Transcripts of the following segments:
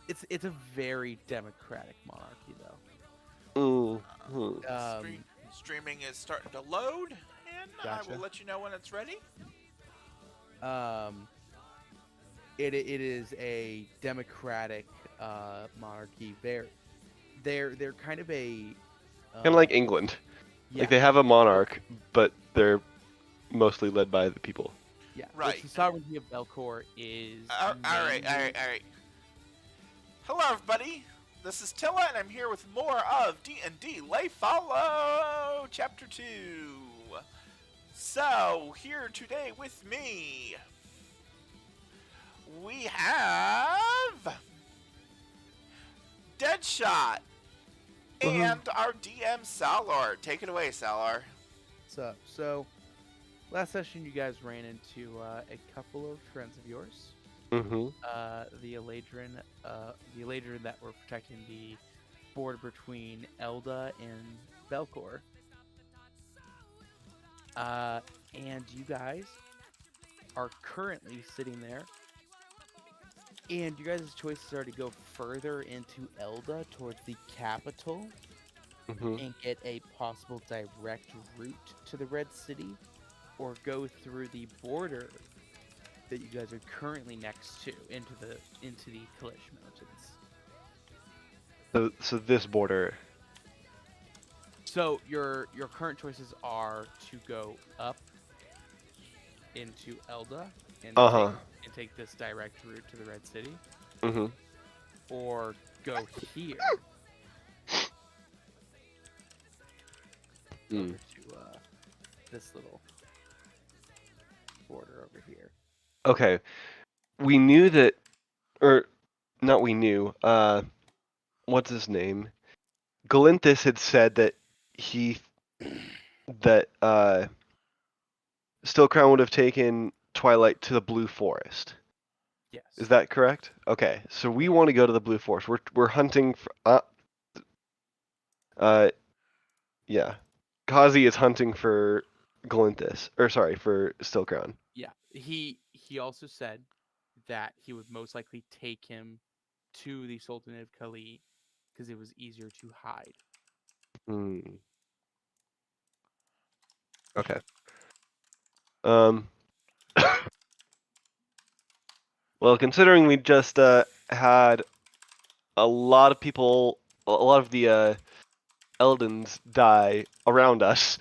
it's a very democratic monarchy, Mm-hmm. though. Streaming is starting to load, and I will Gotcha. let you know when it's ready. Um, it is a democratic monarchy. They're kind of a Kind of like um, England. Like yeah, they have a monarch, but they're mostly led by the people. yeah. Which Right. the sovereignty of Belcor is All right. All right. mainly All right. Hello, everybody. This is Tyll'a, and I'm here with more of D&D Leyfallow, Chapter 2. So, here today with me, we have Deadshot Woohoo. and our DM, Salar. Take it away, Salar. so. So last session, you guys ran into a couple of friends of yours. Mm-hmm. The Eladrin that were protecting the border between Elda and Belcor. And you guys are currently sitting there, and you guys' choices are to go further into Elda towards the capital Mm-hmm. and get a possible direct route to the Red City, or go through the border that you guys are currently next to into the Kalish Mountains. So this border. So your current choices are to go up into Elda and take Uh-huh. and take this direct route to the Red City, Mm-hmm. or go here Mm. over to this little border over here. Okay. We knew that, or not we knew, what's his name? Galinthus had said that he, that, Still Crown would have taken Twilight to the Blue Forest. Is Yes. that correct? Okay, so we want to go to the Blue Forest. We're hunting for, uh, yeah. Kazi is hunting for Galinthus, or sorry, for Still Crown. Yeah. He also said that he would most likely take him to the Sultanate of Kali because it was easier to hide. Hmm. Okay. Um. Well, considering we just had a lot of people, a lot of the Eldens die around us,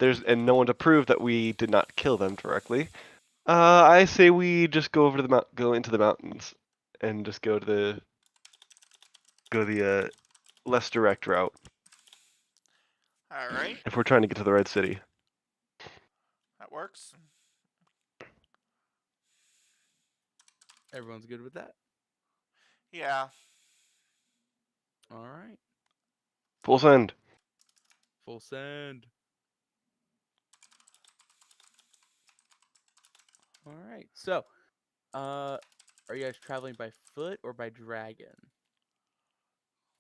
and no one to prove that we did not kill them directly. I say we just go over to go into the mountains, and just go the less direct route All right. if we're trying to get to the Red City. That works. Everyone's good with that? Yeah. All right. Full send. Full send. All right. So, uh, are you guys traveling by foot or by dragon?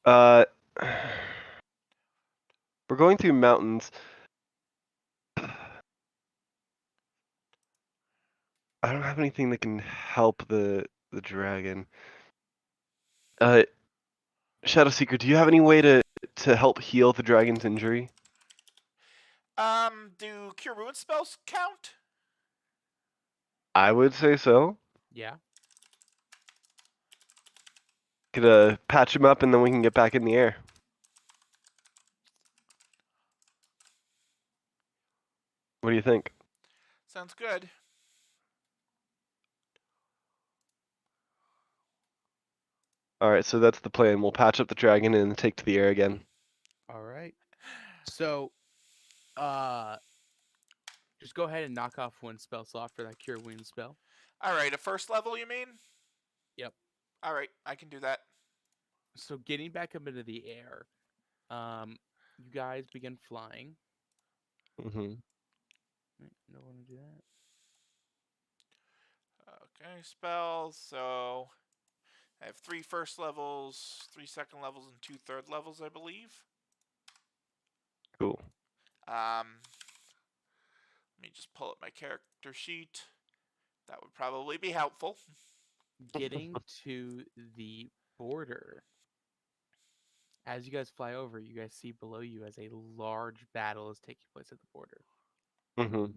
Uh, we're going through mountains. I don't have anything that can help the dragon. Uh, Shadow Seeker, do you have any way to help heal the dragon's injury? Do Cure Wounds spells count? I would say so. Yeah. Could patch him up and then we can get back in the air. What do you think? Sounds good. All right, so that's the plan. We'll patch up the dragon and take to the air again. All right. So, uh, just go ahead and knock off one spell slot for that cure wound spell. All right, a first level, you mean? Yep. All right, I can do that. So getting back up into the air, you guys begin flying. Mm-hmm. Right, don't want to do that. Okay, spells. So I have 3 first levels, 3 second levels, and 2 third levels, I believe. Cool. Let me just pull up my character sheet. That would probably be helpful. Getting to the border, as you guys fly over, you guys see below you as a large battle is taking place at the border. Mm-hmm.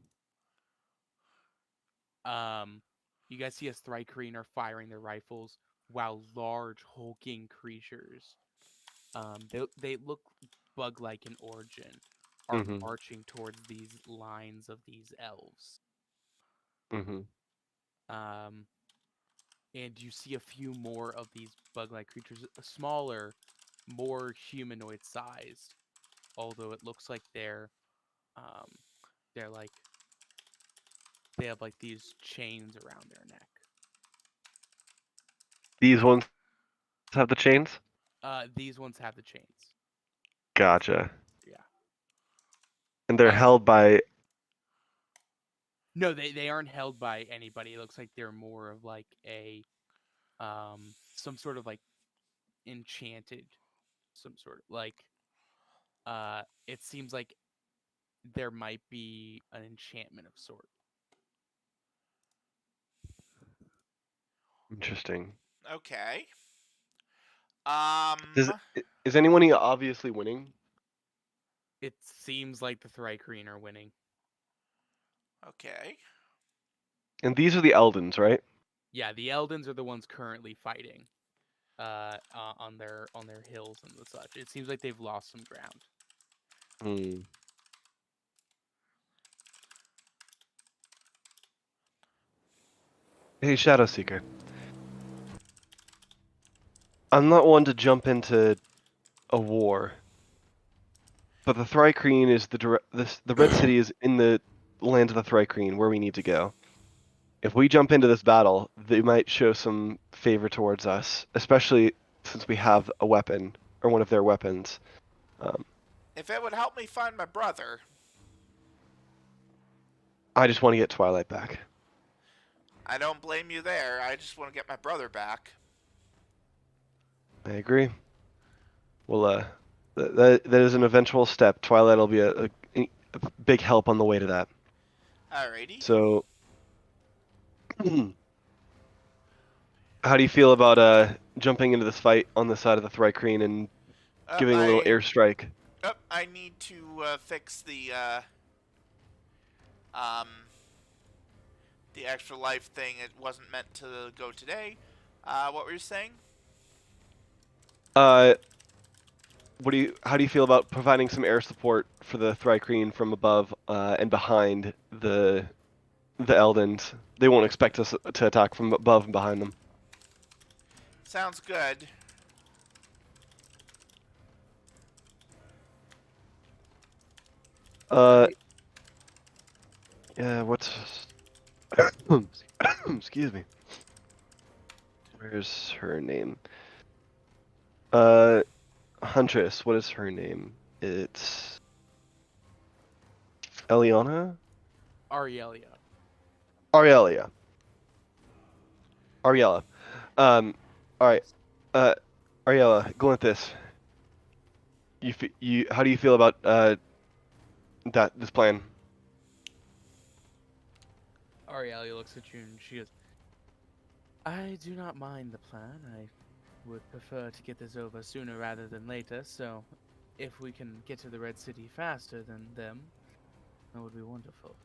You guys see as Thrycreen are firing their rifles, while large hulking creatures, they look bug-like in origin, are Mm-hmm. marching towards these lines of these elves. Mm-hmm. Um, and you see a few more of these bug-like creatures, smaller, more humanoid-sized, although it looks like um, they're like they have like these chains around their neck. These ones have the chains? These ones have the chains. Gotcha. Yeah. And they're held by... No, they aren't held by anybody. It looks like they're more of like a some sort of like enchanted, some sort of like it seems like there might be an enchantment of sort. Interesting. Okay. Does, is anyone obviously winning? It seems like the Thrycreen are winning. Okay. And these are the Eldens, right? Yeah, the Eldens are the ones currently fighting on their hills and the such. It seems like they've lost some ground. Hmm. Hey, Shadow Seeker. I'm not one to jump into a war, but the Thrycreen is the Red City is in the land of the Thrycreen, where we need to go. If we jump into this battle, they might show some favor towards us, especially since we have a weapon, or one of their weapons. If it would help me find my brother, I just want to get Twilight back. I don't blame you there. I just want to get my brother back. I agree. Well, that is an eventual step. Twilight will be a big help on the way to that. Alrighty. So, how do you feel about jumping into this fight on the side of the Thrycreen and giving a little airstrike? I need to fix um, the extra life thing. It wasn't meant to go today. What were you saying? How do you feel about providing some air support for the Thrycreen from above and behind the Eldens? They won't expect us to attack from above and behind them. Sounds good. Right. Yeah, what's... Excuse me. Where's her name? Huntress, what is her name? It's... Eliana? Arielia. Arielia. Ariella. Alright. Ariella, Glinthis. How do you feel about, this plan? Arielia looks at you and she goes, I do not mind the plan. I would prefer to get this over sooner rather than later, so if we can get to the Red City faster than them, that would be wonderful.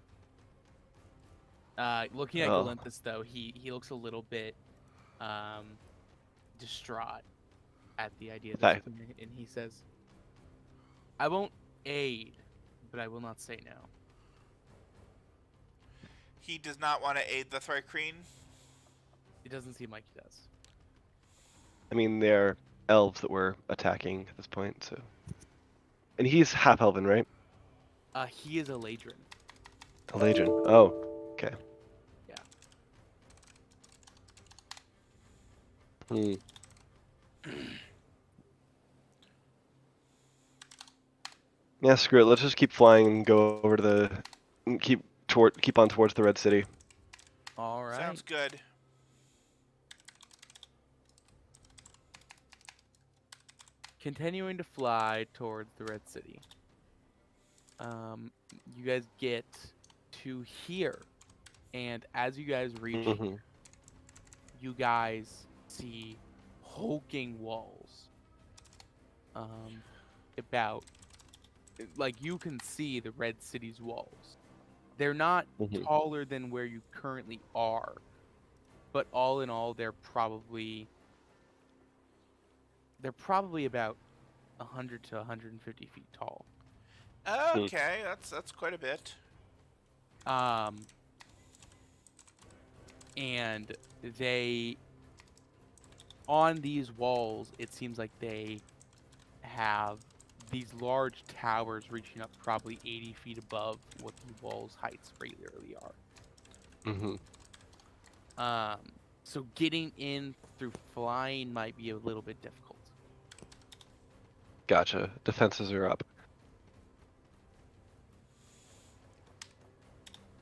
Looking at Oh. Galinthus, though, he looks a little bit distraught at the idea of this Okay. plan, and he says, I won't aid, but I will not say no. He does not want to aid the Thrycreen. It doesn't seem like he does. I mean, they're elves that we're attacking at this point, so... And he's half-elven, right? He is a Ladrin. Eladrin. Oh, okay. Yeah. Hmm. Yeah, screw it. Let's just keep flying and go over to the... Keep on towards the Red City. All right. Sounds good. Continuing to fly towards the Red City. You guys get to here, and as you guys reach here, you guys see hulking walls. About like you can see the Red City's walls. They're not Mhm. taller than where you currently are, but all in all, they're probably about 100 to 150 feet tall. Okay, that's quite a bit. And they on these walls, it seems like they have these large towers reaching up probably 80 feet above what the wall's heights regularly Mhm. are. So getting in through flying might be a little bit difficult. Gotcha. Defenses are up.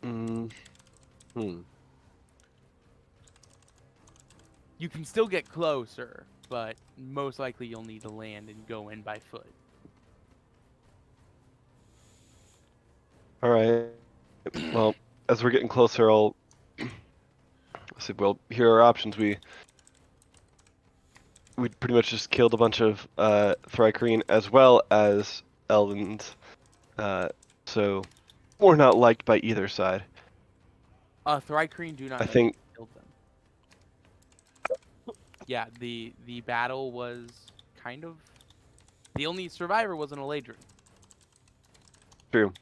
Hmm. You can still get closer, but most likely you'll need to land and go in by foot. All right. Well, as we're getting closer, I'll see. Well, here are our options. We pretty much just killed a bunch of Thrykreen as well as Eldens, so we're not liked by either side. Thrykreen do not I know think- you killed them. Yeah, the battle was kind of... The only survivor was an Eladrin. True.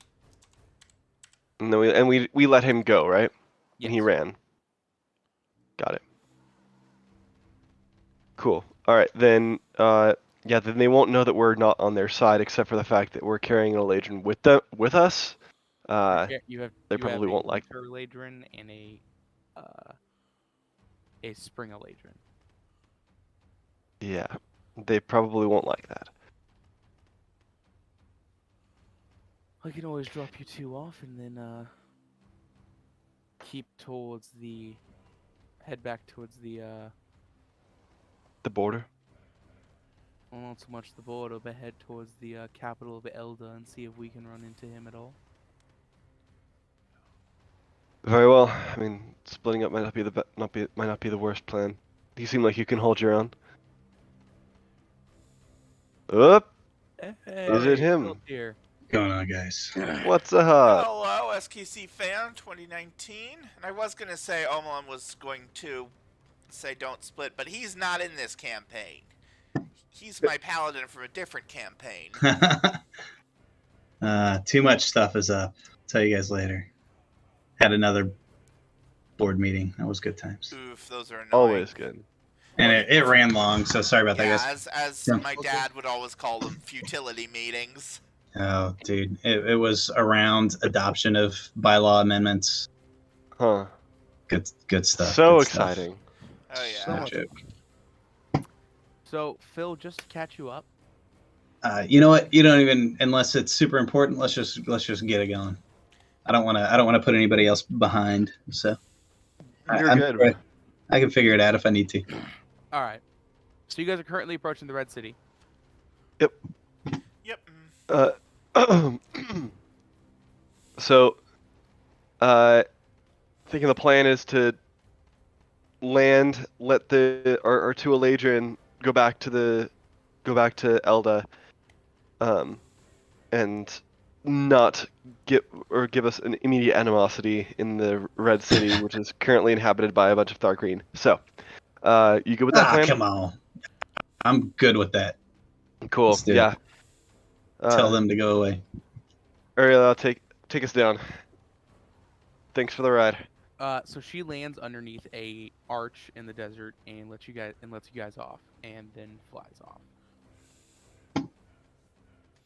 And then we let him go, right? Yes. And he ran. Got it. Cool. All right, then. Yeah, then they won't know that we're not on their side, except for the fact that we're carrying an Eladrin with us. They probably won't like a Eladrin and a spring Eladrin. Yeah, they probably won't like that. I can always drop you two off and then head back towards the The border. well, not so much the border, but head towards the capital of Elda and see if we can run into him at all. Very well. I mean, splitting up might not be might not be the worst plan. You seem like you can hold your own. Up, is it him? Here. What's going on, guys? What's up? Hello, SKC fan 2019. And I was gonna say Omelon was going to say don't split, but he's not in this campaign. He's my paladin from a different campaign. Too much stuff is up. Tell you guys later. Had another board meeting. That was good times. Oof, those are annoying. Always good. And it ran long, so sorry about that, Yeah, guys. as Yeah. my dad would always call them, futility meetings. Oh, dude. It was around adoption of bylaw amendments. Huh. Good stuff. So good stuff. exciting. Oh yeah. No much. joke. So Phil, just to catch you up. You know what? You don't even, unless it's super important. Let's just get it going. I don't want to put anybody else behind. So You're I'm good. sure I can figure it out if I need to. All right. So you guys are currently approaching the Red City. Yep. So, thinking the plan is to land, let our two Eladrin go back to Elda, and not give us an immediate animosity in the Red City, which is currently inhabited by a bunch of Thrykreen. So, you good with that plan? Come on. I'm good with that. Cool. Let's do it. Yeah. Tell them to go away. Ariel, take us down. Thanks for the ride. So she lands underneath a arch in the desert and lets you guys off, and then flies off.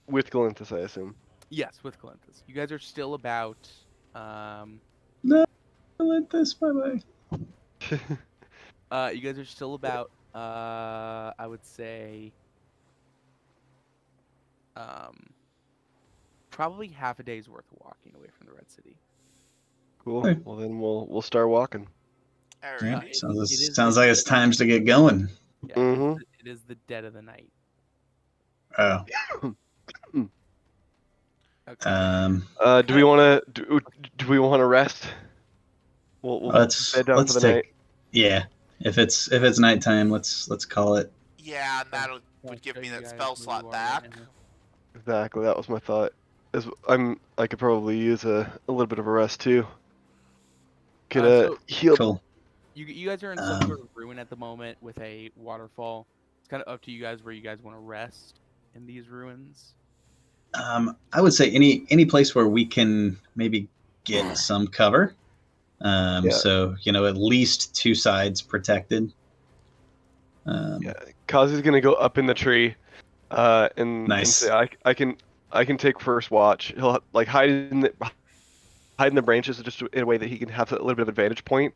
With Galanthus, I assume. Yes, with Galanthus. You guys are still about No, let this bye. you guys are still about I would say probably half a day's worth of walking away from the Red City. Cool. Hey. Well, then we'll start walking. Yeah, Alrighty. sounds like it's time to get going. Yeah, Mhm. it is the dead of the night. Oh. Okay. Do we want to do we want to rest? We'll let's bed down for the take. night. Yeah, if it's nighttime, let's call it. Yeah, and that I'll would give show me you that guys spell where you slot are back. right now. Exactly, that was my thought. I could probably use a little bit of a rest too. Could So heal. Cool. you guys are in some sort of ruin at the moment with a waterfall. It's kind of up to you guys where you guys want to rest in these ruins. I would say any place where we can maybe get some cover. Yeah. So at least two sides protected. Yeah, Kazi's gonna go up in the tree, and Nice. say I can take first watch. He'll like hide in the branches just in a way that he can have a little bit of advantage point.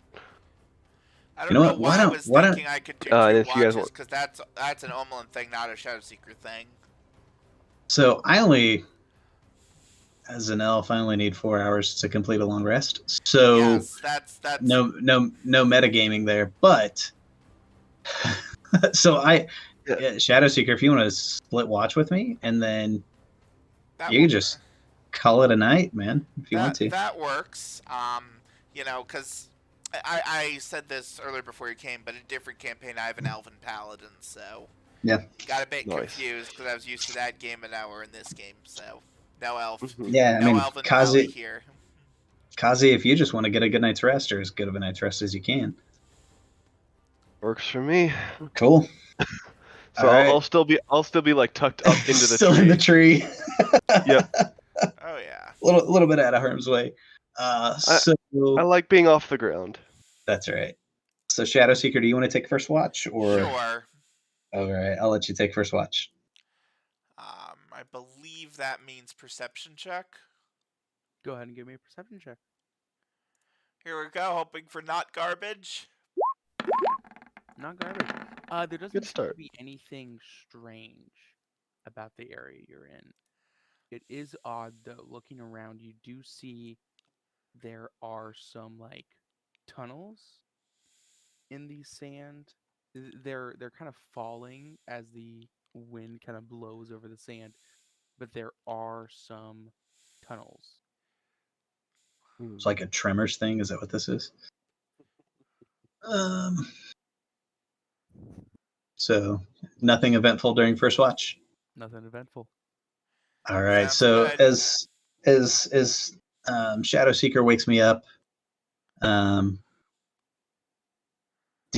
I You don't know know what? why I was Why don't thinking I could do And two if you guys watches, want, because that's an Omelin thing, not a Shadow Seeker thing. So I only, as an elf, I only need 4 hours to complete a long rest. So Yes, that's no metagaming there. But so Shadow Seeker, if you want to split watch with me, and then that you can just call it a night, man, if you want to. that works. Because I said this earlier before you came, but in a different campaign, I have an Elven Paladin, so Yeah. got a bit Nice. confused because I was used to that game, and now we're in this game, so no elf, Yeah, I no mean, Elven Pally here. Kazi, if you just want to get a good night's rest or as good of a night's rest as you can. works for me. Cool. So All right. I'll still be like tucked up into the Still tree. in the tree. Yep. Oh yeah. little bit out of harm's way. So I like being off the ground. that's right. So Shadow Seeker, do you want to take first watch or? Sure. All right, I'll let you take first watch. I believe that means perception check. Go ahead and give me a perception check. Here we go, hoping for not garbage. Not garbage. There doesn't Good seem start. to be anything strange about the area you're in. It is odd though. Looking around, you do see there are some like tunnels in the sand. They're kind of falling as the wind kind of blows over the sand, but there are some tunnels. It's like a Tremors thing. Is that what this is? So nothing eventful during first watch. Nothing eventful. All right. Sounds So good. as Shadow Seeker wakes me up, do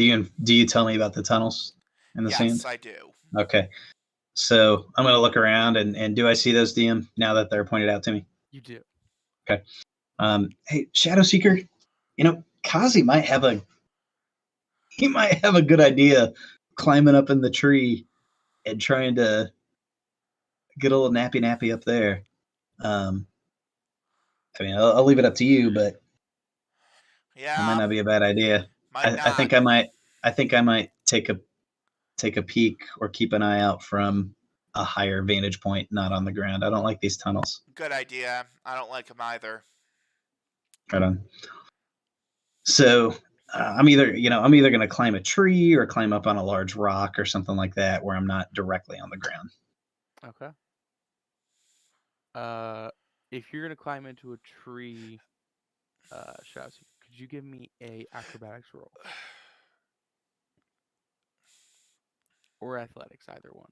you tell me about the tunnels in the Yes, sand? I do. Okay. So I'm gonna look around and do I see those, DM, now that they're pointed out to me? You do. Okay. Hey, Shadow Seeker, Kazi might have a good idea climbing up in the tree and trying to get a little nappy up there. I mean, I'll leave it up to you, but Yeah. that might not be a bad idea. Might I think I not. might take a peek or keep an eye out from a higher vantage point, not on the ground. I don't like these tunnels. Good idea. I don't like them either. Right on. So I'm either going to climb a tree or climb up on a large rock or something like that where I'm not directly on the ground. Okay. If you're gonna climb into a tree, Shadow Seeker, could you give me a acrobatics roll or athletics, either one?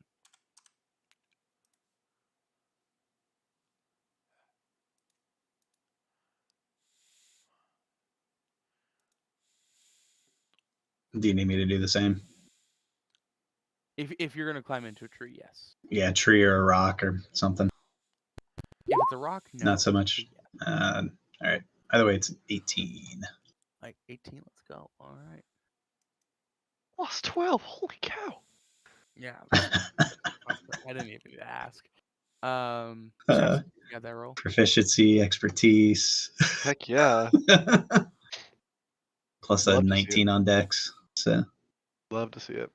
Do you need me to do the same? If you're gonna climb into a tree, yes. Yeah, a tree or a rock or something. If it's a rock, no. Not so If it's a much. tree, yes. All right. Either way, it's 18. Like 18. Let's go. All right. Plus 12. Holy cow. Yeah. I didn't even ask. Shadow Seeker, you got that roll? Proficiency, expertise. Heck yeah. Plus a Love to see 19 on Dex. So. Love to see it.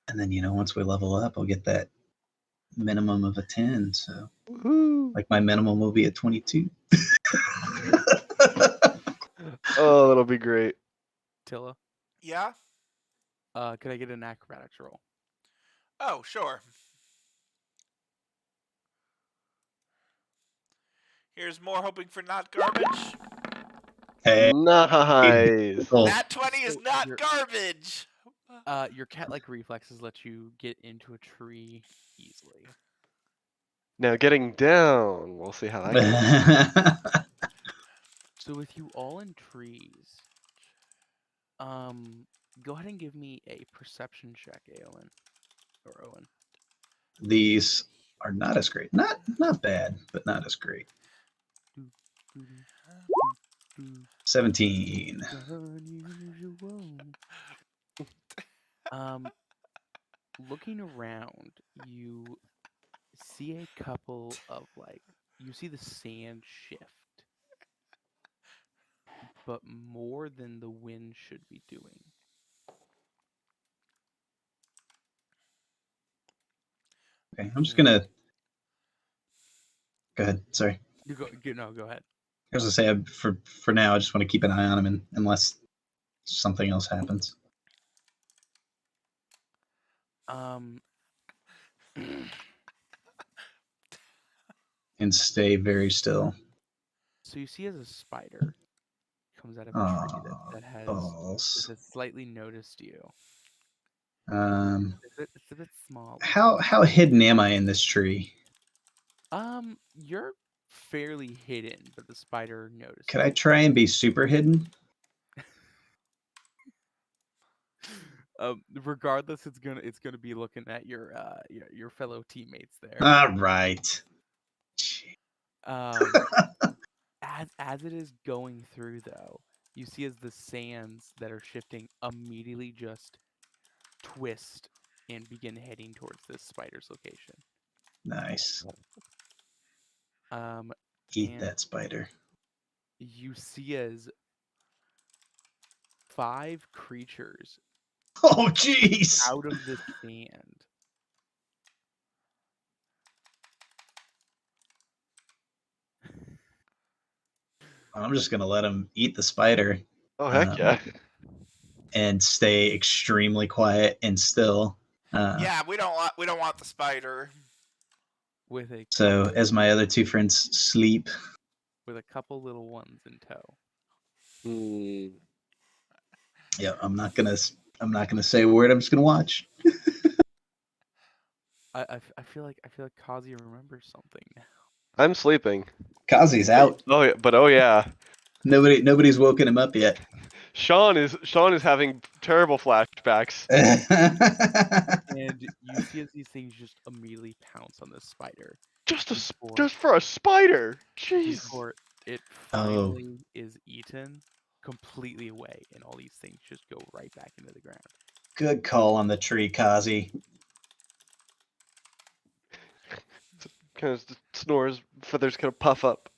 And then, once we level up, I'll get that minimum of a 10. So, Woohoo. like, my minimum will be a 22. Oh, that'll be great. Tyll'a, Yeah? could I get an acrobatics roll? Oh, sure. Here's more hoping for not garbage. Hey, Nice. cool. That 20 is So not you're- garbage. Your cat-like reflexes let you get into a tree easily. Now getting down. We'll see how that goes. So with you all in trees, go ahead and give me a perception check, Aowen or Owen. These are not as great. Not bad, but not as great. 17. Unusual. Looking around, you see a couple of you see the sand shift, but more than the wind should be doing. Okay, I'm just gonna go ahead. Sorry, You go ahead. I was gonna say for now, I just want to keep an eye on him unless something else happens, Um, and stay very still. so you see as a spider comes out of a tree that has Balls. slightly noticed you. Um, It's a bit small. how hidden am I in this tree? You're fairly hidden, but the spider noticed. Could I try and be super hidden? Regardless, it's gonna be looking at your fellow teammates there. All right. As it is going through though, you see as the sands that are shifting immediately just twist and begin heading towards this spider's location. Nice. And Eat that spider. you see as 5 creatures Oh, jeez. out of the sand. I'm just gonna let him eat the spider. Oh heck yeah. And stay extremely quiet and still. Yeah, we don't want the spider. With a So as my other 2 friends sleep, with a couple little ones in tow. yeah, I'm not gonna say a word. I'm just gonna watch. I feel like Kazi remembers something now. I'm sleeping. Kazi's out. Oh yeah, but oh yeah. Nobody's woken him up yet. Sean is having terrible flashbacks. And you see as these things just immediately pounce on this spider. Just for a spider. Jeez. Before it finally is eaten completely away, and all these things just go right back into the ground. Good call on the tree, Kazi. Kind of snores, feathers kind of puff up.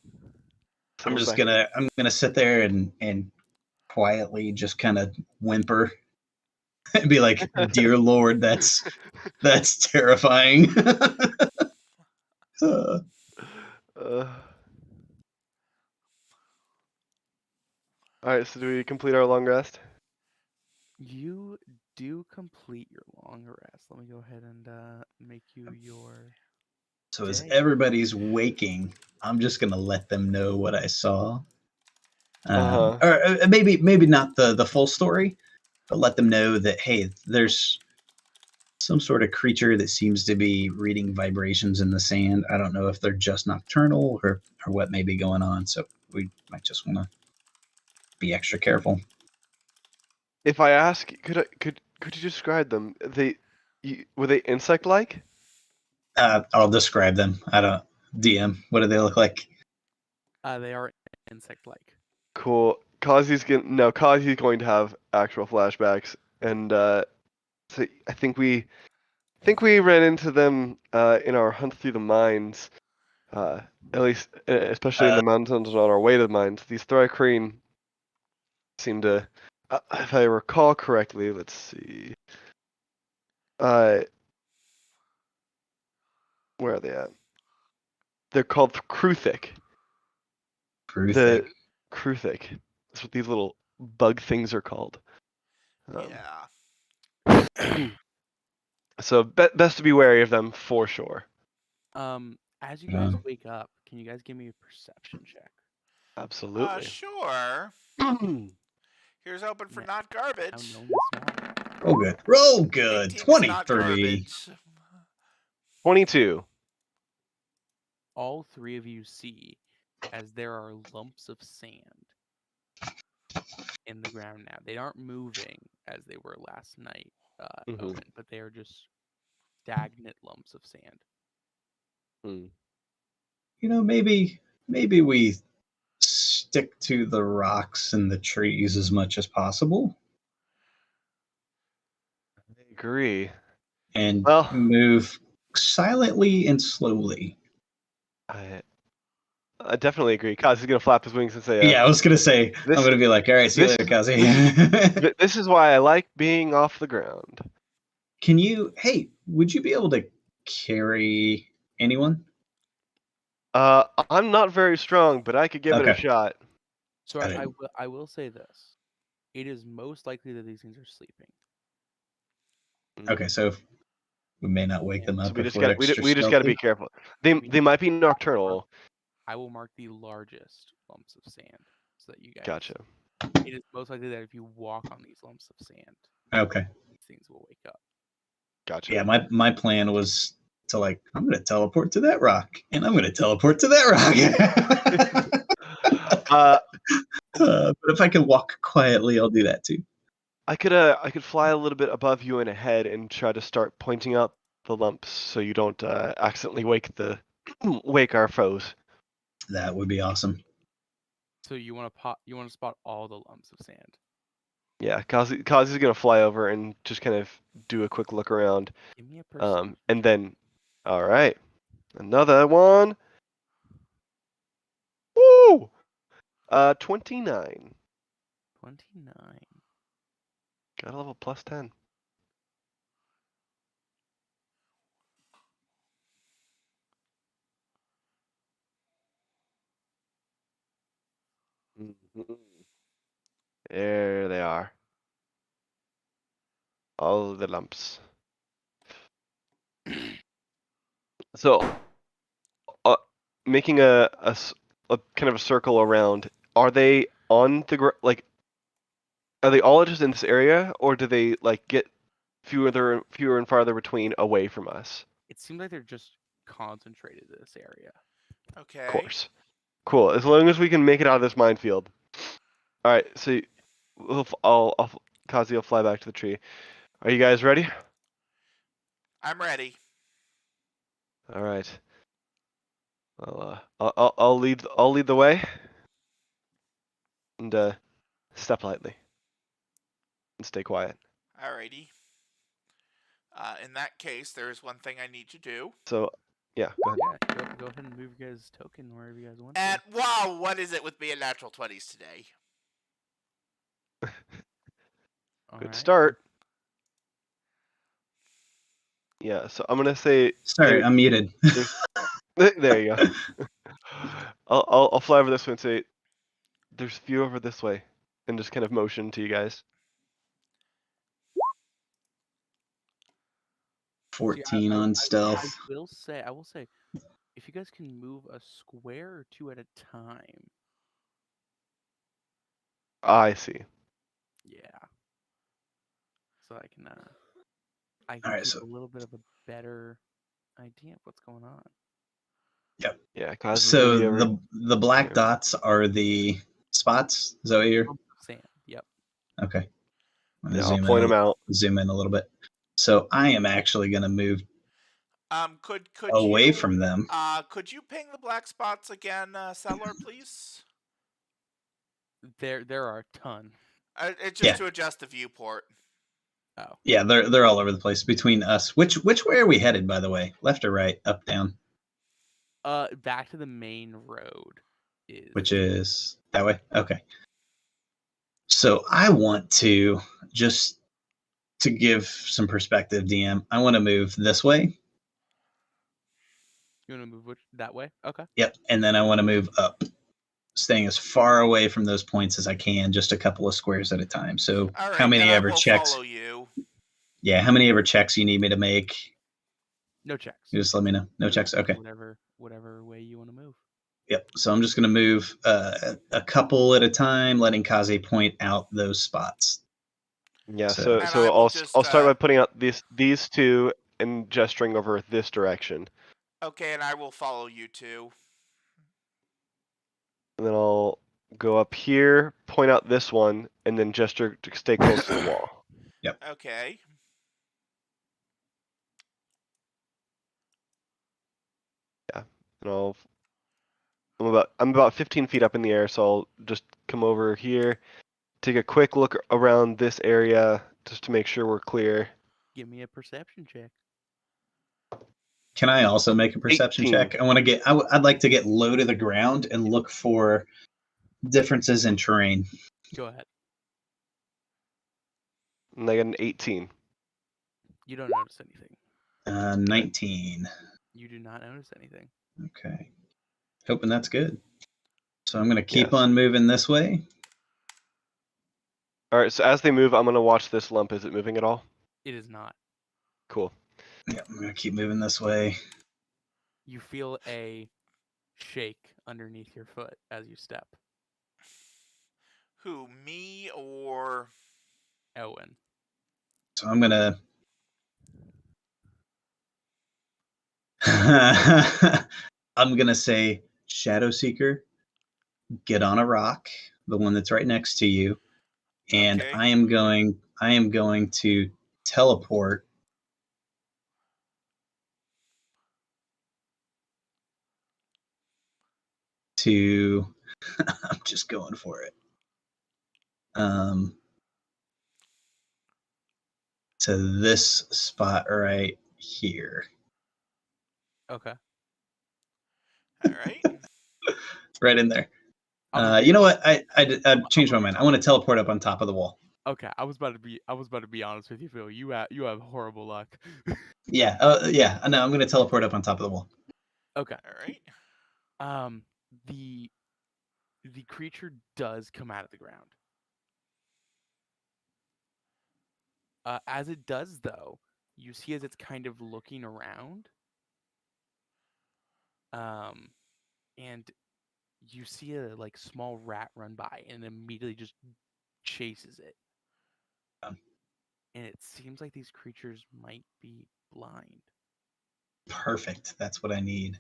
I'm gonna sit there and quietly just kind of whimper and be like, "Dear Lord, that's terrifying." Alright, so do we complete our long rest? You do complete your long rest. Let me go ahead and make you your. So as day. everybody's waking, I'm just gonna let them know what I saw. Uh-huh. Or maybe not the full story, but let them know that, hey, there's some sort of creature that seems to be reading vibrations in the sand. I don't know if they're just nocturnal or what may be going on. So we might just want to be extra careful. If I ask, could you describe them? Were they insect-like? I'll describe them. I don't DM. What do they look like? They are insect-like. Cool. Kazi's going to have actual flashbacks, and so I think we ran into them in our hunt through the mines. At least, especially in the mountains on our way to the mines. These Thrycreen seem to, if I recall correctly, let's see. Where are they at? They're called Kruthic. Kruthic. Kruthic. That's what these little bug things are called. Yeah. So best to be wary of them for sure. As you guys wake up, can you guys give me a perception check? Absolutely. Sure. Here's hoping for Yeah. not Now garbage. known as small. Roll good. Roll good. 18's not 23. garbage. 22. All three of you see as there are lumps of sand in the ground now. They aren't moving as they were last night, Mhm. Owen, but they are just stagnant lumps of sand. Hmm. You know, maybe we stick to the rocks and the trees as much as possible I agree. and Well, move silently and slowly. I definitely agree. Kaz is gonna flap his wings and say, Yeah, I was gonna say this- I'm gonna be like, all right, see you this- later, Kazi. this is why I like being off the ground. Can you? Hey, would you be able to carry anyone? I'm not very strong, but I could give it a Okay. shot. So I I didn't- will say this. It is most likely that these things are sleeping. Okay, so we may not wake them So up we if just we're got extra we just got to be stealthy. careful. They might be nocturnal. I will mark the largest lumps of sand so that you guys. Gotcha. It is most likely that if you walk on these lumps of sand, Okay. these things will wake up. Gotcha. Yeah, my plan was to like, I'm gonna teleport to that rock, and I'm gonna teleport to that rock. But if I can walk quietly, I'll do that too. I could fly a little bit above you and ahead and try to start pointing out the lumps so you don't accidentally wake our foes. That would be awesome. So you want to spot all the lumps of sand. Yeah, Kazi's gonna fly over and just kind of do a quick look around. Give me a perception. And then, all right, another one. Woo! 29. 29. Got a level plus 10. Mhm. There they are. All the lumps. So, making a kind of a circle around. Are they on the like? Are they all just in this area, or do they like get fewer and farther between away from us? It seems like they're just concentrated in this area. Okay. Of course. Cool. As long as we can make it out of this minefield. All right. So, Kazi will fly back to the tree. Are you guys ready? I'm ready. All right. I'll lead the way. And step lightly. And stay quiet. Alrighty. In that case, there is one thing I need to do. So, yeah, go ahead. Yeah, go ahead and move your guys' token wherever you guys want And to. wow, what is it with me in natural 20s today? All Good right. start. Yeah, so I'm gonna say. Sorry, I'm muted. There you go. I'll fly over this way and say, "There's a few over this way," and just kind of motion to you guys. 14 on stealth. I will say, if you guys can move a square or two at a time. I see. Yeah. So I can All right, keep so a little bit of a better idea of what's going on. Yeah, Kaz is so gonna be over. the black here. dots are the spots. Is that what you're? Lumps of sand. Yep. Okay. I'm gonna Yeah, I'll zoom point in, them out. zoom in a little bit. So I am actually gonna move Could away you from them. could you ping the black spots again, Settler, please? There are a ton. It's just Yeah. to adjust the viewport. Oh. Yeah, they're all over the place between us. Which way are we headed, by the way? Left or right? Up, down? Back to the main road is. Which is that way? Okay. So I want to just to give some perspective, DM. I want to move this way. You want to move that way? Okay. Yep. And then I want to move up, staying as far away from those points as I can, just a couple of squares at a time. So All right, how many then I ever will checks? follow you. Yeah, how many ever checks you need me to make? No checks. You just let me know. No checks. Okay. Whatever way you want to move. Yep. So I'm just going to move a couple at a time, letting Kaze point out those spots. Yeah. So- And So I will I'll just, I'll start by putting out these two and gesturing over this direction, Okay, and I will follow you two. and then I'll go up here, point out this one, and then gesture to stay close to the wall. Okay. And I'm about 15 feet up in the air, so I'll just come over here, take a quick look around this area just to make sure we're clear. Give me a perception check. Can I also make a perception 18. check? I'd like to get low to the ground and look for differences in terrain. Go ahead. And I got an 18. You don't notice anything. 19. You do not notice anything. Okay. Hoping that's good. So I'm going to keep Yes. on moving this way. All right. So as they move, I'm gonna watch this lump. Is it moving at all? It is not. Cool. Yeah, I'm going to keep moving this way. You feel a shake underneath your foot as you step. Who, me or... Owen. So I'm going to... I'm going to say, Shadow Seeker, get on a rock, the one that's right next to you, and Okay. I am going to teleport to I'm just going for it. To this spot right here. Okay. All right. Right in there. I'll be You know what? I changed my mind. I want to teleport up on top of the wall. Okay, I was about to be honest with you, Phil. You have horrible luck. Yeah, yeah. No, I'm gonna teleport up on top of the wall. Okay. All right. The creature does come out of the ground. As it does, though, you see as it's kind of looking around. And you see a like small rat run by and immediately just chases it. And it seems like these creatures might be blind. Perfect. That's what I need.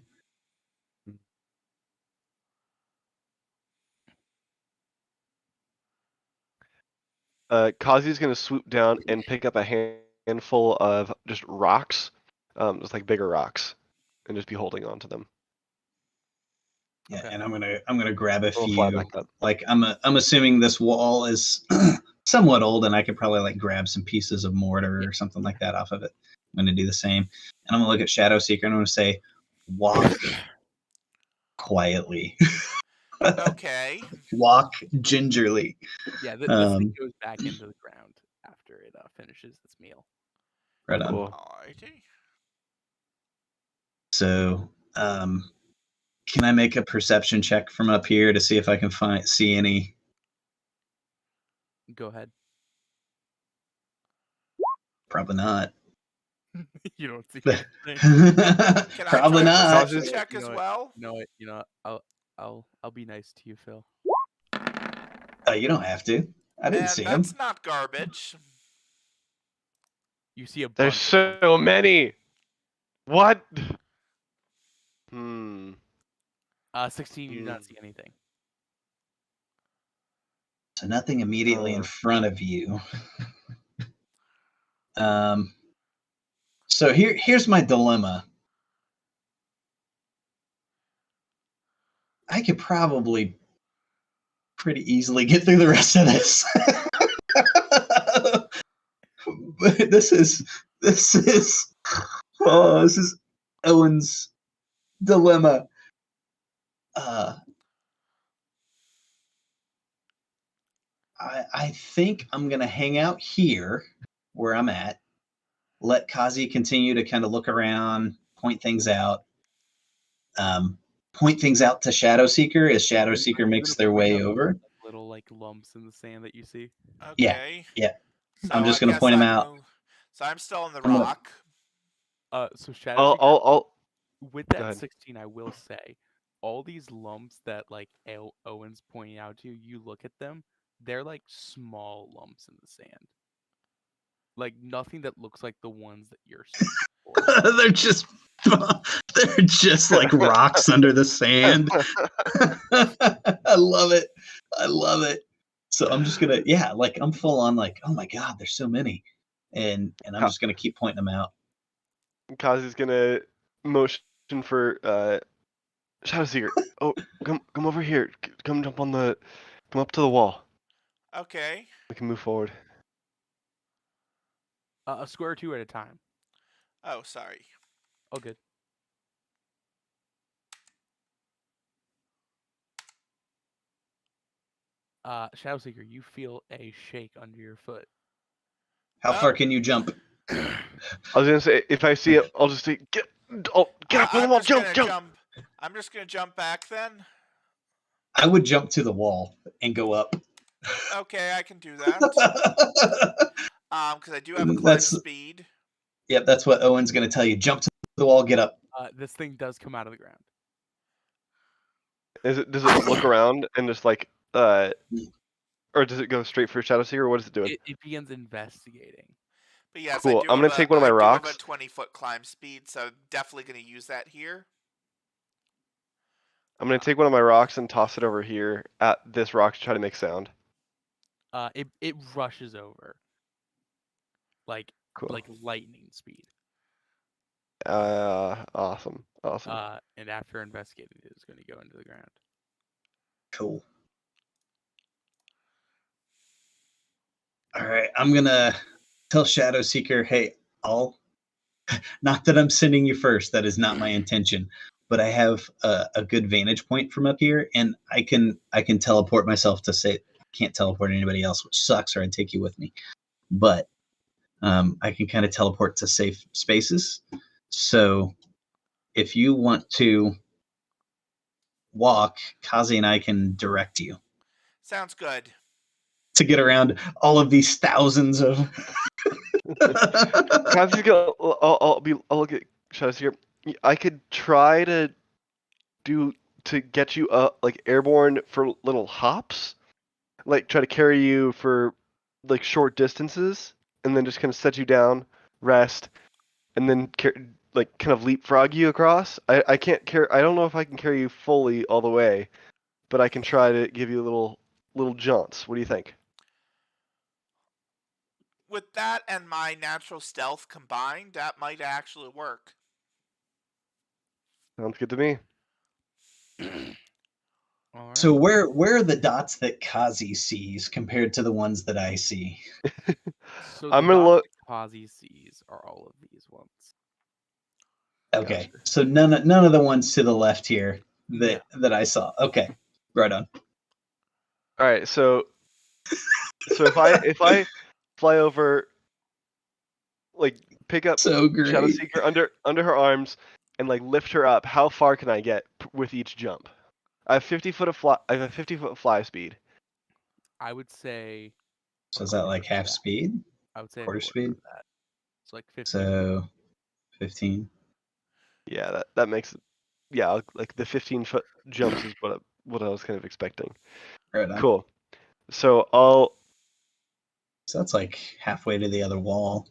Kazi's gonna swoop down and pick up a handful of just rocks, just like bigger rocks, and just be holding on to them. Yeah, Okay. and I'm gonna grab a We'll fly few. back up. Like I'm assuming this wall is somewhat old, and I could probably like grab some pieces of mortar or something like that off of it. I'm gonna do the same, and I'm gonna look at Shadow Seeker and I'm gonna say, walk quietly, Okay. walk gingerly. Yeah, this thing goes back into the ground after it finishes its meal. Right on. Cool. All righty. So, can I make a perception check from up here to see if I can see any? Go ahead. Probably not. You don't see Can Probably I try a not. perception Causes- check You as know what? well? You know, I'll be nice to you, Phil. You don't have to. I didn't And see him. that's not garbage. You see a bunch. There's of them. so many. What? Hmm. 16, you do not see anything. So nothing immediately in front of you. So here's my dilemma. I could probably pretty easily get through the rest of this. But this is Owen's dilemma. I think I'm gonna hang out here where I'm at. Let Kazi continue to kind of look around, point things out. Point things out to Shadow Seeker as Shadow Seeker makes their way over. Little like lumps in the sand that you see. Okay. Yeah. So I'm just I gonna guess point him I'm out. So I'm still on the I'm gonna- rock. So Shadow Seeker, I'll with go that ahead. 16, I will say, all these lumps that like Owen's pointing out to you, you look at them, they're like small lumps in the sand. Like nothing that looks like the ones that you're searching for. they're just like rocks under the sand. I love it. I love it. So I'm just gonna, yeah, like I'm full on like, oh my god, there's so many, and I'm just gonna keep pointing them out. Kazi's gonna motion for Shadow Seeker. Oh, come over here. Come up to the wall. Okay. We can move forward. A square or two at a time. Oh, sorry. Oh, good. Shadow Seeker, you feel a shake under your foot. How far can you jump? I was gonna say, if I see it, I'll just say, get up on the wall, jump. I'm just gonna jump back then. I would jump to the wall and go up. Okay, I can do that. Because I do have a climb speed. Yep, that's what Owen's gonna tell you. Jump to the wall, get up. This thing does come out of the ground. Does it look around and just like or does it go straight for Shadow Seeker? What is it doing? It begins investigating. But yes, Cool. I'm gonna take one of my rocks. I do have a 20-foot climb speed, so definitely gonna use that here. I'm gonna take one of my rocks and toss it over here at this rock to try to make sound. It rushes over. Like Cool. like lightning speed. Awesome. And after investigating, it is going to go into the ground. Cool. All right, I'm gonna tell Shadow Seeker, hey, not that I'm sending you first. That is not my intention. But I have a good vantage point from up here, and I can teleport myself to say. Can't teleport anybody else, which sucks, or I'd take you with me. But I can kind of teleport to safe spaces. So if you want to walk, Kazi and I can direct you. Sounds good. To get around all of these thousands of. Kazi's gonna. I'll look at Shadow Seeker. I could try to get you like airborne for little hops, like try to carry you for like short distances, and then just kind of set you down, rest, and then like kind of leapfrog you across. I can't carry. I don't know if I can carry you fully all the way, but I can try to give you little jaunts. What do you think? With that and my natural stealth combined, that might actually work. Sounds good to me. All right. So where are the dots that Kazi sees compared to the ones that I see? So I'm the gonna dots look. that Kazi sees are all of these ones. Okay, Gotcha. so none of the ones to the left here that I saw. Okay, right on. All right, so if I fly over, like pick up So great. Shadow Seeker under her arms and like lift her up, how far can I get with each jump? I have 50-foot fly speed. I would say. So is that like half that. speed? I would say Quarter a speed? of that. It's like 15. So 15. Yeah, that makes it. Yeah, like the 15-foot jumps is what I was kind of expecting. Right on. Cool. So I'll. So that's like halfway to the other wall.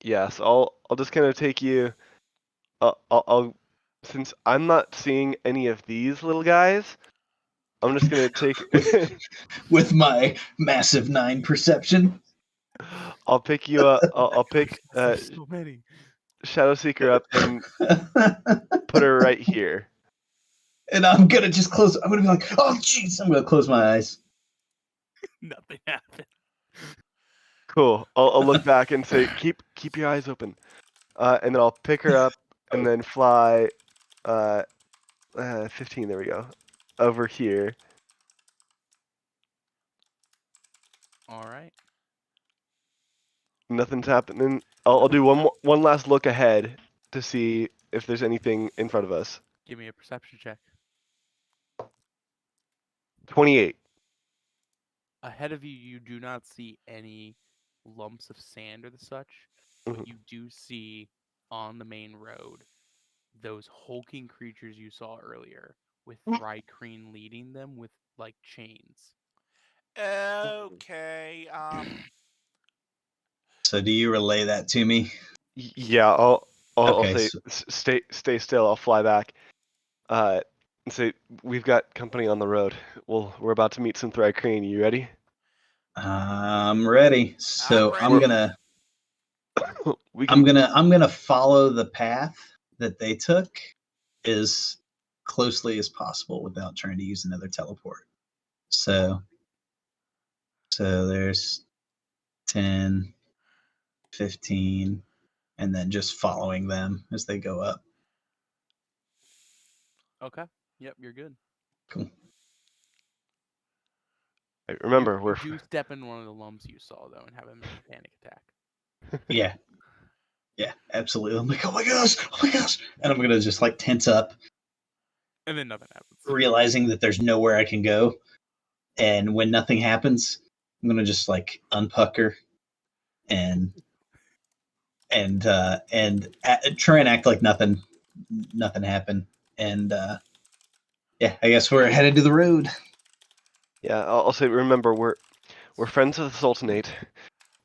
Yes, I'll just kind of take you. I'll since I'm not seeing any of these little guys, I'm just gonna take. With my massive 9 perception. I'll pick you up. I'll pick There's so many. Shadow Seeker up and put her right here. And I'm gonna just close. I'm gonna be like, oh jeez, I'm gonna close my eyes. Nothing happened. Cool. I'll look back and say, keep your eyes open, and then I'll pick her up and then fly. 15. There we go. Over here. All right. Nothing's happening. I'll do one last look ahead to see if there's anything in front of us. Give me a perception check. 28. Ahead of you, you do not see any lumps of sand or the such, Mhm. but you do see on the main road those hulking creatures you saw earlier, with Thrycreen leading them with like chains. Okay. So do you relay that to me? Yeah, I'll Okay, say so, stay still. I'll fly back. And say we've got company on the road. We're about to meet some Thrycreen. You ready? I'm ready. So I'm ready. gonna We I'm can. gonna I'm gonna follow the path that they took as closely as possible without trying to use another teleport. So there's 10, 15, and then just following them as they go up. Okay. Yep, you're good. Cool. Remember, You we're do step in one of the lumps you saw though, and have a mini panic attack. Yeah. Yeah, absolutely. I'm like, oh my gosh, and I'm gonna just like tense up, And then nothing happens. realizing that there's nowhere I can go. And when nothing happens, I'm gonna just like unpucker and try and act like nothing happened. And yeah, I guess we're headed to the road. Yeah, I'll say. Remember, we're friends of the Sultanate.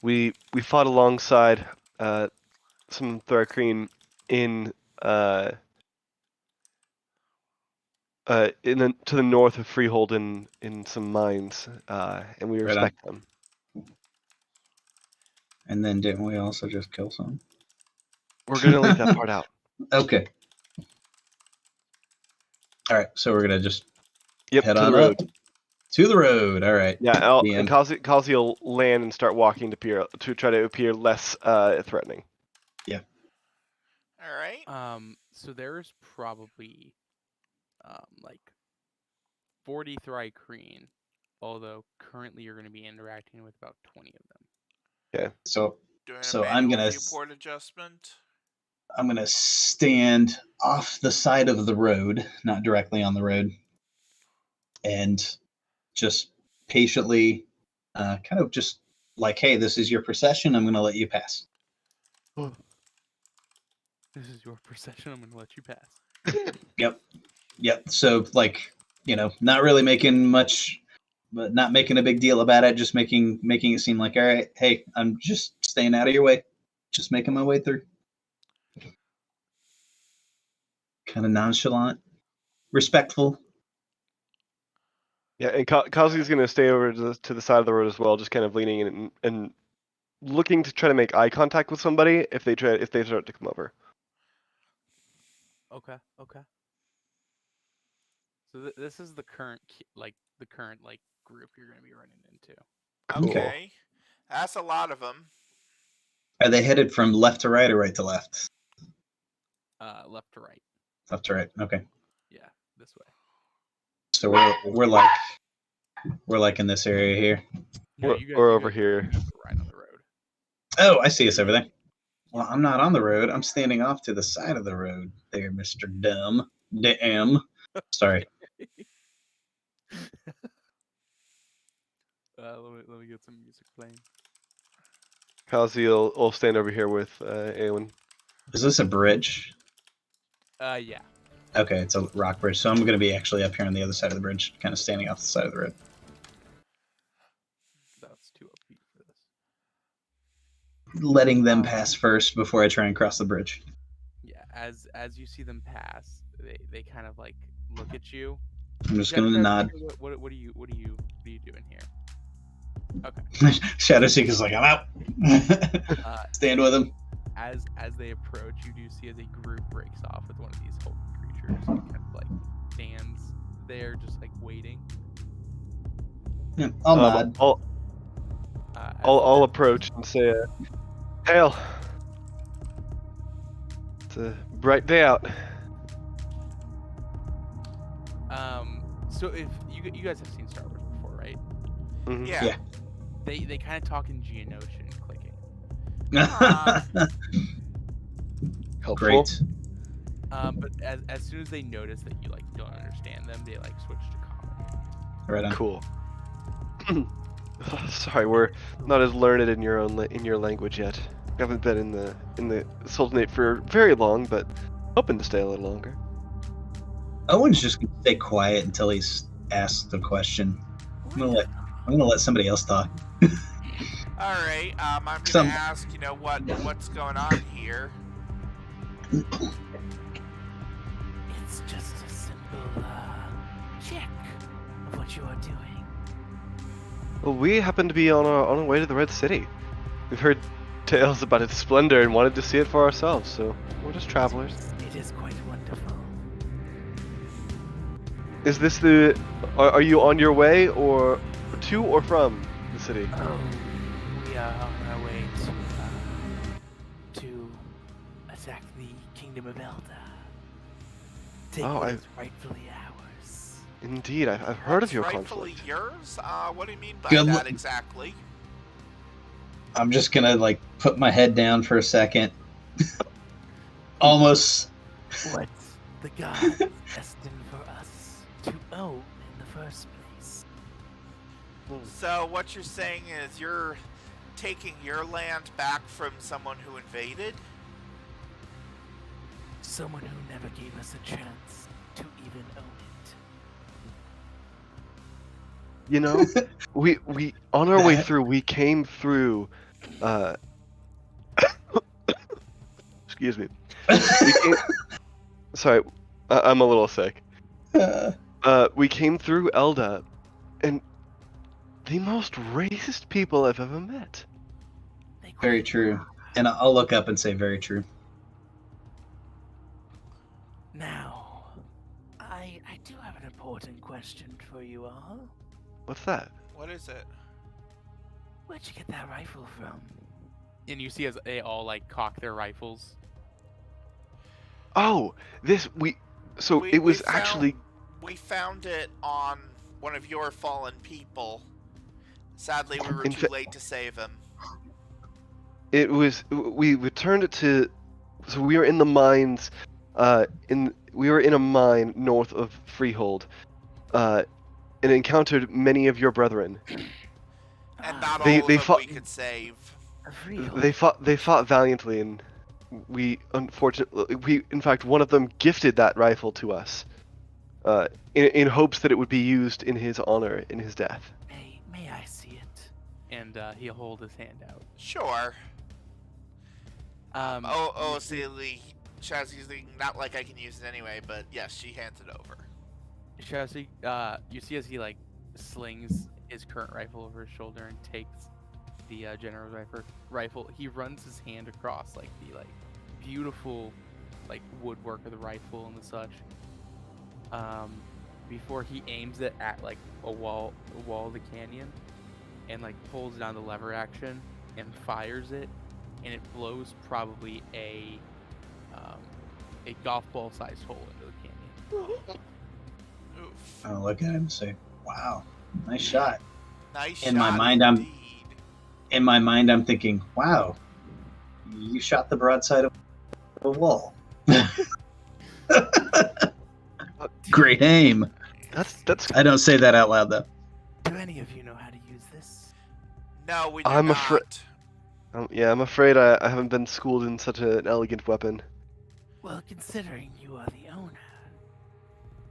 We fought alongside some Thrycreen in to the north of Freehold in some mines, and we Right on. respect them. And then didn't we also just kill some? We're gonna leave that part out. Okay. All right, so we're gonna just Yep, head to on the road. up to the road. All right. Yeah, The and end. Kazi will land and start walking to try to appear less threatening. All right. So there's probably like 40 Thrycreen, although currently you're going to be interacting with about 20 of them. So Doing a So manual viewport adjustment. I'm gonna stand off the side of the road, not directly on the road, and just patiently, kind of just like, hey, this is your procession. I'm gonna let you pass. This is your procession. I'm going to let you pass. Yep. So like, not really making much, but not making a big deal about it. Just making it seem like, all right, hey, I'm just staying out of your way, just making my way through. Kind of nonchalant, respectful. Yeah, and Kazi's gonna stay over to the side of the road as well, just kind of leaning in and looking to try to make eye contact with somebody if they start to come over. Okay. So this is the current group you're going to be running into. Cool. Okay. That's a lot of them. Are they headed from left to right or right to left? Left to right. Left to right. Okay. Yeah, this way. So we're like in this area here. No, We're over here. Right on the road. Oh, I see us over there. Well, I'm not on the road. I'm standing off to the side of the road there, Mr. Dumb. Damn. Sorry. Let me get some music playing. Kazi will stand over here with Awen. Is this a bridge? Yeah. Okay, it's a rock bridge. So I'm going to be actually up here on the other side of the bridge, kind of standing off the side of the road. That's too upbeat for this. Letting them pass first before I try and cross the bridge. Yeah, as you see them pass, they kind of like look at you. I'm just going to nod. What are you doing here? Okay. Shadowseek is like, I'm out. Stand with him. As they approach, you do see as a group breaks off with one of these hulking creatures and kind of like stands there just like waiting. Yeah, I'll nod. I'll approach and say, "Hail! It's a bright day out." So if you guys have seen Star Wars before, right? Mm-hmm. Yeah. They kind of talk in Geonosian, clicking. Helpful. Great. But as soon as they notice that you like don't understand them, they like switch to common. Right on. Cool. Sorry, we're not as learned in your language yet. We haven't been in the Sultanate for very long, but hoping to stay a little longer. Owen's just gonna stay quiet until he's asked the question. I'm gonna let somebody else talk. All right. I'm gonna Some- ask. What's going on here? It's just a simple check of what you are doing. Well, we happen to be on our way to the Red City. We've heard tales about its splendor and wanted to see it for ourselves, so we're just travelers. It is quite wonderful. Is this the... Are you on your way or to or from the city? Oh, we are on our way to attack the Kingdom of Elda. Take Oh, what is rightfully ours. Indeed, I've heard of What's your rightfully conflict. yours? What do you mean by Good that lu- exactly? I'm just gonna like put my head down for a second. Almost. What's the god destined for us to own in the first place? So what you're saying is you're taking your land back from someone who invaded? Someone who never gave us a chance to even own it. You know, we on our way through, we came through. Excuse me. We came, sorry, I'm a little sick. We came through Elda, and the most racist people I've ever met. They Very quite true. are. And I'll look up and say very true. Now, I do have an important question for you all. What's that? What is it? Where'd you get that rifle from? And you see as they all like cock their rifles. Oh, So We- it was we found- actually. We found it on one of your fallen people. Sadly, we were In too fa- late to save him. It was. We returned it to. So we were in the mines. We were in a mine north of Freehold. And encountered many of your brethren. And not They- all they of them fought- we could save. A real. They fought valiantly, and we unfortunately in fact one of them gifted that rifle to us, in hopes that it would be used in his honor in his death. May I see it? And he'll hold his hand out. Sure. Um, Silly. Shazzy's thinking, not like I can use it anyway, but yes, she hands it over. Shazzy, you see as he like slings his current rifle over his shoulder and takes the general's rifle. He runs his hand across like the beautiful like woodwork of the rifle and the such. Before he aims it at like a wall of the canyon, and like pulls down the lever action and fires it, and it blows probably a golf ball sized hole into the canyon. Oof. I'll look at him and say, "Wow, nice shot." Nice In shot my mind, I'm- indeed. In my mind, I'm thinking, "Wow, you shot the broadside of a wall." Great aim. That's I don't say that out loud though. Do any of you know how to use this? No, we do I'm not. yeah. I'm afraid I haven't been schooled in such an elegant weapon. Well, considering you are the owner,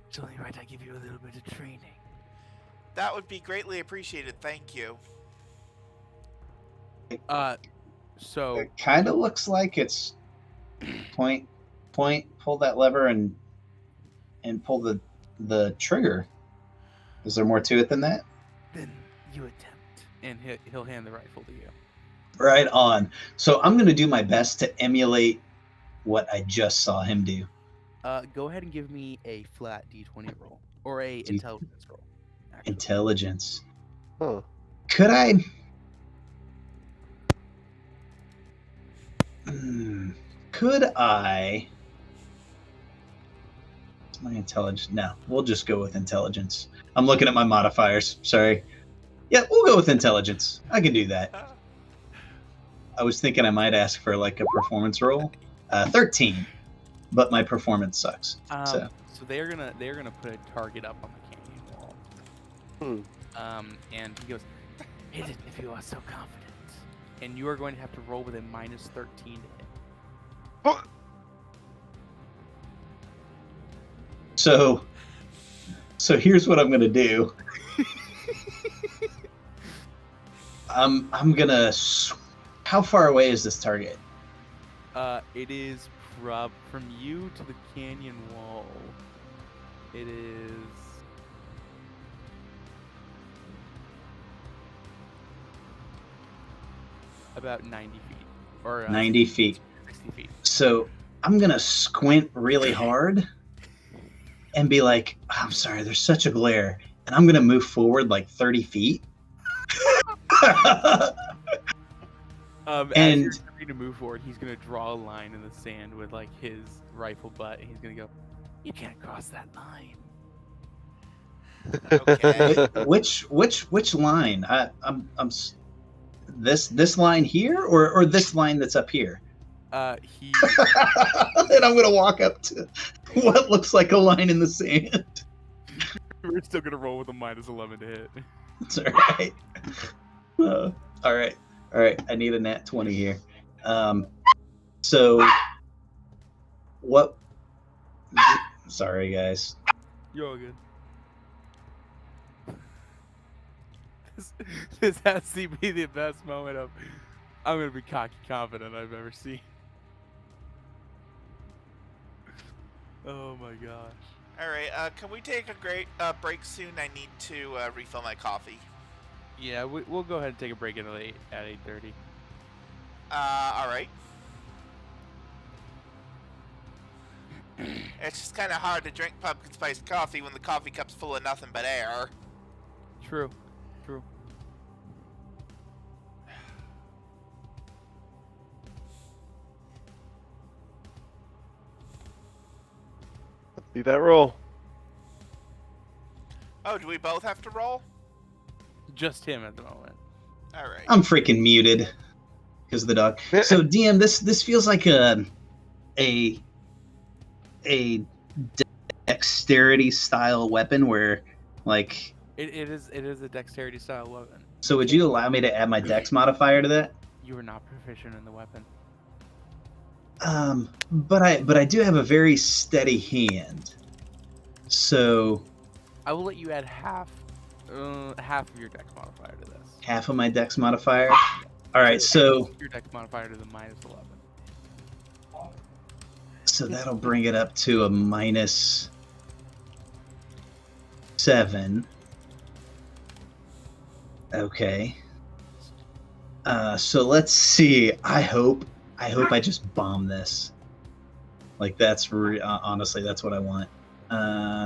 it's only right I give you a little bit of training. That would be greatly appreciated. Thank you. So It kind of looks like it's point, pull that lever and pull the trigger. Is there more to it than that? then you attempt, and he'll hand the rifle to you. Right on. So I'm going to do my best to emulate what I just saw him do. Go ahead and give me a flat D20 roll or a intelligence roll. Actually. Intelligence. Huh. Could I? Could I? What's my intelligence? No, we'll just go with intelligence. I'm looking at my modifiers. Sorry. Yeah, we'll go with intelligence. I can do that. I was thinking I might ask for like a performance roll. 13, but my performance sucks. So they're gonna put a target up on the canyon wall. And he goes, hit it if you are so confident. And you are going to have to roll with a -13 to hit. So here's what I'm gonna do. I'm gonna. How far away is this target? It is from you to the canyon wall. It is about 90 feet, or 90 feet. 60 feet. So I'm gonna squint really hard and be like, I'm sorry, there's such a glare, and I'm gonna move forward like 30 feet. As And- you're starting to move forward, he's gonna draw a line in the sand with like his rifle butt, and he's gonna go, "You can't cross that line." Okay. Which line? This line here or this line that's up here? He And I'm gonna walk up to what looks like a line in the sand. we're still gonna roll with a -11 to hit. It's all right. All right. I need a nat 20 here. So what? Sorry, guys. You're all good. This has to be the best moment of I'm gonna be cocky confident I've ever seen. Oh my gosh. All right. Can we take a great break soon? I need to refill my coffee. Yeah, we'll go ahead and take a break at 8:30. All right. It's just kind of hard to drink pumpkin spice coffee when the coffee cup's full of nothing but air. True. See that roll? Oh, do we both have to roll? Just him at the moment. All right. I'm freaking muted because of the dog. So DM, this feels like a dexterity style weapon where like. It is a dexterity style weapon. So would you allow me to add my dex modifier to that? You are not proficient in the weapon. But I do have a very steady hand. So I will let you add half of your dex modifier to this. half of my dex modifier. All right, so Your dex modifier to the -11. so that'll bring it up to a -7. Okay. So let's see. I hope I just bomb this. Like that's honestly that's what I want.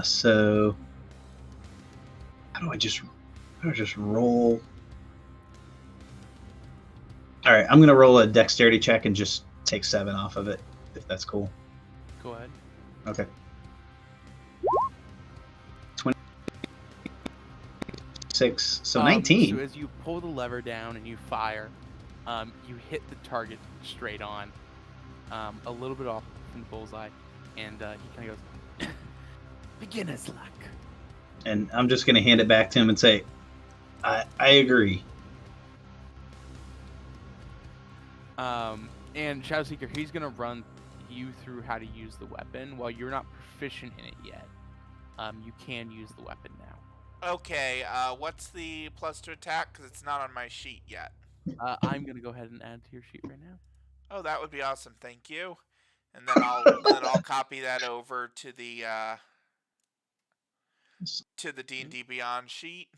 So how do I just roll? All right, I'm gonna roll a dexterity check and just take 7 off of it, if that's cool. Go ahead. Okay. 26, so 19. So as you pull the lever down and you fire, you hit the target straight on, a little bit off from the bullseye, and he kind of goes, "Beginner's luck." And I'm just gonna hand it back to him and say, I agree. And Shadowseeker, he's gonna run you through how to use the weapon. While you're not proficient in it yet, you can use the weapon now. Okay. What's the plus to attack? Because it's not on my sheet yet. I'm gonna go ahead and add to your sheet right now. Oh, that would be awesome. Thank you. And then I'll copy that over to the D&D Beyond sheet.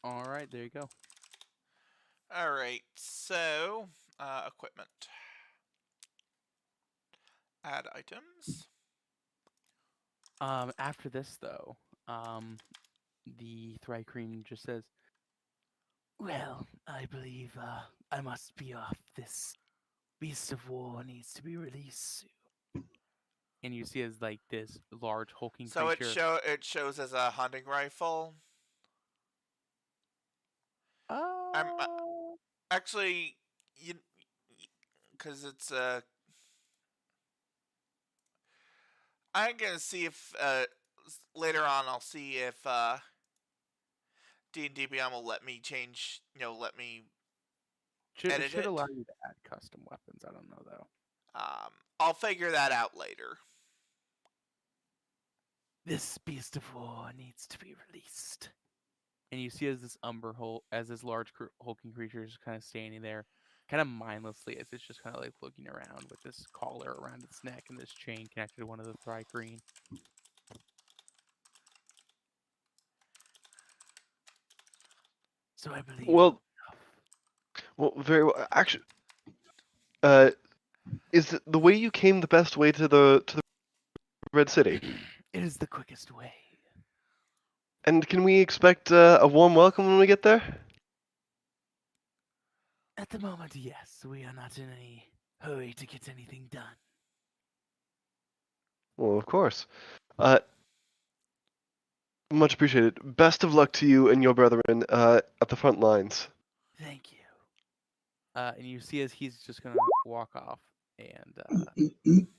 All right, there you go. All right, so equipment. Add items. After this though, the Thrycreen just says, "Well, I believe I must be off. This beast of war needs to be released soon." And you see as like this large hulking So creature. it shows as a hunting rifle. I'm Uh, actually you because it's I'm gonna see if later on I'll see if D&D Beyond will let me change. Let me it edit should it. allow you to add custom weapons. I don't know though. I'll figure that out later. This beast of war needs to be released. And you see as this as this large hulking creature is kind of standing there, kind of mindlessly, as it's just kind of like looking around with this collar around its neck and this chain connected to one of the Thrycreen. So I believe. Well, very well. Actually, is the way you came the best way to the Red City? It is the quickest way. And can we expect a warm welcome when we get there? At the moment, yes. We are not in any hurry to get anything done. Well, of course. Much appreciated. Best of luck to you and your brethren at the front lines. Thank you. And you see as he's just gonna walk off and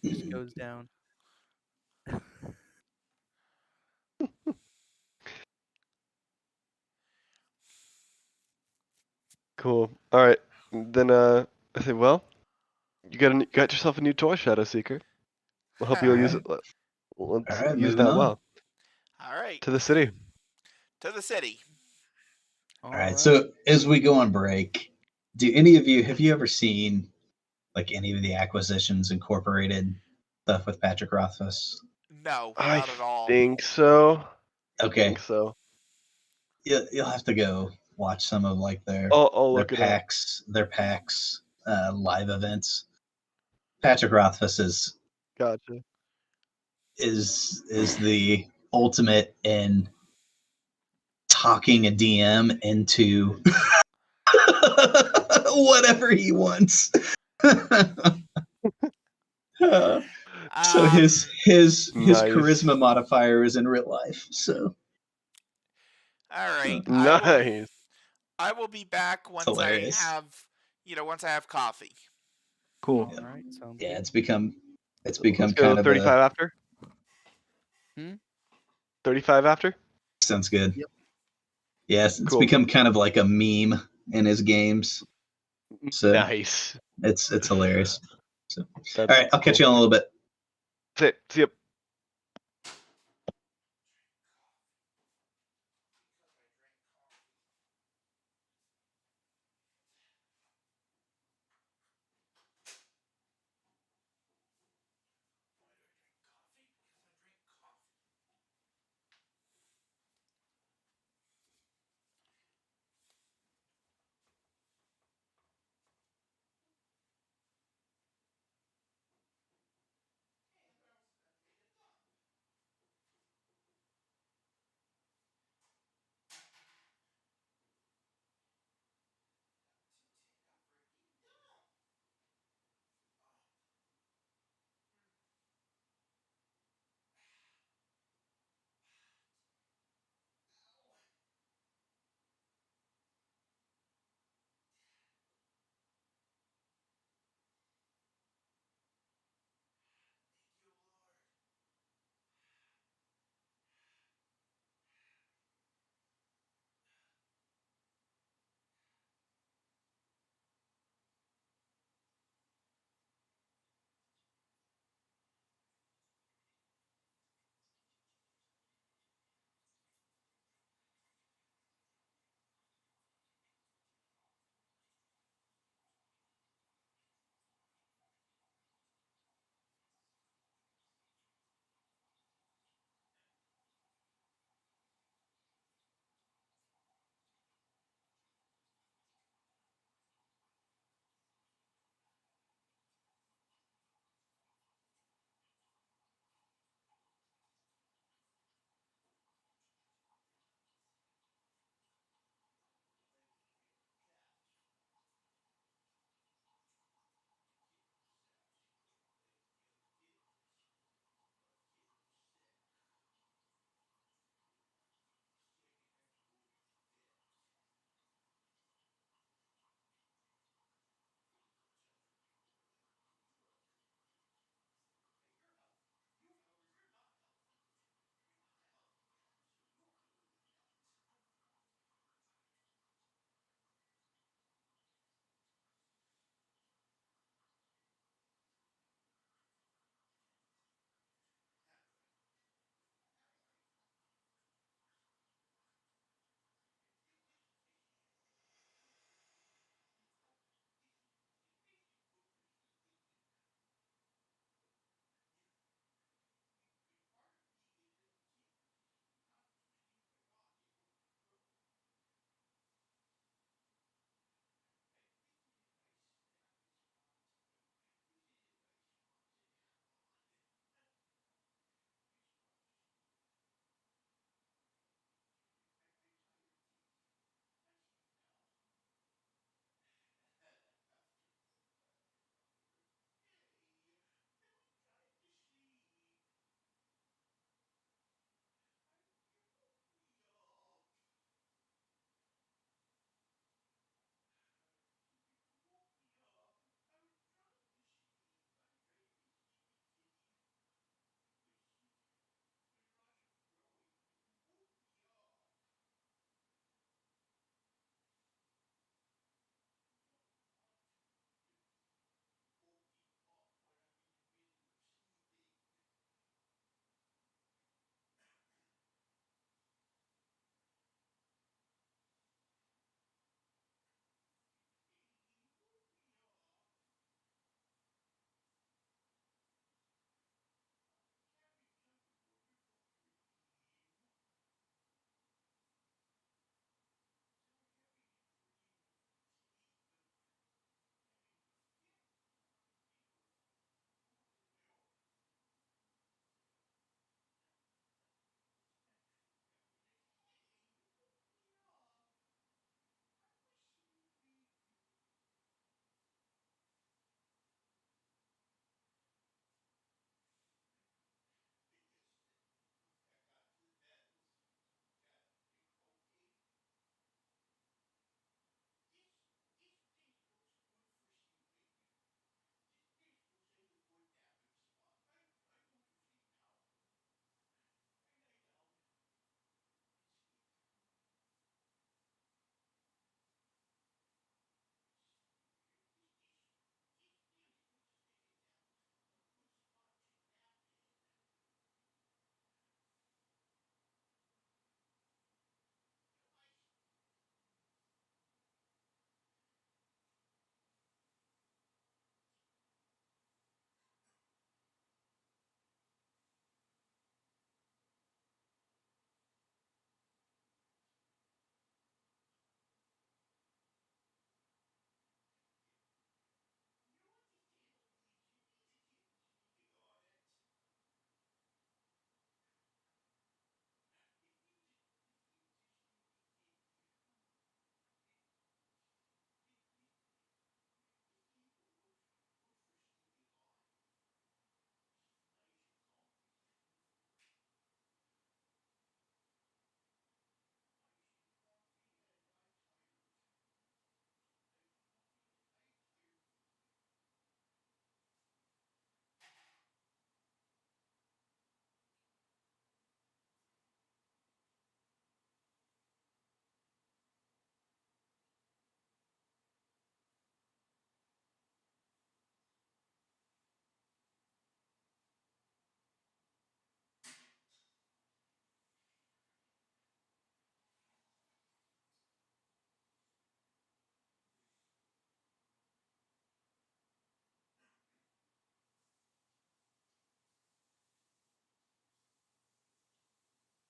just goes down. Cool. All right. Then I say, well, you got yourself a new toy, Shadow Seeker. We'll hope you'll use it. All Let's right, use moving that on. well. All right, To the city. to the city. All right. So as we go on break, do any of you have you ever seen like any of the Acquisitions Incorporated stuff with Patrick Rothfuss? No, I not at all. think so. Okay, think so. you'll have to go watch some of like I'll their look it up. PAX live events. Patrick Rothfuss Gotcha. is the ultimate in talking a DM into whatever he wants. So his Nice. charisma modifier is in real life. So All right, Nice. I will be back once hilarious. once I have coffee. Cool. All right, sounds Yeah, good. it's become Let's kind go of 35 a after. 35 after. sounds good. Yep. Yes, it's Cool. become kind of like a meme in his games. So Nice. it's hilarious. So all That's right, I'll catch cool. you in a little bit. That's it. See ya.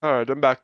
All right, I'm back.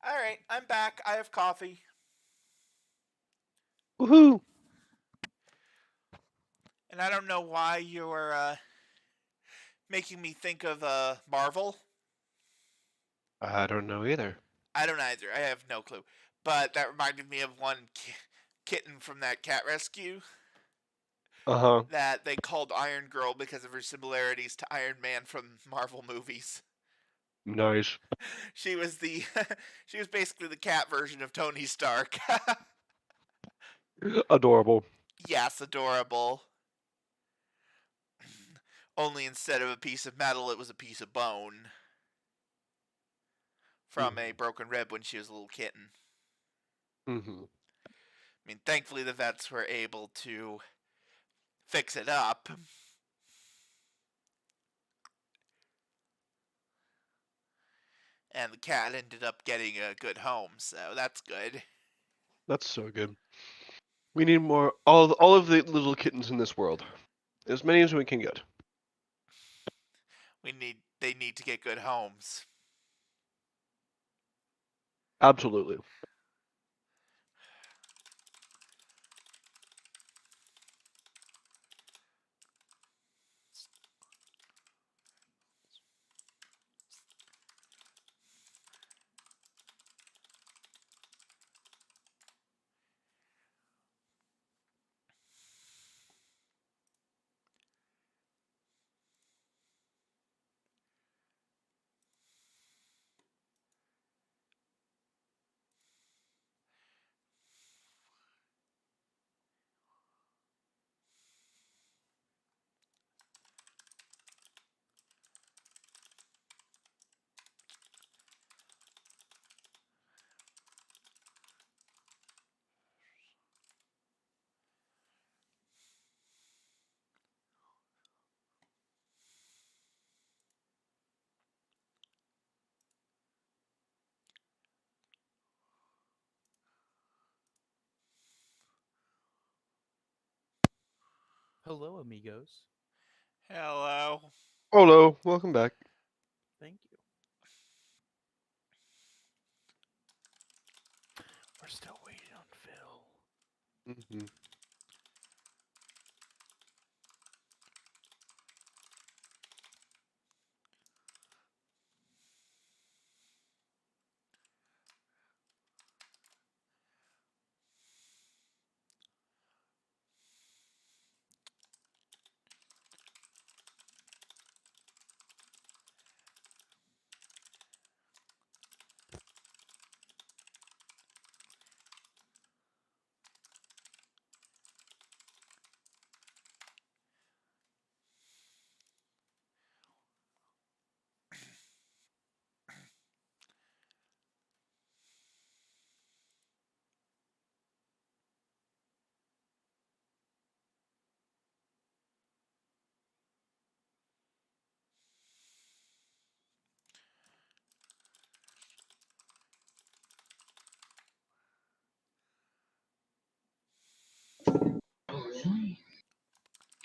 All right, I'm back. I have coffee. Woohoo! And I don't know why you're making me think of Marvel. I don't know either. I don't either. I have no clue. But that reminded me of one kitten from that cat rescue Uh-huh. that they called Iron Girl because of her similarities to Iron Man from Marvel movies. Nice. She was the she was basically the cat version of Tony Stark. Adorable. Yes, adorable. Only instead of a piece of metal, it was a piece of bone from a broken rib when she was a little kitten. Mm-hmm. I mean, thankfully the vets were able to fix it up. And the cat ended up getting a good home, so that's good. That's so good. We need more. All of the little kittens in this world. As many as we can get. They need to get good homes. Absolutely. Hello, amigos. Hello. Hello, welcome back. Thank you. We're still waiting on Phil. Mm-hmm.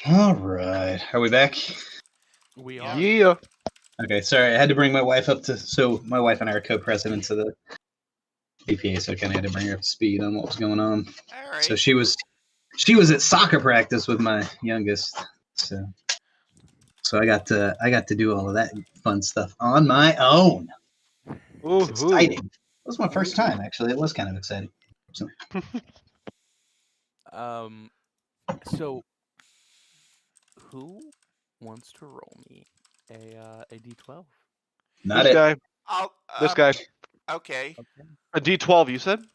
All right. Are we back? We Yeah. are. Yeah. Okay, sorry. I had to bring my wife up to. So my wife and I are co-presidents of the APA, so I kind of had to bring her up to speed on what was going on. All right. So she was at soccer practice with my youngest. So I got to do all of that fun stuff on my own. It's exciting. It was my first time, actually. It was kind of exciting. So, So who wants to roll me a d12? not This it. guy. I'll. This guy. Okay. Okay. A D12, you said?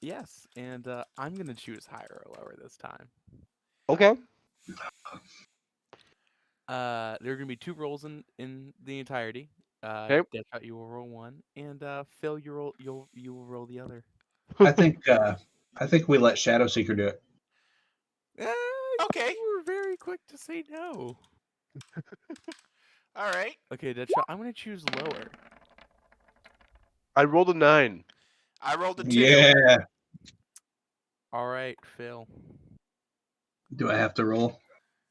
Yes, and I'm gonna choose higher or lower this time. Okay. There are gonna be 2 rolls in the entirety. Okay. Deadshot, you will roll one, and Phil, you will roll the other. I think we let Shadow Seeker do it. Okay. You were very quick to say no. All right. Okay, Deadshot, I'm gonna choose lower. I rolled a 9. I rolled a 2. Yeah. All right, Phil, Do I have to roll?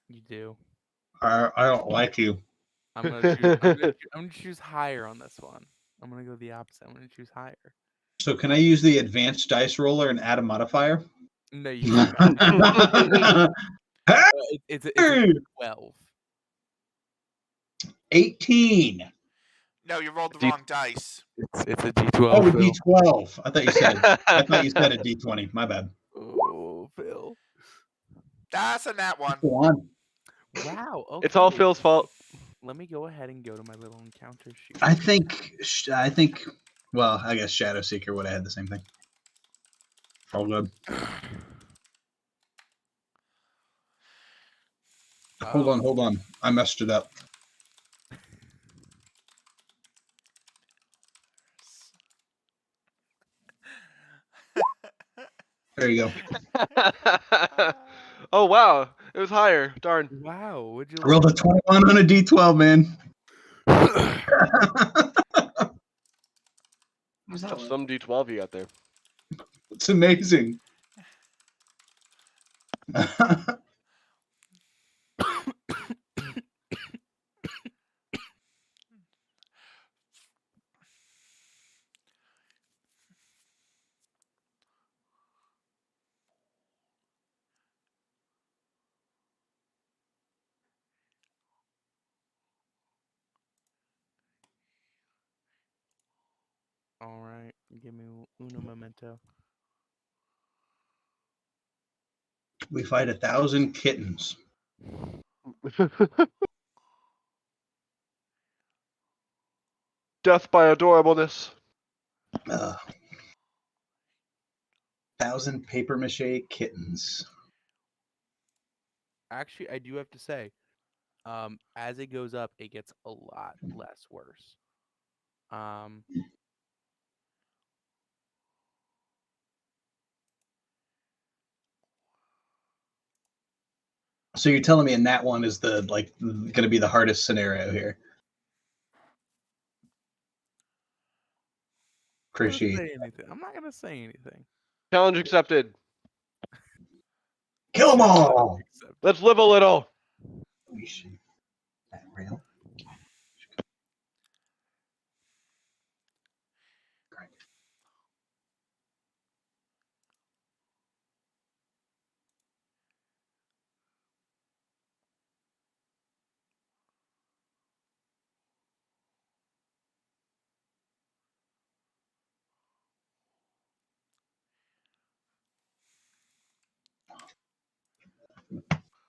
you do. I don't like you. I'm gonna choose. I'm gonna choose higher on this one. I'm gonna go the opposite. I'm gonna choose higher. So can I use the advanced dice roller and add a modifier? No, you cannot. It's a 12. 18. No, you rolled the D- wrong dice. It's a d12. Oh, a Phil. D12. I thought you said a D20. My bad. Oh, Phil. That's a nat 1. Go on. Wow. Okay. It's all Phil's fault. Let me go ahead and go to my little encounter sheet. I think. Well, I guess Shadow Seeker would have had the same thing. All good. Hold on. I messed it up. There you go. Oh, wow. It was higher. Darn. Wow. Would you I rolled a 21 on a D12, man. That's some D12 you got there. It's amazing. All right. Give me uno momento. We fight 1,000 kittens. Death by adorableness. 1,000 paper mache kittens. Actually, I do have to say, as it goes up, it gets a lot less worse. So you're telling me in that one is the going to be the hardest scenario here? Appreciate it. I'm not gonna say anything. Challenge accepted. Kill them all. Let's live a little. We should. That real.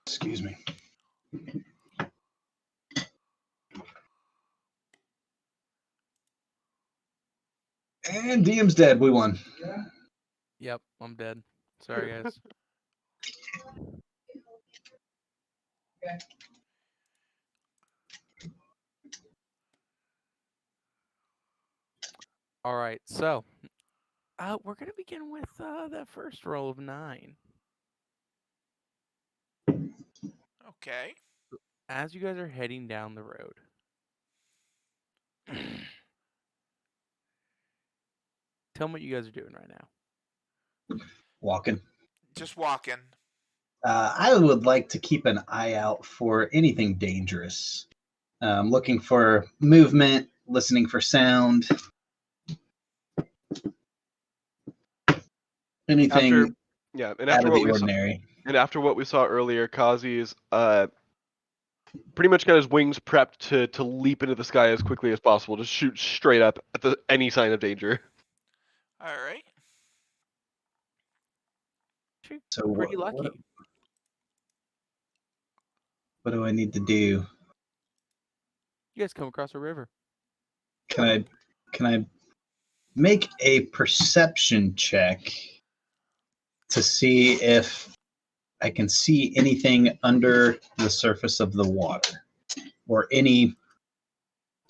Excuse me. And DM's dead. We won. Yep, I'm dead. Sorry, guys. All right, so we're gonna begin with that first roll of 9. Okay. As you guys are heading down the road, tell me what you guys are doing right now. Walking. Just walking. I would like to keep an eye out for anything dangerous. Looking for movement, listening for sound. Anything And out after of what the we saw, ordinary. and after what we saw earlier, Kazi's pretty much got his wings prepped to leap into the sky as quickly as possible, just shoot straight up at any sign of danger. All right. Actually, So pretty what lucky. do I need to do? You guys come across a river. Can I make a perception check to see if I can see anything under the surface of the water, or anything?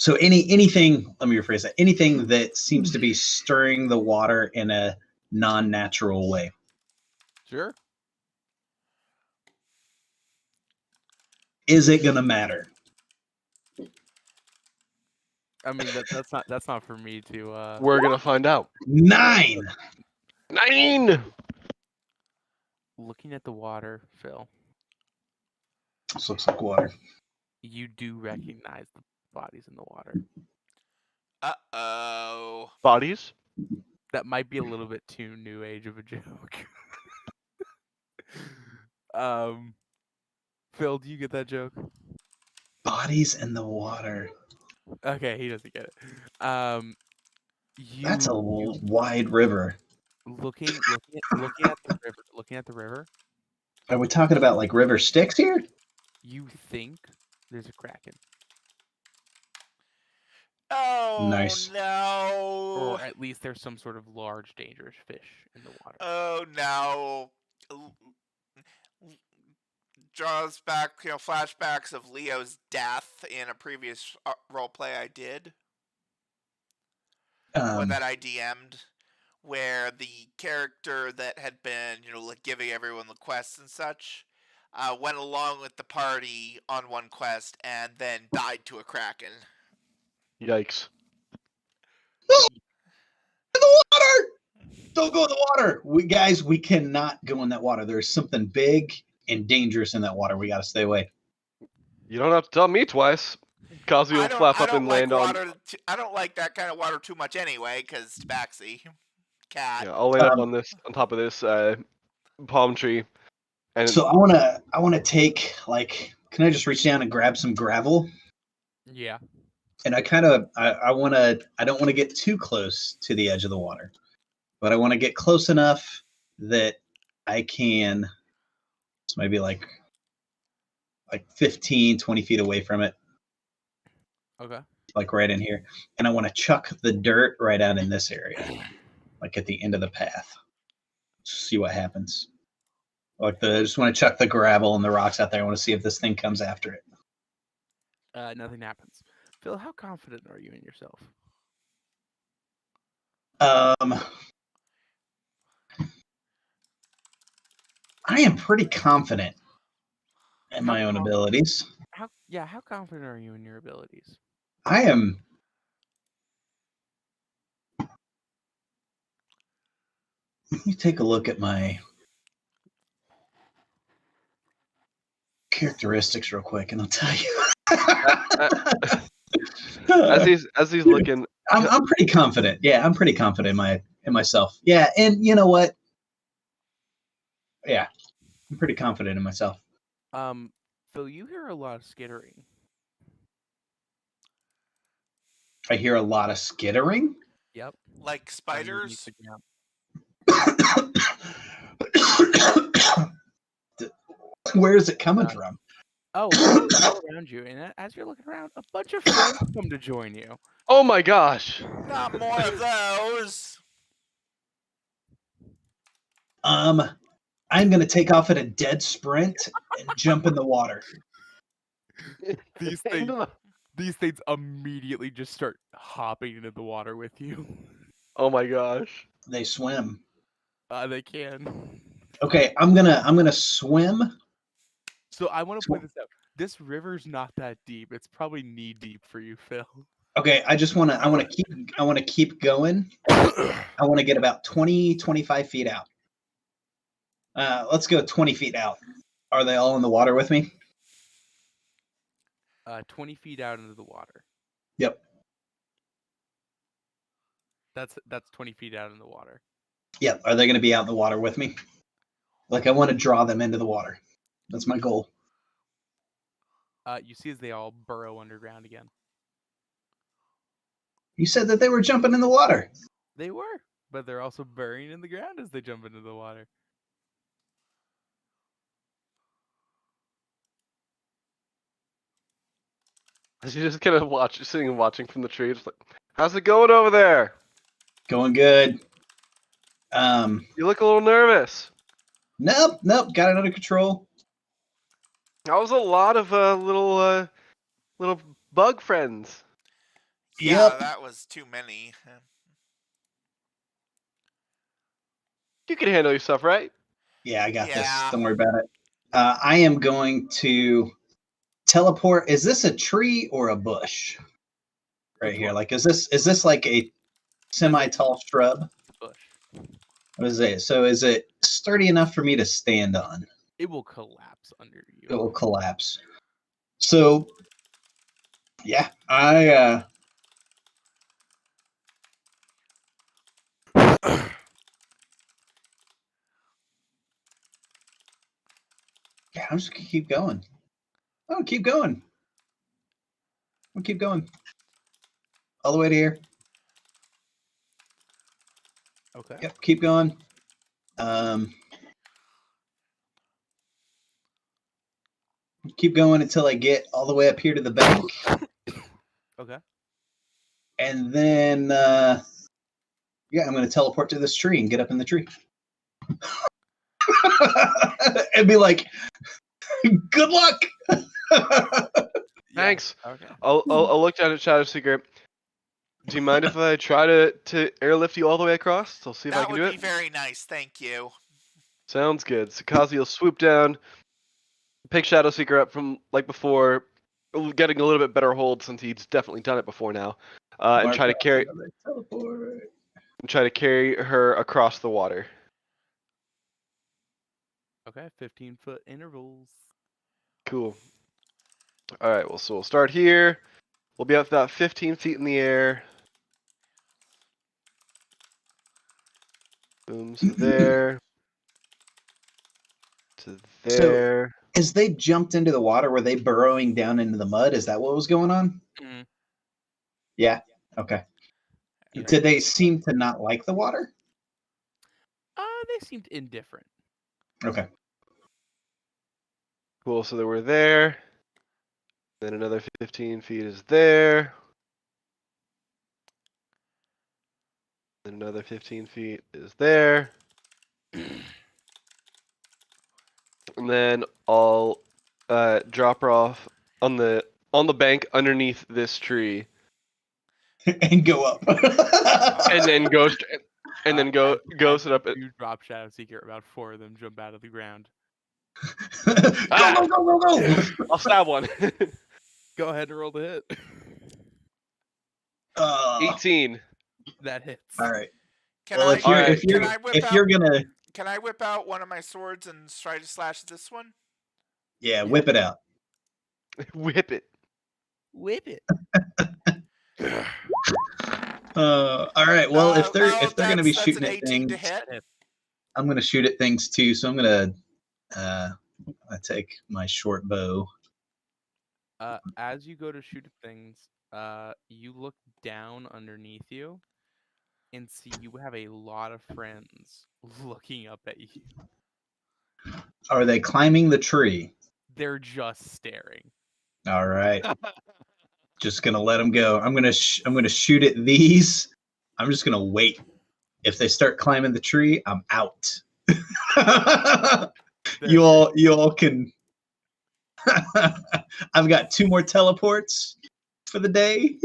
Let me rephrase that. Anything that seems to be stirring the water in a non-natural way. Sure. Is it gonna matter? I mean that's not for me to. We're gonna find out. 9. 9. Looking at the water, Phil, This looks like water. you do recognize the bodies in the water. Uh-oh. Bodies? That might be a little bit too new age of a joke. Phil, do you get that joke? Bodies in the water. Okay, he doesn't get it. That's a wide river. Looking at the river, Are we talking about like river Styx here? you think there's a kraken, Oh, Nice. no. or at least there's some sort of large, dangerous fish in the water. Oh, no. Draws back, flashbacks of Leo's death in a previous roleplay I did, or that I DM'd, where the character that had been, like giving everyone the quests and such, went along with the party on one quest and then died to a kraken. Yikes. In the water! Don't go in the water! We cannot go in that water. There's something big and dangerous in that water. We gotta stay away. You don't have to tell me twice. Kazi will flap up and land on. I don't like that kind of water too much anyway, because Tabaxi. Cat. Yeah, I'll land up on top of this palm tree. And So I wanna take, like, can I just reach down and grab some gravel? Yeah. And I don't want to get too close to the edge of the water, but I want to get close enough that I can, so maybe like 15, 20 feet away from it. Okay. Like right in here. And I want to chuck the dirt right out in this area, like at the end of the path. See what happens. I just want to chuck the gravel and the rocks out there. I want to see if this thing comes after it. Nothing happens. Phil, how confident are you in yourself? I am pretty confident in my own abilities. How confident are you in your abilities? I am. Let me take a look at my characteristics real quick, and I'll tell you. as he's looking, I'm pretty confident. Yeah, I'm pretty confident in myself. Yeah, and you know what? Yeah, I'm pretty confident in myself. Phil, you hear a lot of skittering. I hear a lot of skittering. Yep. Like spiders? Where is it coming from? Oh, all around you, and as you're looking around, a bunch of friends come to join you. Oh my gosh! Not more of those. I'm gonna take off at a dead sprint and jump in the water. These things immediately just start hopping into the water with you. Oh my gosh! They swim. They can. Okay, I'm gonna swim. So I want to point this out. This river's not that deep. It's probably knee deep for you, Phil. Okay, I want to keep going. I want to get about 20, 25 feet out. Let's go 20 feet out. Are they all in the water with me? 20 feet out into the water. Yep. That's 20 feet out in the water. Yep. Are they going to be out in the water with me? Like, I want to draw them into the water. That's my goal. You see as they all burrow underground again. You said that they were jumping in the water. They were, but they're also burying in the ground as they jump into the water. She's just kind of sitting and watching from the tree. Just like, how's it going over there? Going good. You look a little nervous. Nope. Got it under control. That was a lot of little bug friends. Yeah, Yep. that was too many. You can handle yourself, right? Yeah, I got Yeah. this. Don't worry about it. I am going to teleport. Is this a tree or a bush? Right Which here. one? Like, is this like a semi-tall shrub? Bush. What is it? So is it sturdy enough for me to stand on? It will collapse under you. It will collapse. So, yeah, I yeah, I'm just gonna keep going. Oh, keep going. I'll keep going. All the way to here. Okay. Yep, keep going. Keep going until I get all the way up here to the bank. Okay. And then yeah, I'm gonna teleport to this tree and get up in the tree. And be like, good luck. Thanks. Okay. I'll look down at Shadow Secret. Do you mind if I try to airlift you all the way across? I'll see if I That can would do be it. very nice, thank you. Sounds good. So Kazi will swoop down, pick Shadow Seeker up from like before, getting a little bit better hold since he's definitely done it before now, and try to carry her across the water. Okay. 15-foot intervals. Cool. All right. Well, so we'll start here. We'll be up about 15 feet in the air. Boom. So there. To there. As they jumped into the water, were they burrowing down into the mud? Is that what was going on? Mm-hmm. Yeah. Okay. Right. Did they seem to not like the water? They seemed indifferent. Okay. Cool. So they were there. Then another 15 feet is there. Then another 15 feet is there. And then I'll drop her off on the bank underneath this tree, And go up. and then go sit up. You drop Shadow Seeker. About 4 of them jump out of the ground. Go. I'll stab one. Go ahead and roll the hit. 18. That hits. All right. Can Well, I, if you're gonna, can I whip out one of my swords and try to slash this one? yeah, whip it out. Whip it. Whip it. All right. Well, if they're gonna be that's shooting an at 18 to things, hit. I'm gonna shoot at things too. So I'm gonna I take my short bow. As you go to shoot at things, you look down underneath you and see you have a lot of friends looking up at you. Are they climbing the tree? They're just staring. All right. Just gonna let them go. I'm gonna shoot at these. I'm just gonna wait. If they start climbing the tree, I'm out. you all can. I've got 2 more teleports for the day.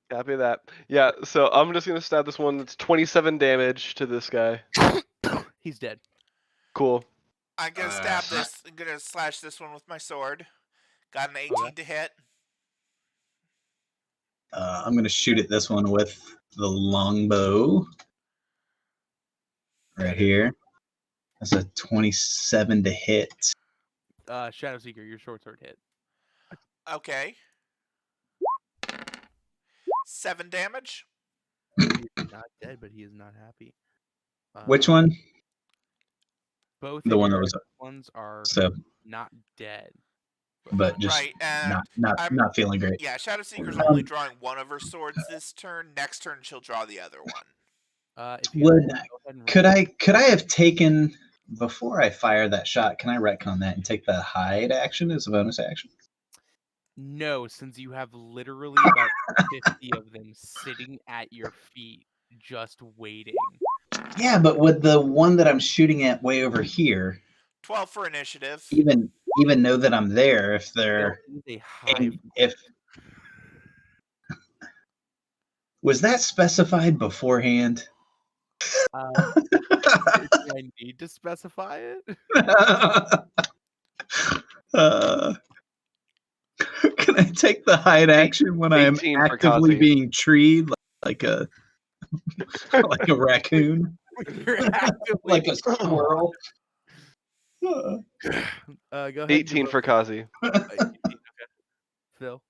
Copy that. Yeah. So I'm just gonna stab this one. That's 27 damage to this guy. He's dead. Cool. I'm gonna stab this. I'm gonna slash this one with my sword. Got an 18 to hit. I'm gonna shoot at this one with the longbow. Right here. That's a 27 to hit. Shadow Seeker, your short sword hit. Okay. 7 damage. He is not dead, but he is not happy. Which one? Both The of one that your was ones are so, not dead. but just Right, and I'm- not feeling great. Yeah, Shadow Seeker's Um, only drawing one of her swords this turn. Next turn, she'll draw the other one. If you Would go ahead and could roll. I have taken before I fire that shot? Can I retcon that and take the hide action as a bonus action? No, since you have literally about 50 of them sitting at your feet, just waiting. Yeah, but would the one that I'm shooting at way over here 12 for initiative. even know that I'm there if they're There is a hive. if was that specified beforehand? Do I need to specify it? Can I take the hide action when I'm 18 for actively Kazi. being treed like a like a raccoon, You're actively like a squirrel? go ahead. 18 for Kazi. 18, okay. Phil.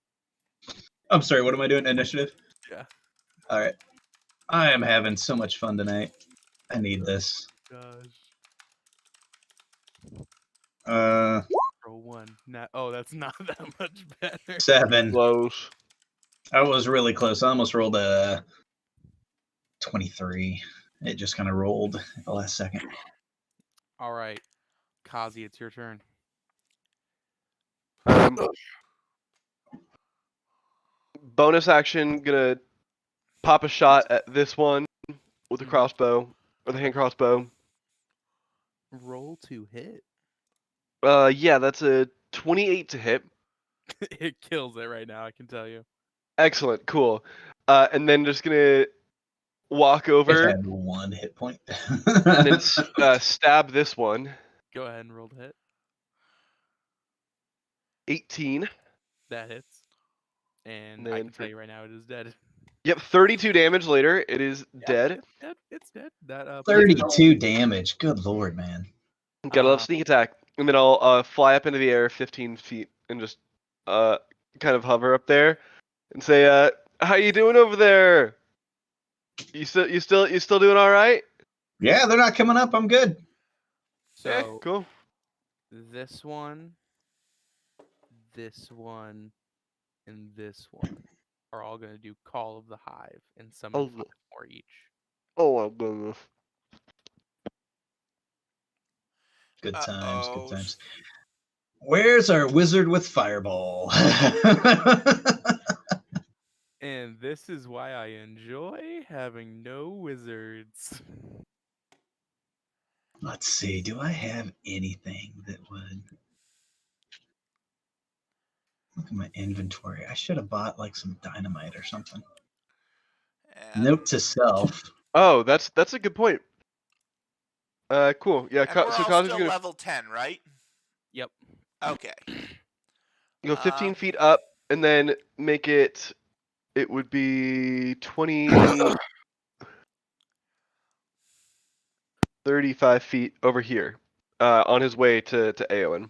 I'm sorry, what am I doing? Initiative? Yeah. All right. I am having so much fun tonight. I need this. Gosh. Roll one. That's not that much better. 7. Close. I was really close. I almost rolled a 23. It just kind of rolled at the last second. All right, Kazi, it's your turn. Bonus action, gonna pop a shot at this one with the crossbow or the hand crossbow. Roll to hit. Yeah, that's a 28 to hit. It kills it right now, I can tell you. Excellent, cool. And then just gonna walk I over had 1 hit point. and then stab this one. Go ahead and roll to hit. 18. That hits. And Then I can tell you right now, it is dead. Yep, 32 damage later. It is dead. It's dead. It's dead. That 32 damage. Good lord, man. Got a little sneak attack, and then I'll fly up into the air 15 feet and just kind of hover up there and say, "How you doing over there? You still doing all right?" Yeah, they're not coming up. I'm good. So Cool. this one, and this one are all gonna do Call of the Hive and summon 5 more each. Oh my goodness. Good times. Uh-oh. Good times. Where's our wizard with fireball? And this is why I enjoy having no wizards. Let's see. Do I have anything that would look at my inventory? I should have bought like some dynamite or something. And, Note to self. Oh, that's a good point. Cool. Yeah. and we're So all Kazi's still gonna level 10, right? Yep. Okay. go 15 feet up, and then make it. It would be 20, 35 feet over here, on his way to Aowen.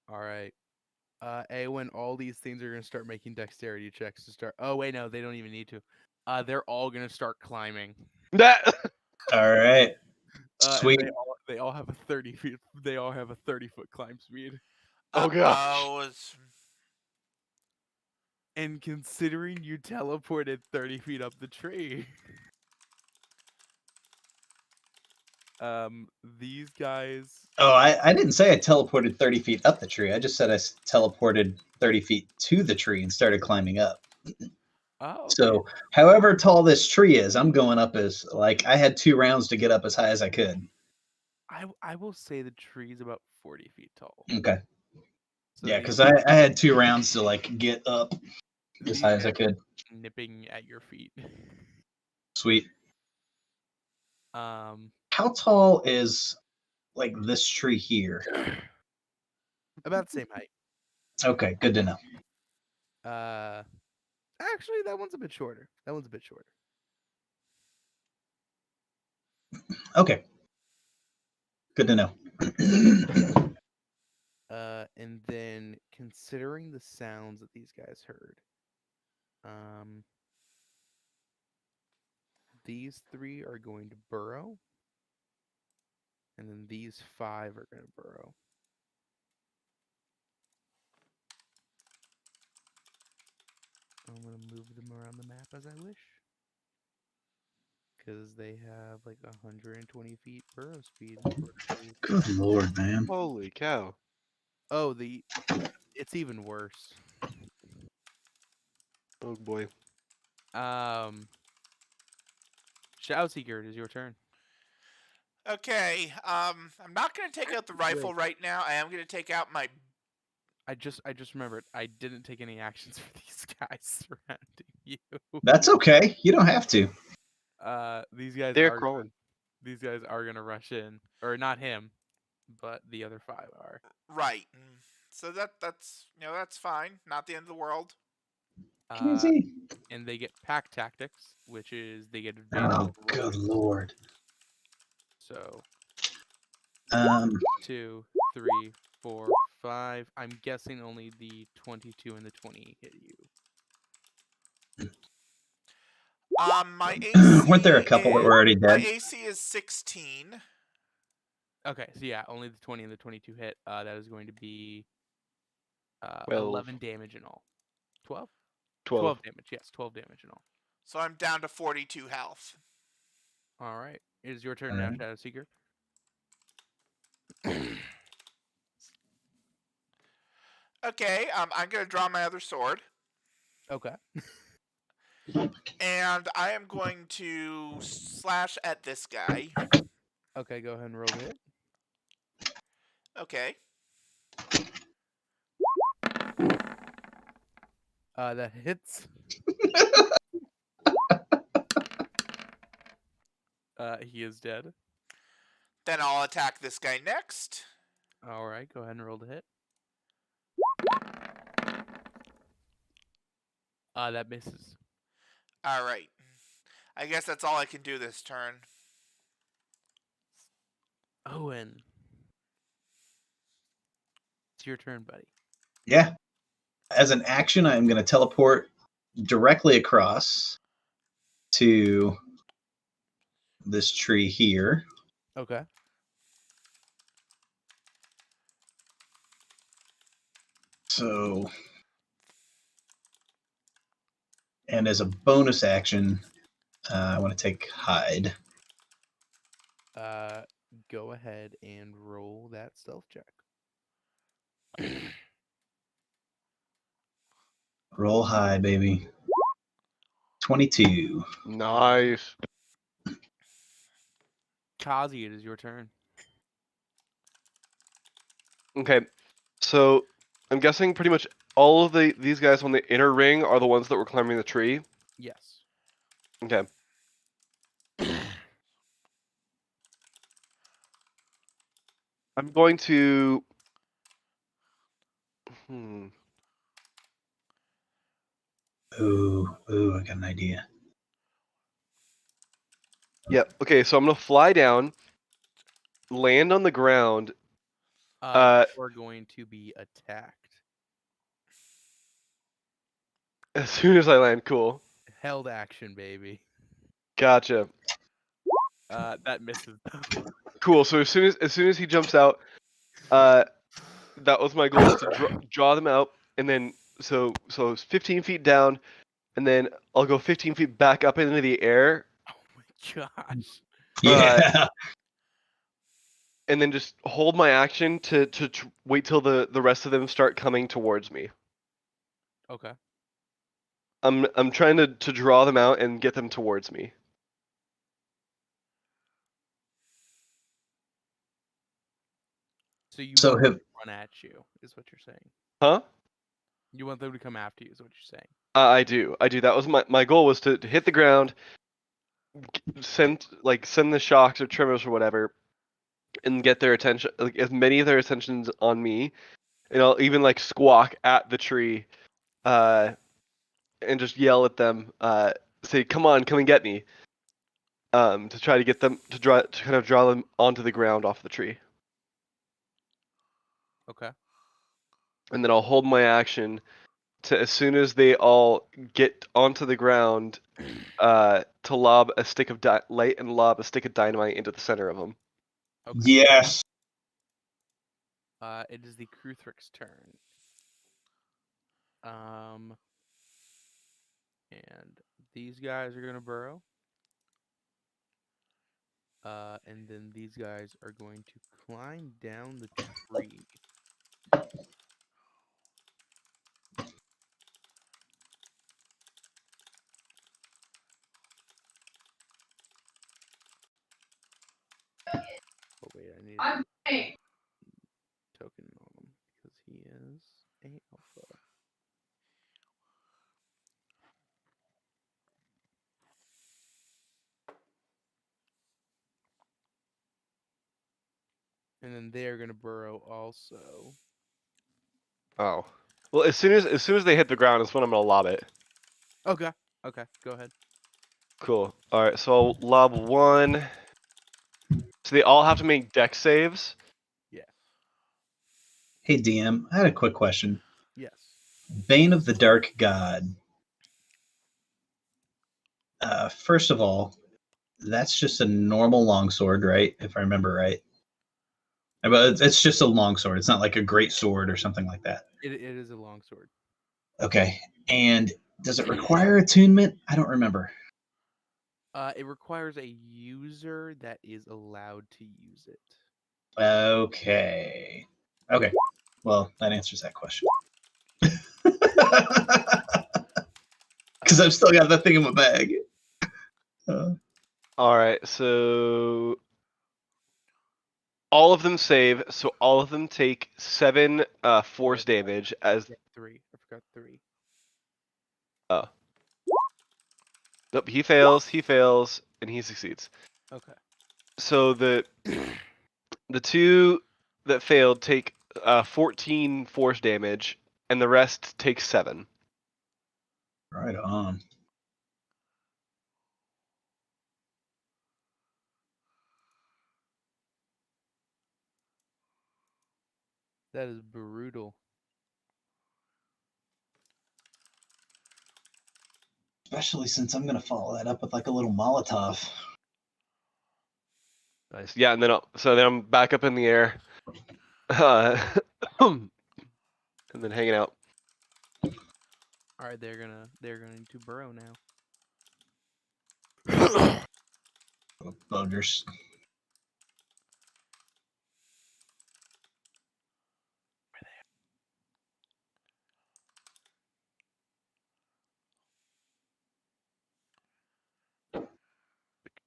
All right. Awen, all these things are gonna start making dexterity checks to start. Oh wait, no, they don't even need to. They're all gonna start climbing. That. All right. And Sweet. they all have a 30 feet. They all have a 30-foot climb speed. Oh gosh. And considering you teleported 30 feet up the tree, these guys. Oh, I didn't say I teleported 30 feet up the tree. I just said I teleported 30 feet to the tree and started climbing up. Oh. Okay. So, however tall this tree is, I'm going up as like I had 2 rounds to get up as high as I could. I will say the tree's about 40 feet tall. Okay. So Yeah, because I had 2 rounds to like get up as high as I could. Nipping at your feet. Sweet. How tall is like this tree here? About the same height. Okay, good to know. Actually, that one's a bit shorter. Okay. Good to know. And then considering the sounds that these guys heard, these 3 are going to burrow, and then these 5 are going to burrow. I'm going to move them around the map as I wish. Because they have like 120 feet burrow speed. Good lord, man. Holy cow. Oh, it's even worse. Oh boy. Shadow Seeker, it is your turn. Okay, I'm not going to take out the rifle right now. I am going to take out my... I just remembered I didn't take any actions for these guys surrounding you. That's okay. You don't have to. These guys They're are crawling. these guys are gonna rush in, or not him, but the other 5 are. Right. So that's that's fine. Not the end of the world. Easy. And they get pack tactics, which is they get advantage. Oh, good lord. So 'Cause 2, 3, 4, 5. I'm guessing only the 22 and the 20 hit you. My AC weren't there a couple that were already my dead? AC is 16. Okay, so yeah, only the 20 and the 22 hit. That is going to be 12. 11 damage in all. 12? 12. Damage, yes, 12 damage in all. So I'm down to 42 health. All right, it is your turn now, Shadow Seeker. Okay, I'm going to draw my other sword. Okay. And I am going to slash at this guy. Okay, go ahead and roll the hit. Okay. That hits. He is dead. Then I'll attack this guy next. All right, go ahead and roll the hit. That misses. All right. I guess that's all I can do this turn. Owen. It's your turn, buddy. Yeah. As an action, I'm going to teleport directly across to this tree here. Okay. So, and as a bonus action, I want to take hide. Go ahead and roll that stealth check. Roll high, baby. 22. Nice. Kazi, it is your turn. Okay. So I'm guessing pretty much all of these guys on the inner ring are the ones that were climbing the tree. Yes. Okay. I'm going to. Ooh, I got an idea. Yeah. Okay. So I'm gonna fly down, land on the ground. We're going to be attacked. As soon as I land, cool. Held action, baby. Gotcha. That misses. Cool. So as soon as he jumps out, that was my goal, is to draw them out, and then so it's 15 feet down, and then I'll go 15 feet back up into the air. Oh my gosh. Yeah. And then just hold my action to wait till the rest of them start coming towards me. Okay. I'm trying to draw them out and get them towards me. So you So want them to run at you, is what you're saying. Huh? You want them to come after you, is what you're saying. I do. That was my goal, was to hit the ground, send the shocks or tremors or whatever, and get their attention, like as many of their attentions on me, and I'll even like squawk at the tree, and just yell at them, say, "Come on, come and get me." to try to get them to kind of draw them onto the ground off the tree. Okay. And then I'll hold my action to, as soon as they all get onto the ground, to lob a stick of light and lob a stick of dynamite into the center of them. Okay. Yes. It is the Kruthrik's turn. And these guys are gonna burrow. And then these guys are going to climb down the tree. Oh wait, I need a token on him because he is a alpha. And then they're gonna burrow also. Oh. Well, as soon as they hit the ground is when I'm gonna lob it. Okay. Okay. Go ahead. Cool. All right, so I'll lob one. So they all have to make dex saves. Yeah. Hey, DM, I had a quick question. Yes. Bane of the Dark God. First of all, that's just a normal longsword, right? If I remember right. But it's just a longsword. It's not like a great sword or something like that. It is a longsword. Okay. And does it require attunement? I don't remember. It requires a user that is allowed to use it. Okay. Okay. Well, that answers that question. Because I've still got that thing in my bag. All right, so all of them save, so all of them take 7 force damage as. Yeah, 3. I forgot 3. Oh. Nope, he fails, and he succeeds. Okay. So the 2 that failed take 14 force damage, and the rest take 7. Right on. That is brutal. Especially since I'm going to follow that up with like a little Molotov. Nice. Yeah, and then I'm back up in the air, and then hanging out. All right, they're going to burrow now. Buggers.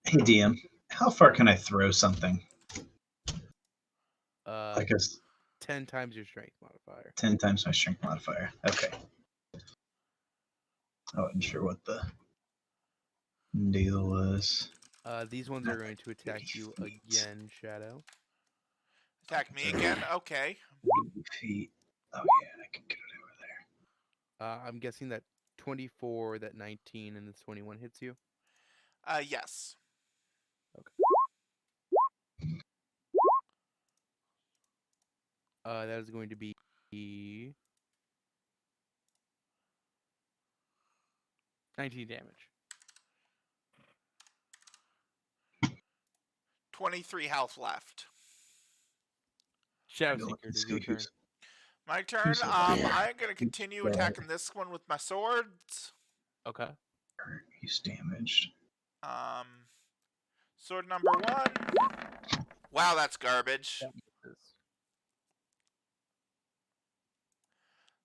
Hey, DM, how far can I throw something? Like a 10 times your strength modifier. 10 times my strength modifier. Okay. I wasn't sure what the deal was. These ones are going to attack you again, Shadow. Attack me again? Okay. 80 feet. Oh, yeah, I can get it over there. I'm guessing that 24, that 19, and this 21 hits you. Yes. That is going to be 19 damage. 23 health left. Shadow Seeker, it is your turn. My turn. I'm going to continue attacking this one with my swords. Okay. He's damaged. Sword number 1. Wow, that's garbage.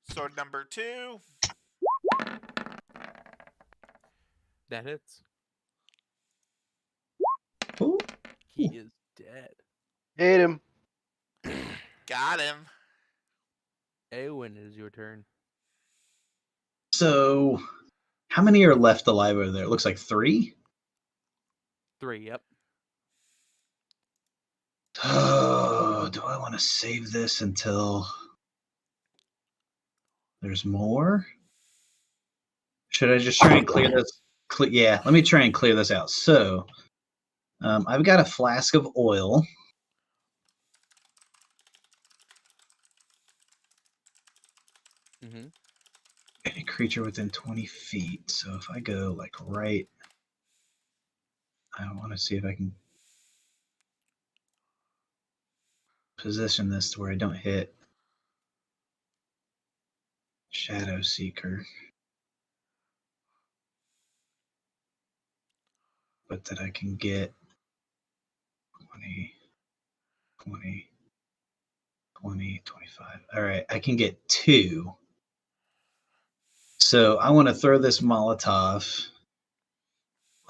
Sword number 2. That hits. Ooh. He is dead. Hit him. Got him. Eowyn, it is your turn. So, how many are left alive over there? It looks like 3. 3, yep. Oh, do I want to save this until there's more? Should I just try and clear this? Yeah, let me try and clear this out. So, I've got a flask of oil. Mm-hmm. A creature within 20 feet. So if I go like right, I want to see if I can position this to where I don't hit Shadow Seeker, but that I can get 20, 20, 20, 25. All right, I can get 2. So I want to throw this Molotov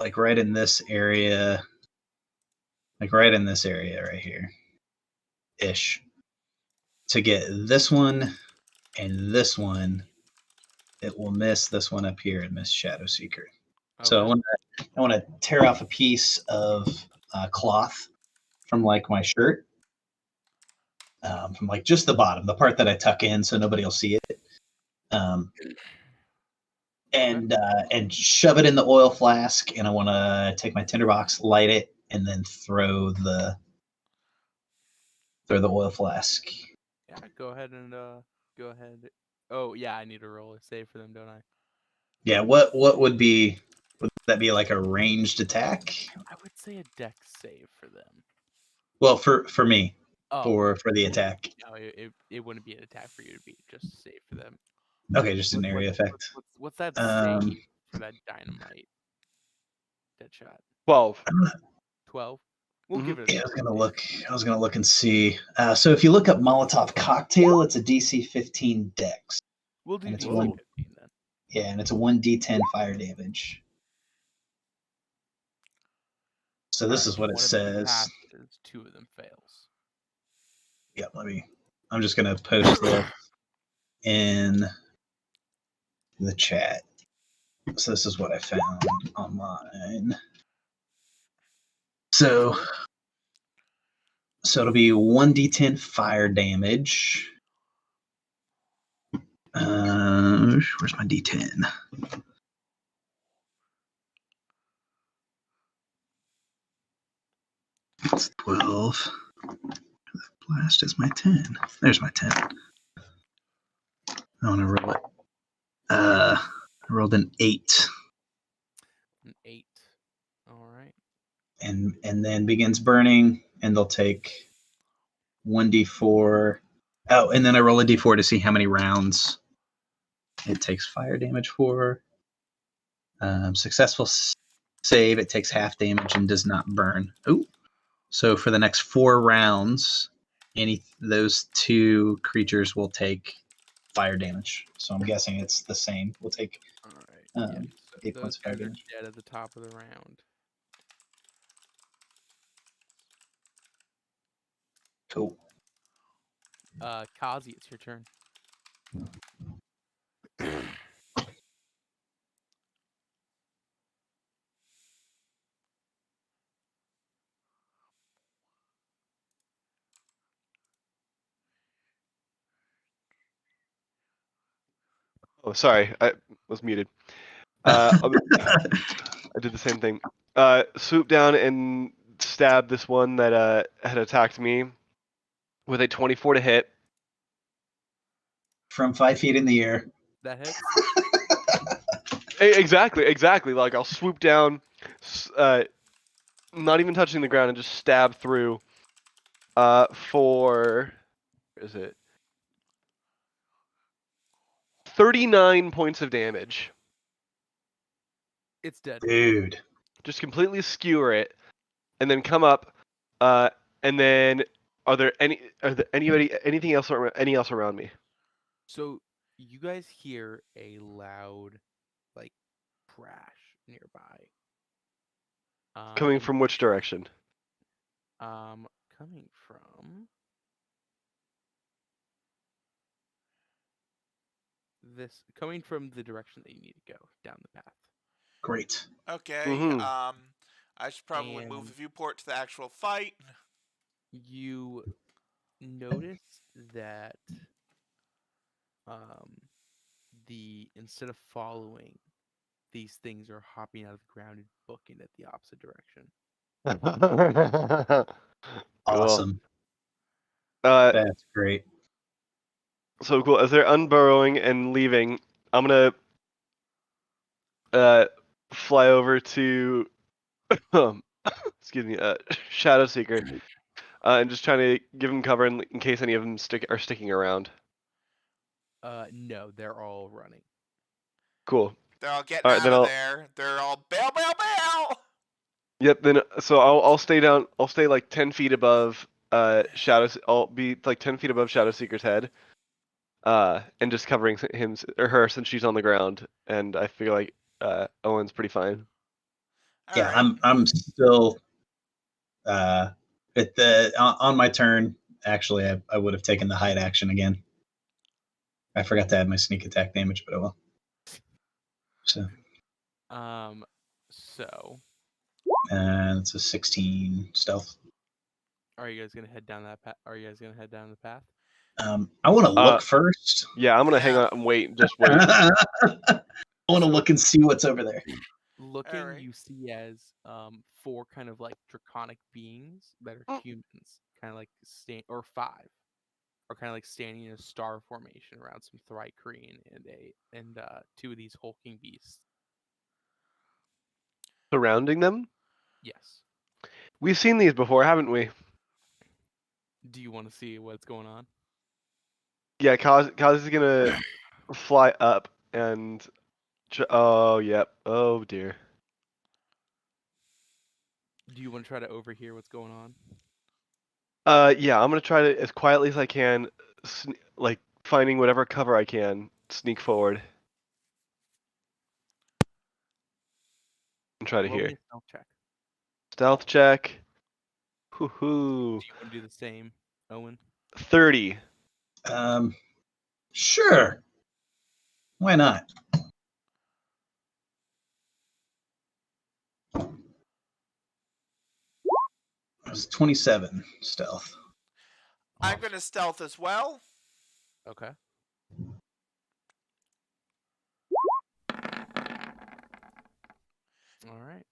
like right in this area, like right in this area right here, ish, to get this one and this one. It will miss this one up here and miss Shadow Seeker. So Okay. I want to tear off a piece of cloth from like my shirt, from like just the bottom, the part that I tuck in, so nobody will see it, um, Okay. and shove it in the oil flask. And I want to take my tinderbox, light it, and then throw the oil flask. Yeah. Go ahead and go ahead. Oh yeah, I need to roll a save for them, don't I? Yeah, what would that be like a ranged attack? I would say a dex save for them. Well, for me, Oh for the attack. no, it wouldn't be an attack for you to be just save for them. Okay, just an area effect. What's that Um, save for that dynamite dead shot? 12. 12. We'll Mhm. give it a Yeah, dex save. I was gonna look and see. So if you look up Molotov cocktail, it's a DC 15 Dex. We'll do And it's DC one. 15 then. Yeah, and it's a 1d10 fire damage. So this Alright, is what it one of them says. passes, 2 of them fails. Yeah, I'm just gonna post this in the chat. So this is what I found online. So it'll be 1d10 fire damage. Where's my d10? It's 12. Blast is my 10. There's my 10. I want to roll it. I rolled an 8, An 8. Alright. and then begins burning, and they'll take 1d4. Oh, and then I roll a d4 to see how many rounds it takes fire damage for. Successful save, it takes half damage and does not burn. Ooh. So for the next 4 rounds, those 2 creatures will take fire damage. So I'm guessing it's the same. We'll take Alright. Yeah. So 8 those points of fire dudes are damage. dead at the top of the round. Cool. Kazi, it's your turn. Oh, sorry, I was muted. I did the same thing. Swoop down and stab this one that had attacked me with a 24 to hit. From 5 feet in the air. That hits. Exactly. Like I'll swoop down, not even touching the ground, and just stab through. For where is it? 39 points of damage. It's dead. Dude. Just completely skewer it, and then come up. And then are there anything else around me? So you guys hear a loud, like, crash nearby. Coming And from which direction? coming from the direction that you need to go down the path. Great. Okay. Mm-hmm. I should probably move the And viewport to the actual fight. you notice that um instead of following, these things are hopping out of the ground and booking at the opposite direction. Cool. Awesome. Uh, That's great. so cool. As they're unburrowing and leaving, I'm gonna fly over to excuse me, Shadow Seeker, and just trying to give him cover in case any of them are sticking around. No, they're all running. Cool. They're all getting All right, out then of I'll. there. They're all bail, bail, bail. Yep. Then so I'll stay down. I'll stay like 10 feet above Shadow. I'll be like 10 feet above Shadow Seeker's head. And just covering him or her since she's on the ground, and I feel like Owen's pretty fine. All Yeah, right. I'm still at the on my turn. Actually, I would have taken the hide action again. I forgot to add my sneak attack damage, but I will. So, So and it's a 16 stealth. are you guys gonna head down that path? Are you guys gonna head down the path? I want to look first. Yeah, I'm gonna hang Yeah. out and wait. Just wait. I want to look and see what's over there. Looking, Alright. you see as 4 kind of like draconic beings that are humans, kind of like or 5, are kind of like standing in a star formation around some Thrycreen and 2 of these hulking beasts. Surrounding them. Yes. We've seen these before, haven't we? Do you want to see what's going on? Yeah, Kaz is gonna fly up and. Oh, yep. Oh dear. Do you want to try to overhear what's going on? Yeah, I'm gonna try to as quietly as I can, like finding whatever cover I can, sneak forward and try to Roll me hear. a stealth check. Stealth check. Hoo-hoo. Do you want to do the same, Owen? 30. Sure. Why not? It was 27 stealth. I'm going to stealth as well. Okay. All right.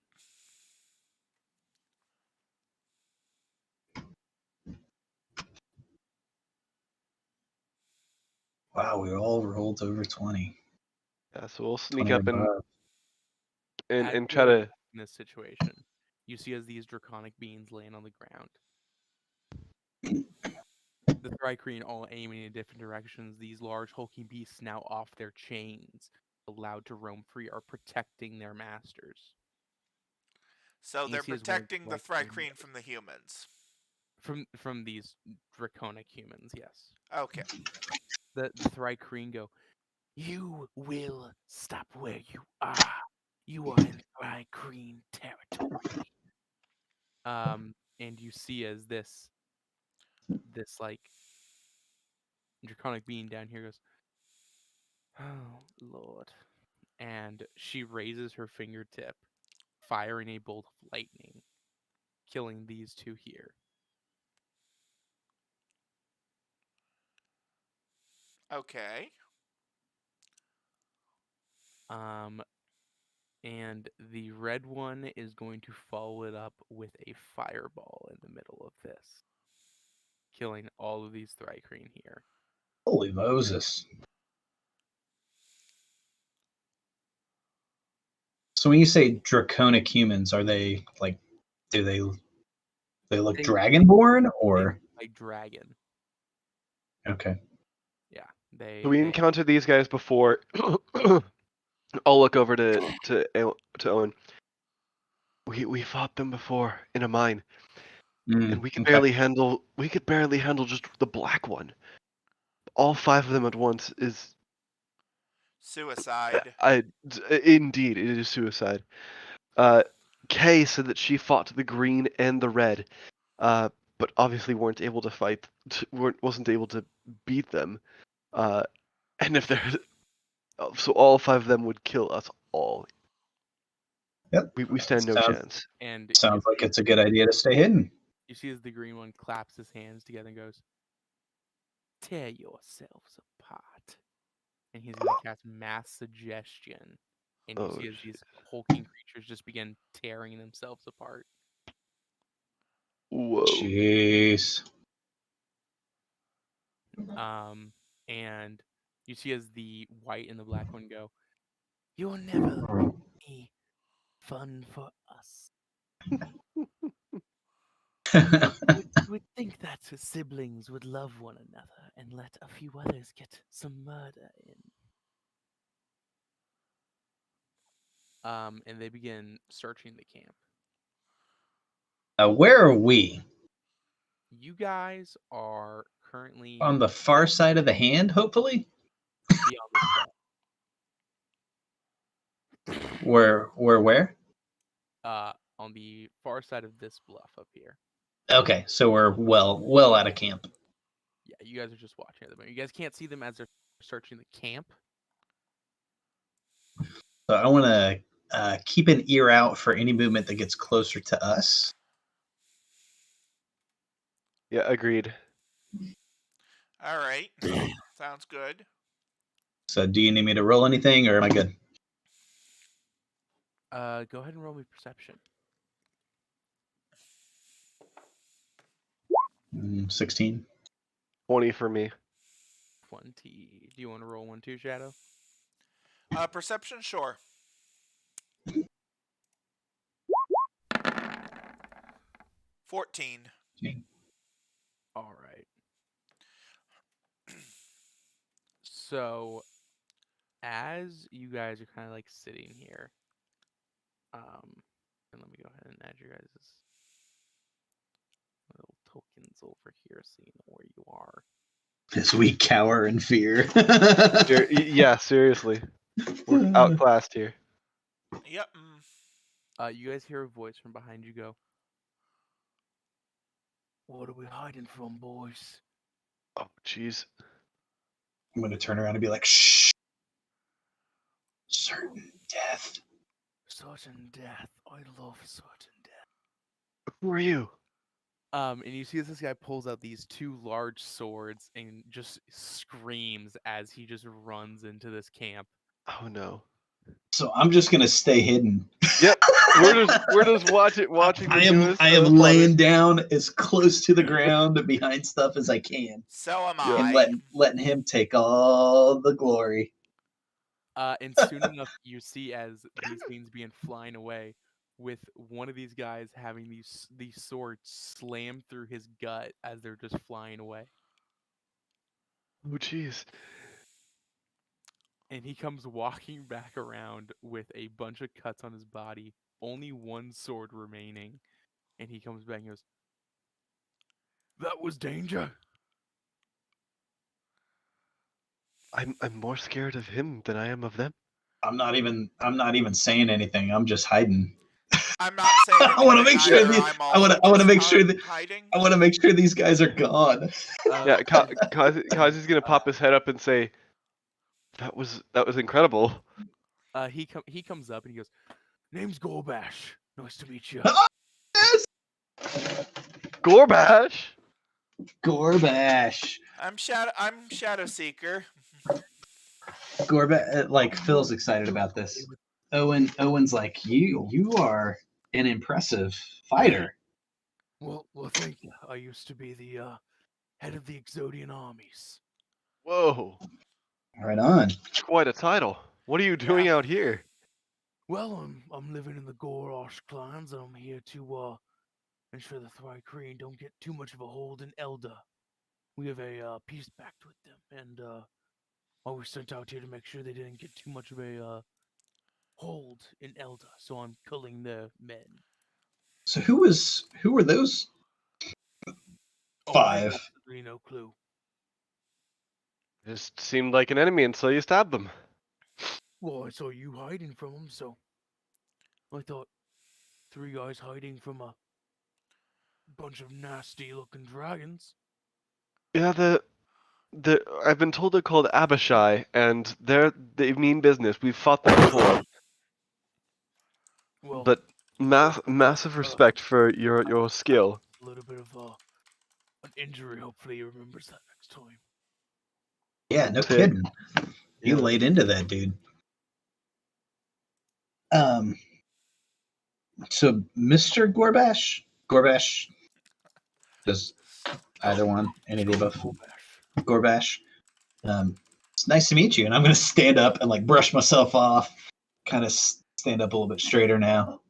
Wow, we all rolled over 20. Yeah, so we'll sneak 20 or up and above. and You're try to. in this situation, you see as these draconic beings land on the ground. The Thrycreen all aiming in different directions. These large hulking beasts now off their chains, allowed to roam free, are protecting their masters. So You they're see as one of protecting the Thrycreen Thrycreen from the humans. from these draconic humans. Yes. Okay. The Thrycreen go, "You will stop where you are. You are in Thrycreen territory." And you see as this like draconic being down here goes, "Oh Lord," and she raises her fingertip, firing a bolt of lightning, killing these 2 here. Okay. And the red one is going to follow it up with a fireball in the middle of this, killing all of these Thrycreen here. Holy Moses. So when you say draconic humans, are they like, do they look They dragonborn they or? look like dragon. Okay. Yeah, So we they encountered these guys before. I'll look over to Owen. We fought them before in a mine, and we could Okay. barely handle just the black one. All 5 of them at once is Suicide. indeed it is suicide. Kay said that she fought the green and the red, but obviously weren't able to wasn't able to beat them. And if there's so all 5 of them would kill us all. Yep. We stand no chance. and Sounds like it's a good idea to stay hidden. you see as the green one claps his hands together and goes, "Tear yourselves apart." And he's going to cast Mass Suggestion. And you Oh, see as these hulking creatures just begin tearing themselves apart. Whoa. Jeez. And you see as the white and the black one go, "You'll never be any fun for us. We'd think that siblings would love one another and let a few others get some murder in." And they begin searching the camp. Where are we? You guys are currently On the far side of the hand, hopefully? beyond this bluff. Where? On the far side of this bluff up here. Okay, so we're well out of camp. Yeah, you guys are just watching at the moment. You guys can't see them as they're searching the camp. So I want to keep an ear out for any movement that gets closer to us. Yeah, agreed. All right. Sounds good. So do you need me to roll anything, or am I good? Go ahead and roll me perception. 16. 20 for me. 20. Do you want to roll one too, Shadow? Perception, sure. 14. All right. So, as you guys are kind of like sitting here, and let me go ahead and add your guys' little tokens over here so you know where you are. As we cower in fear. Yeah, seriously. We're outclassed here. Yep. You guys hear a voice from behind you go, "What are we hiding from, boys?" Oh, jeez. I'm going to turn around and be like, shh. Certain death. Certain death. I love certain death. Who are you? And you see as this guy pulls out these two large swords and just screams as he just runs into this camp. Oh no. So I'm just going to stay hidden. Yep. We're just watching the newest I am Father. laying down as close to the ground behind stuff as I can. So am Yeah. I. And letting him take all the glory. And soon enough, you see as these things begin flying away, with one of these guys having these swords slam through his gut as they're just flying away. Oh jeez. And he comes walking back around with a bunch of cuts on his body, only one sword remaining. And he comes back and goes, "That was danger." I'm more scared of him than I am of them. I'm not even saying anything. I'm just hiding. I'm not saying anything. I want to make sure either. these, I'm I want also to make just sure that hiding. I want to make sure these guys are gone. Yeah, Kazi's gonna pop his head up and say, that was incredible. He comes up and he goes, "Name's Gorbash. Nice to meet you." Yes! Gorbash! Gorbash. I'm Shadow Seeker. Gorbash, like Phil's excited about this. Owen's like, you are an impressive fighter. Well, thank you. I used to be the head of the Exodian armies. Whoa. Right on. Quite a title. What are you doing out here? Well, I'm living in the Gorosh clans, and I'm here to ensure the Thrycreen don't get too much of a hold in Elda. We have a peace pact with them, and I was sent out here to make sure they didn't get too much of a hold in Elda. So I'm killing the men. So who were those five? Oh, no clue. Just seemed like an enemy until you stabbed them. Well, I saw you hiding from them, so I thought 3 guys hiding from a bunch of nasty-looking dragons. Yeah, I've been told they're called Abishai, and they mean business. We've fought them before. Well, But massive respect for your skill. a little bit of an injury. Hopefully, he remembers that next time. Yeah, no Sick. kidding. You laid into that, dude. So Mr. Gorbash, Does either one, any of the above? Gorbash. Gorbash. It's nice to meet you. And I'm going to stand up and like brush myself off, kind of stand up a little bit straighter now,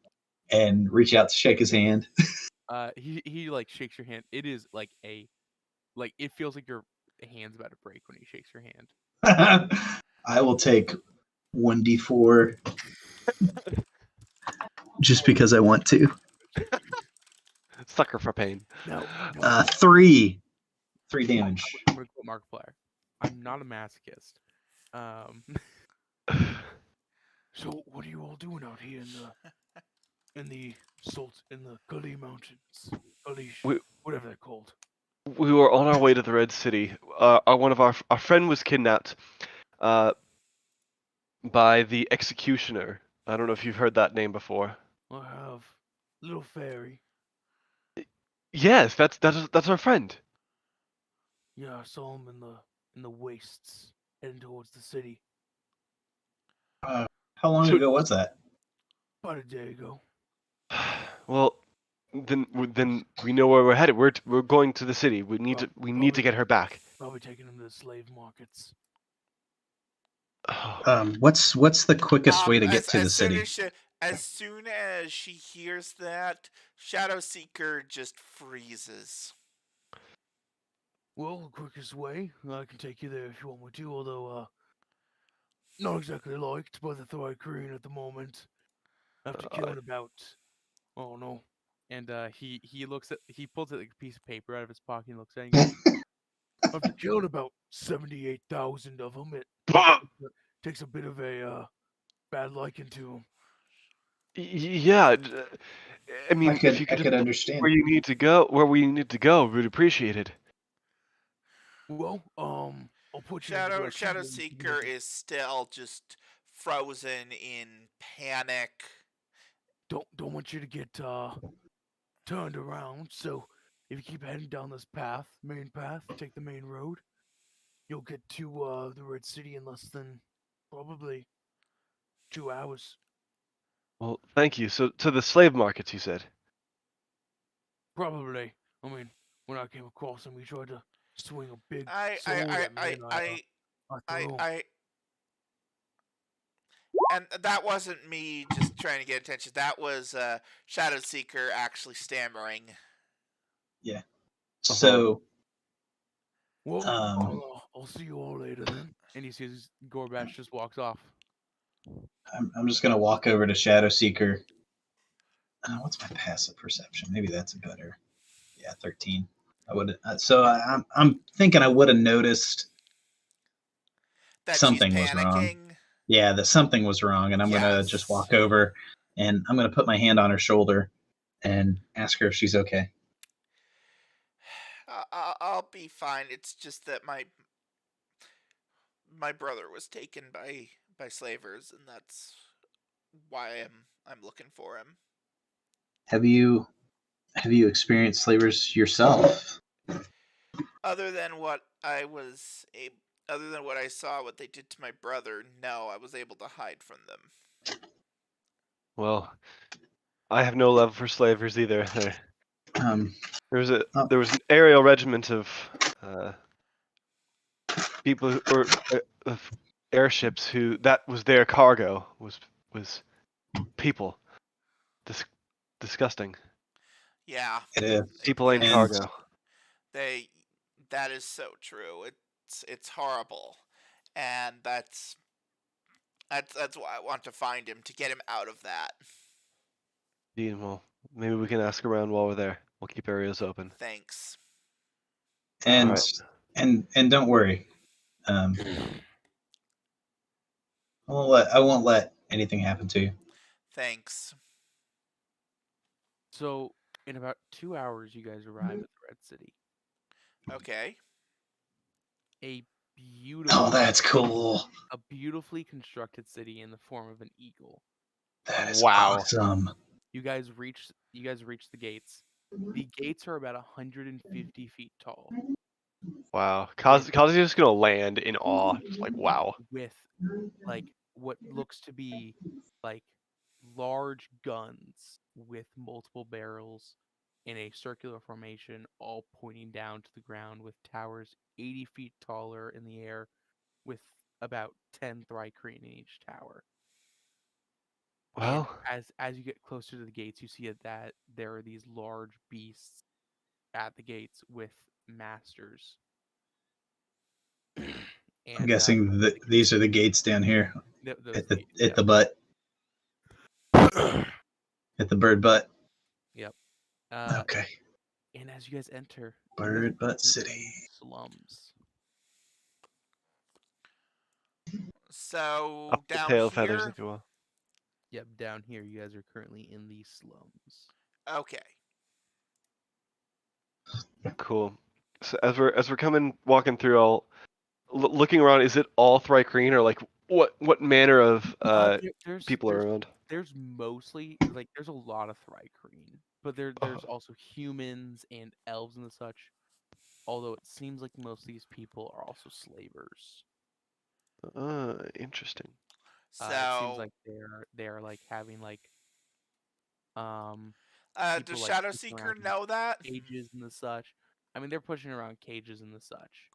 and reach out to shake his hand. He like shakes your hand. It is like it feels like your hand's about to break when he shakes your hand. I will take 1d4 just because I want to. Sucker for pain. No. 3 damage. I'm gonna quote Markiplier. I'm not a masochist. So what are you all doing out here in the Gully Mountains? Gully, whatever they're called. We were on our way to the Red City. One of our friend was kidnapped by the Executioner. I don't know if you've heard that name before. I have little fairy. Yes, that's our friend. Yeah, I saw him in the wastes heading towards the city How long ago was that? about a day ago. Well, then we know where we're headed. We're going to the city. We need to get her back. Probably taking him to the slave markets. What's the quickest way to get to the city? As soon as she hears that, Shadow Seeker just freezes. Well, the quickest way, I can take you there if you want me to, although, not exactly liked by the Thrycreen at the moment. After killing about, oh no. And, he pulls out like a piece of paper out of his pocket and looks at it and goes, after killing about 78,000 of them, it takes a bit of a, bad liking to him. Yeah, I mean, if you I could could understand. where we need to go, we'd appreciate it. Well, I'll put you in the Shadow direction where you can Seeker make it. is still just frozen in panic. Don't want you to get turned around. So if you keep heading down this main path, take the main road, you'll get to the Red City in less than probably 2 hours. Well, thank you. So to the slave markets, you said. Probably. I mean, when I came across him, he tried to swing a big I sword at me, and I threw him. And that wasn't me just trying to get attention. That was Shadow Seeker actually stammering. Yeah. So, well, I'll see you all later then. And he sees Gorbash just walks off. I'm just gonna walk over to Shadow Seeker. What's my passive perception? Maybe that's a better. Yeah, 13. I would. I'm thinking I would have noticed that something she's was wrong. panicking. Yeah, that something was wrong, and I'm gonna just walk over, and I'm gonna put my hand on her shoulder, and ask her if she's okay. I'll be fine. It's just that my brother was taken by slavers, and that's why I'm looking for him. Have you experienced slavers yourself? Other than what I saw, what they did to my brother, no, I was able to hide from them. Well, I have no love for slavers either. There was an aerial regiment of people of airships who that was their cargo was people. Disgusting. Yeah, It is. People ain't cargo. That is so true. It's horrible, and that's why I want to find him, to get him out of that. Yeah, well, maybe we can ask around while we're there. We'll keep areas open. Thanks. And Right. and don't worry. I won't let anything happen to you. Thanks. So in about 2 hours, you guys arrive at the Red City. Okay. A beautiful. Oh, that's cool. A beautifully constructed city in the form of an eagle. That is Wow. awesome. You guys reach the gates. The gates are about 150 feet tall. Wow. Kazi's just gonna land in awe. Just like, wow. With like what looks to be like large guns with multiple barrels in a circular formation, all pointing down to the ground, with towers 80 feet taller in the air, with about 10 Thri-kreen in each tower. And Well, as you get closer to the gates, you see that there are these large beasts at the gates with masters. I'm And guessing that these are the gates down here those at are the the gates. at the butt, at the bird butt. Yep. Okay, And as you guys enter, you guys bird are butt currently city. in slums. So up the down tail feathers, here. if you will. Yep, down here, you guys are currently in the slums. Okay. Cool. So as we're walking through, I'll looking around. Is it all Thri-kreen, or like what manner of people are around? There's mostly like there's a lot of Thri-kreen, but there's also humans and elves and the such. Although it seems like most of these people are also slavers. Interesting. It seems So like they're like having like does people like Shadow pushing Seeker around know that? cages and the such. I mean, they're pushing around cages and the such.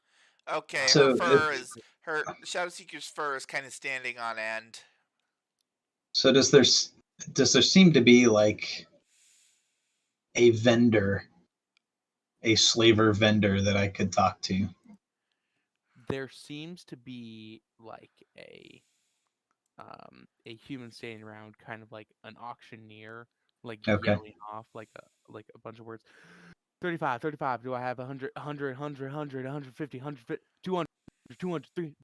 Okay, her So fur is her Shadow Seeker's fur is kind of standing on end. So does there seem to be like a vendor, a slaver vendor that I could talk to? There seems to be like a human standing around, kind of like an auctioneer, like Okay. yelling off like a bunch of words. 35, 35. Do I have 100, 100, 100, 100, 150, 150, 200, 200, 300,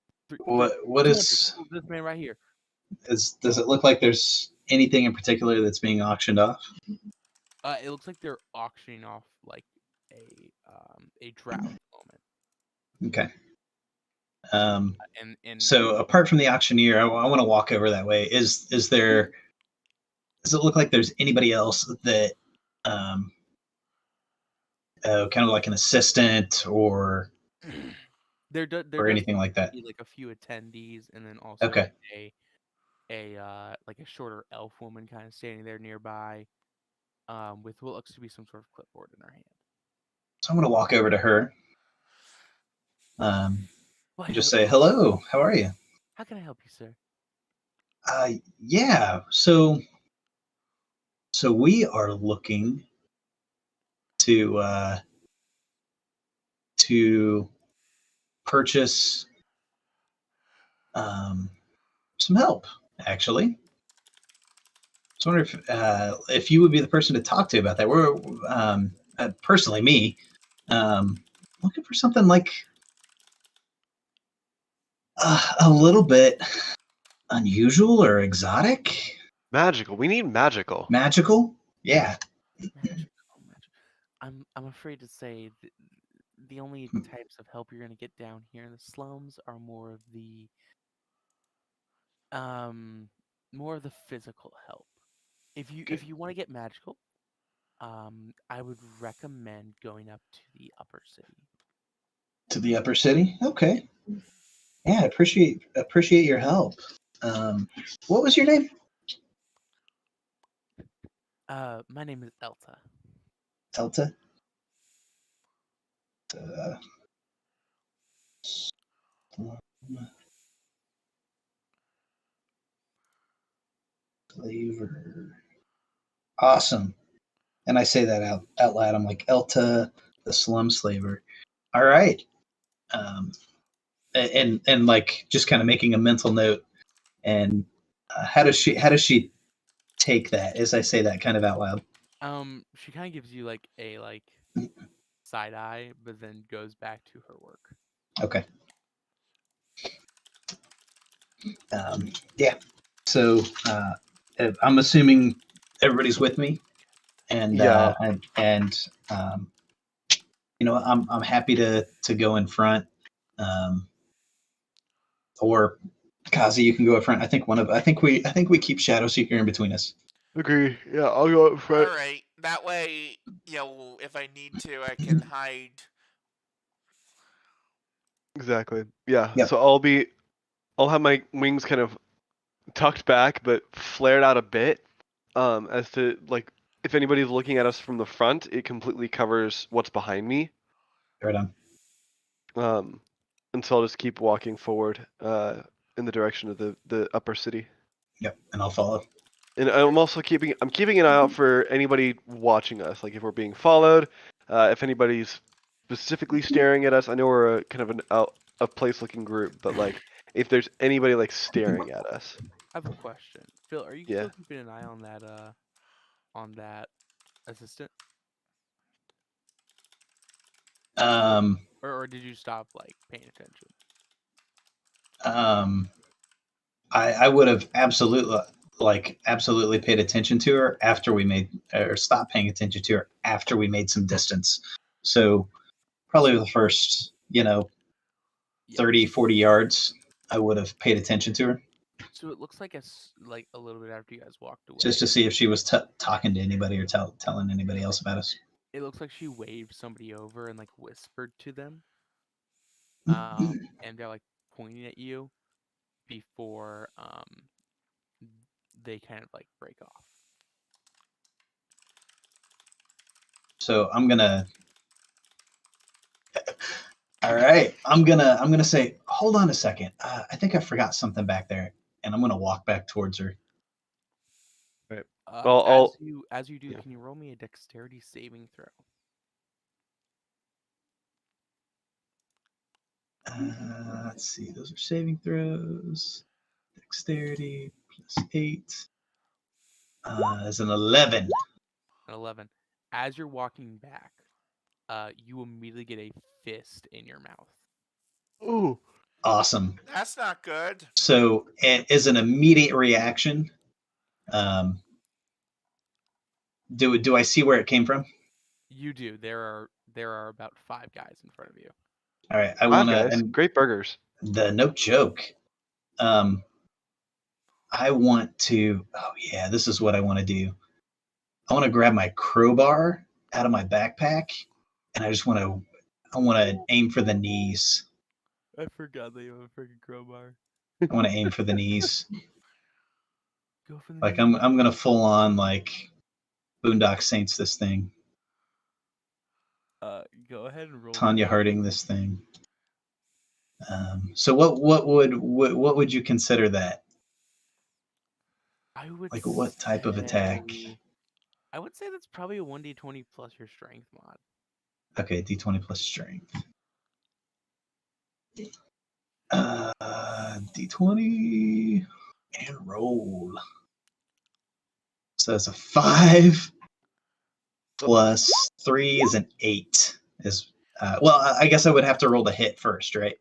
What 200. is This man right here. does it look like there's anything in particular that's being auctioned off? It looks like they're auctioning off like a drow at the moment. Okay. And So apart from the auctioneer, I want to walk over that way. Is there? Does it look like there's anybody else that, kind of like an assistant or there or does anything like that? be like a few attendees, and then also Okay. like a shorter elf woman kind of standing there nearby, with what looks to be some sort of clipboard in her hand. So I'm going to walk over to her. Well, Just say, hello, how are you? how can I help you, sir? Yeah. So we are looking to purchase some help, actually. So I wonder if you would be the person to talk to about that. We're personally me, looking for something like a little bit unusual or exotic, Magical. We need magical. magical. Yeah. Magic. I'm afraid to say the only types of help you're gonna get down here in the slums are more of the physical help. If you want to get magical, I would recommend going up to the upper city. To the upper city. Okay. Yeah, appreciate your help. What was your name? My name is Elta. Delta. Flavor. Awesome. And I say that out loud. I'm like, Elta, the slum slaver. All right. And like just kind of making a mental note. And how does she take that as I say that kind of out loud? She kind of gives you like a side eye, but then goes back to her work. Okay. Yeah. So I'm assuming everybody's with me, and Yeah. I'm happy to go in front, or Kazi, you can go up front. I think we keep Shadow Seeker in between us. Agree. Yeah, I'll go up front. All right. That way, if I need to, I can hide. Exactly. Yeah. Yep. So I'll have my wings kind of tucked back but flared out a bit, as to like if anybody's looking at us from the front, it completely covers what's behind me. Right on. And so I'll just keep walking forward in the direction of the upper city. Yep, and I'll follow. And I'm also keeping an eye out for anybody watching us, like if we're being followed, if anybody's specifically staring at us. I know we're a kind of a place-looking group, but like if there's anybody like staring at us. I have a question. Phil, are you Yeah. still keeping an eye on that assistant? Or did you stop like paying attention? I would have absolutely paid attention to her after we made, or stopped paying attention to her after we made some distance. So probably the first, 30, 40 yards, I would have paid attention to her So it looks like it's like a little bit after you guys walked away. just to see if she was talking to anybody or telling anybody else about us. It looks like she waved somebody over and like whispered to them. And they're like pointing at you before they kind of like break off. So I'm gonna. All right, I'm gonna say, hold on a second. I think I forgot something back there, and I'm gonna walk back towards her. Well, as you do, yeah. can you roll me a dexterity saving throw? Let's see. Those are saving throws. Dexterity +8 is an 11. An 11. As you're walking back, you immediately get a fist in your mouth. Ooh. Awesome. That's not good. So, as an immediate reaction, do I see where it came from? You do. There are about 5 guys in front of you. All right, I Five want guys. to. Great burgers. No joke. I want to. Oh yeah, this is what I want to do. I want to grab my crowbar out of my backpack, and I want to aim for the knees. I forgot that you have a freaking crowbar. I want to aim for the knees. Go for the Like knee. I'm gonna full on like Boondock Saints this thing. Go ahead and roll. Tanya Harding this thing. So what would you consider that? I would Like what type of attack? I would say that's probably a 1d20 plus your strength mod. Okay, D20 plus strength. D20 and roll. So that's a 5 plus 3 is an 8. Well, I guess I would have to roll the hit first, right?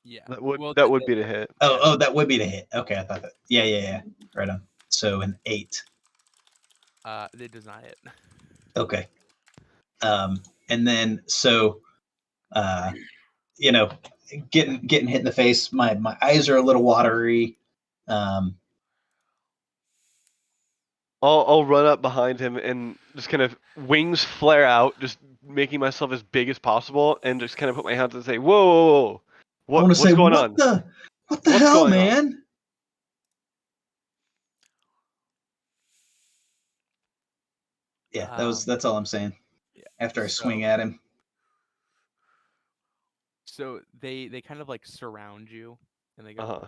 Yeah. That would Well, be the hit. Oh, that would be the hit. Okay, I thought that. Yeah. Right on. So an 8. It does not hit. Okay. And then so, getting hit in the face. My eyes are a little watery. I'll run up behind him and just kind of wings flare out, just making myself as big as possible, and just kind of put my hands and say, "Whoa! I want to say, going what on? the What's hell, going on?" man? Yeah, that's all I'm saying. Yeah. After I swing at him. So they kind of like surround you, and they go,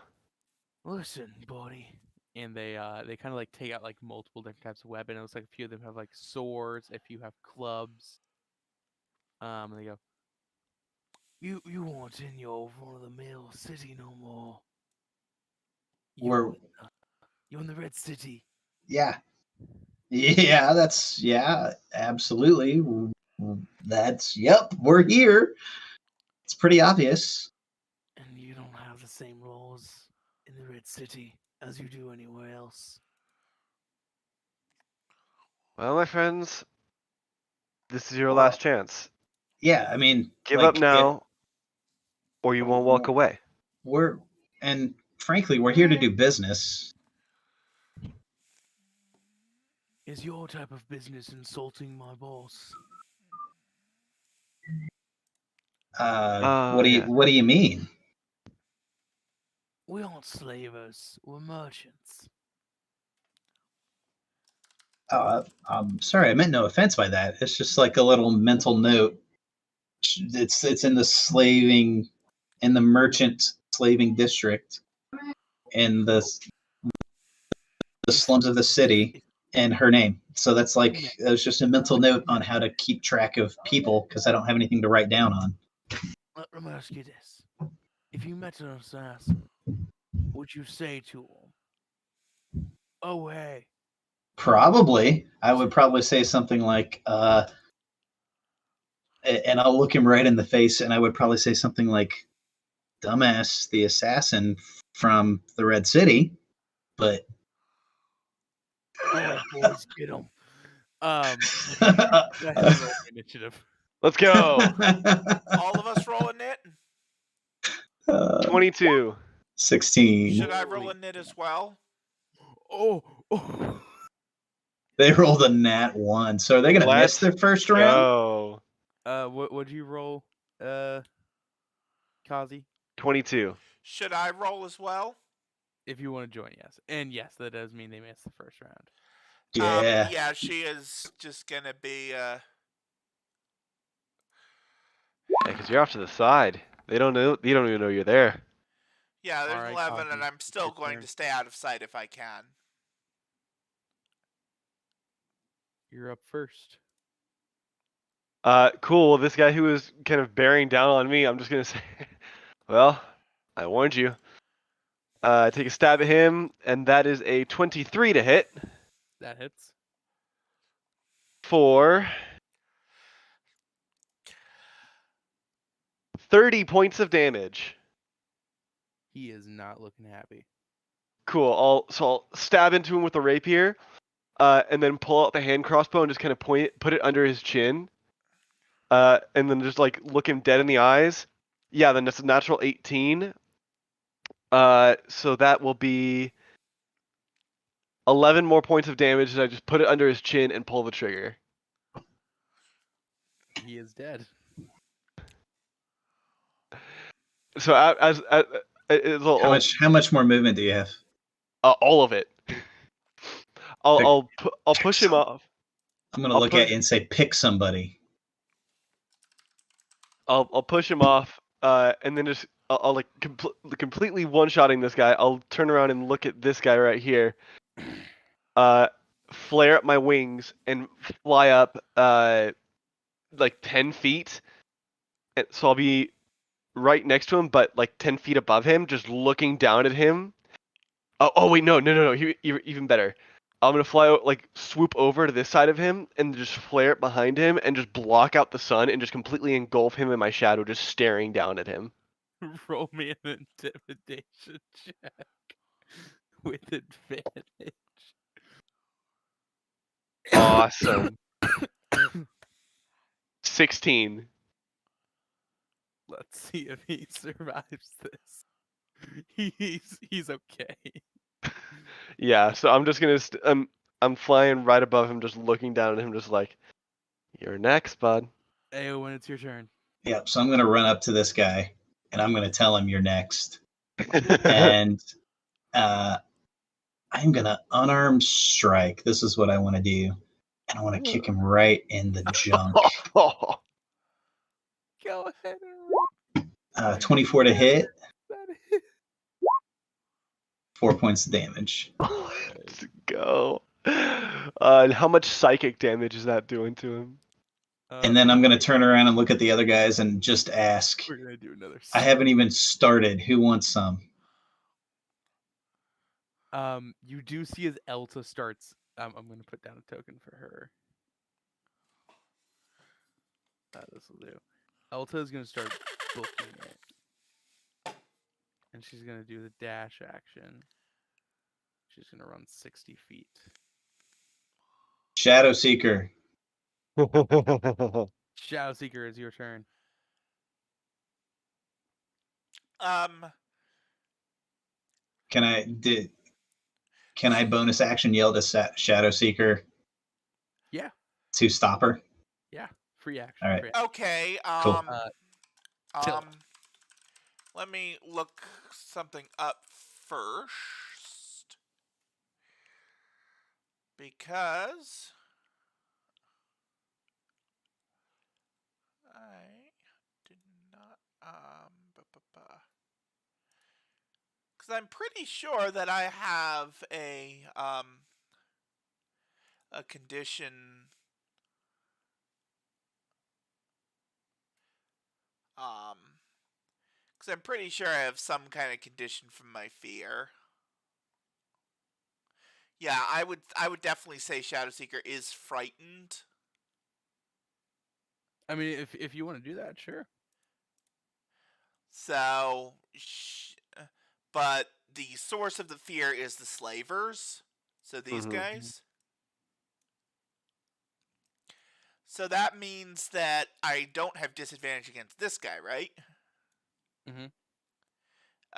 "Listen, buddy." And they kind of like take out like multiple different types of weapons. It looks like a few of them have like swords, a few have clubs. And they go, You won't in your run-of-the-mill city no more. You're in the Red City. Yeah, absolutely. We're here. It's pretty obvious. And you don't have the same laws in the Red City as you do anywhere else. Well, my friends, this is your last chance. Yeah, I mean, Give up now, or you won't walk away. And frankly, we're here to do business. Is your type of business insulting my boss? What do you mean? We aren't slavers, we're merchants. I'm sorry, I meant no offense by that. It's just like a little mental note. It's in the merchant slaving district in the slums of the city, and her name. So that's like it was just a mental note on how to keep track of people because I don't have anything to write down on. Let me ask you this: if you met an assassin, would you say to him, "Oh hey"? Probably, I would probably say something like, and I'll look him right in the face, and I would probably say something like, "Dumbass, the assassin from the Red City," but. All right, boys, get him. Go ahead and roll the initiative. Let's go. All of us roll a knit. 22. 16. Should I roll a knit as well? Oh. They rolled a nat 1, so are they gonna miss their first round? Go. What'd you roll, Kazi? 22. Should I roll as well? If you want to join, yes. And yes, that does mean they missed the first round. Yeah. Yeah, she is just gonna be. Yeah, because you're off to the side. They don't know. You don't even know you're there. Yeah, there's Alright, 11, Kazi, and I'm it's still your going turn. to stay out of sight if I can. You're up first. Cool. This guy who was kind of bearing down on me, I'm just gonna say, well, I warned you. Take a stab at him, and that is a 23 to hit That hits. for 30 points of damage. He is not looking happy. Cool. I'll stab into him with the rapier, and then pull out the hand crossbow and just kind of put it under his chin, and then just like look him dead in the eyes. Yeah, then it's a natural 18. So that will be 11 more points of damage as I just put it under his chin and pull the trigger. He is dead. So How much more movement do you have? all of it. I'll push him off. I'm gonna I'll look push- at you and say, pick somebody. I'll push him off, and then just I'll like completely one-shotting this guy. I'll turn around and look at this guy right here. Flare up my wings and fly up like 10 feet. And so I'll be right next to him, but like 10 feet above him, just looking down at him. Oh wait, no. Even better. I'm gonna fly out, like swoop over to this side of him and just flare it behind him and just block out the sun and just completely engulf him in my shadow, just staring down at him. Roll me an intimidation check with advantage. Awesome. 16. Let's see if he survives this. He's okay. Yeah, so I'm just gonna I'm flying right above him, just looking down at him, just like, you're next, bud. When it's your turn. Yep. So I'm gonna run up to this guy and I'm gonna tell him you're next. And I'm gonna unarmed strike. This is what I want to do, and I want to kick him right in the junk. Oh, Go ahead and 24 to hit, that hit. 4 points of damage. let's go. And how much psychic damage is that doing to him? And then I'm gonna turn around and look at the other guys and just ask. We're gonna do another. I haven't even started. Who wants some? You do see as Elta starts. I'm gonna put down a token for her. This will do. Elta is gonna start booking it, and she's gonna do the dash action. She's gonna run 60 feet. Shadow Seeker. Shadow Seeker, is your turn. Can I bonus action yell to Shadow Seeker? Yeah. To stop her. Yeah. Free action. All right. Free action. Okay. Cool. Tyll'a. Let me look something up first. Because I did not because I'm pretty sure that I have a condition because I'm pretty sure I have some kind of condition from my fear. Yeah, I would definitely say Shadowseeker is frightened. I mean, if you want to do that, sure. So, but the source of the fear is the slavers. So these guys. So that means that I don't have disadvantage against this guy, right? Mm-hmm.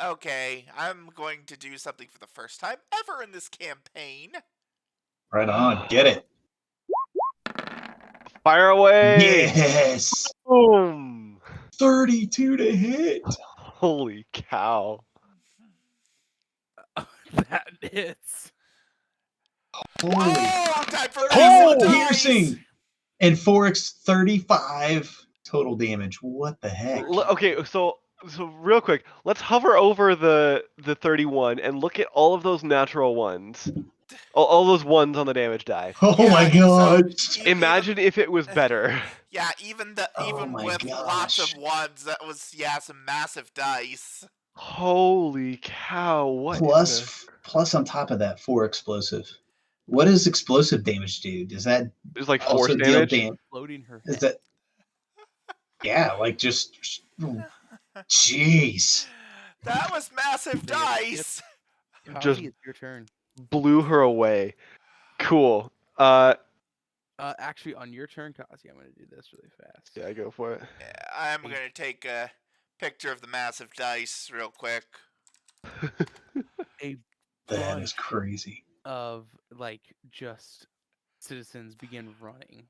Okay, I'm going to do something for the first time ever in this campaign. Right on. Get it. Fire away! Yes. Boom! 32 to hit. Holy cow! That hits. Holy. Oh, time for Oh, massive piercing. dice! And 4x 35 total damage. What the heck? Okay, so real quick, let's hover over the 31 and look at all of those natural ones. All those ones on the damage die. Oh my god. Imagine if it was better. Yeah, even Oh my with lots gosh. of ones, that was some massive dice. Holy cow! What? Plus on top of that, 4 explosive. What does explosive damage do? Does that There's like also force deal damage. damage? Floating her Is head. that? Yeah, like just. Jeez. That was massive dice. Just Kazi, it's your turn. blew her away. Cool. Actually, on your turn, Kazi, I'm gonna do this really fast. Yeah, go for it. I'm gonna take a picture of the massive dice real quick. A That bunch is crazy. of like just citizens begin running,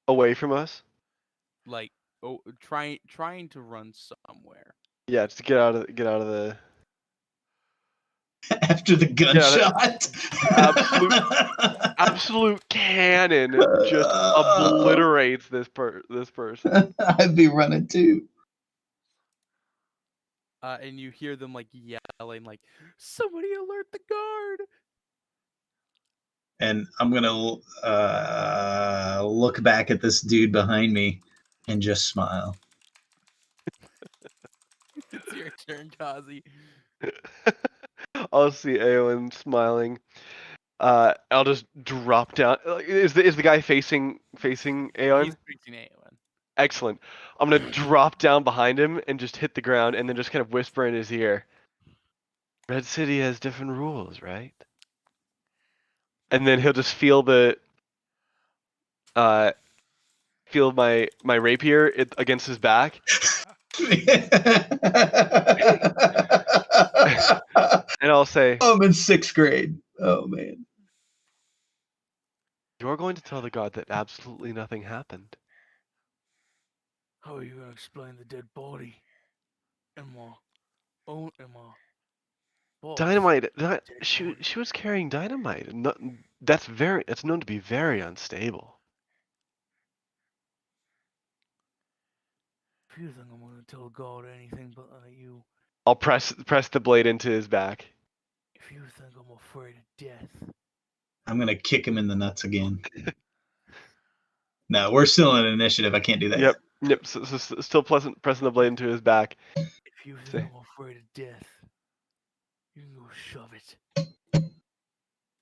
Away from us. like trying to run somewhere. Yeah, just get out of the. After the gunshot. Absolute cannon just obliterates this person. I'd be running too. And you hear them like yelling, like, "Somebody alert the guard!" And I'm gonna look back at this dude behind me and just smile. It's your turn, Kazi. I'll see Aowen smiling. I'll just drop down. Is the guy facing Aowen? He's facing Aowen. Excellent. I'm gonna drop down behind him and just hit the ground and then just kind of whisper in his ear. Red City has different rules, right? And then he'll just feel my rapier against his back. And I'll say, I'm in 6th grade. Oh man. "You're going to tell the guard that absolutely nothing happened." How are you gonna explain the dead body? Emma. Dynamite. She was carrying dynamite. No, that's known to be very unstable. If you think I'm gonna tell God anything but you. I'll press the blade into his back. If you think I'm afraid of death. I'm gonna kick him in the nuts again. No, we're still in initiative. I can't do that. Yep. So still pressing the blade into his back. If you think I'm afraid of death, you can go shove it.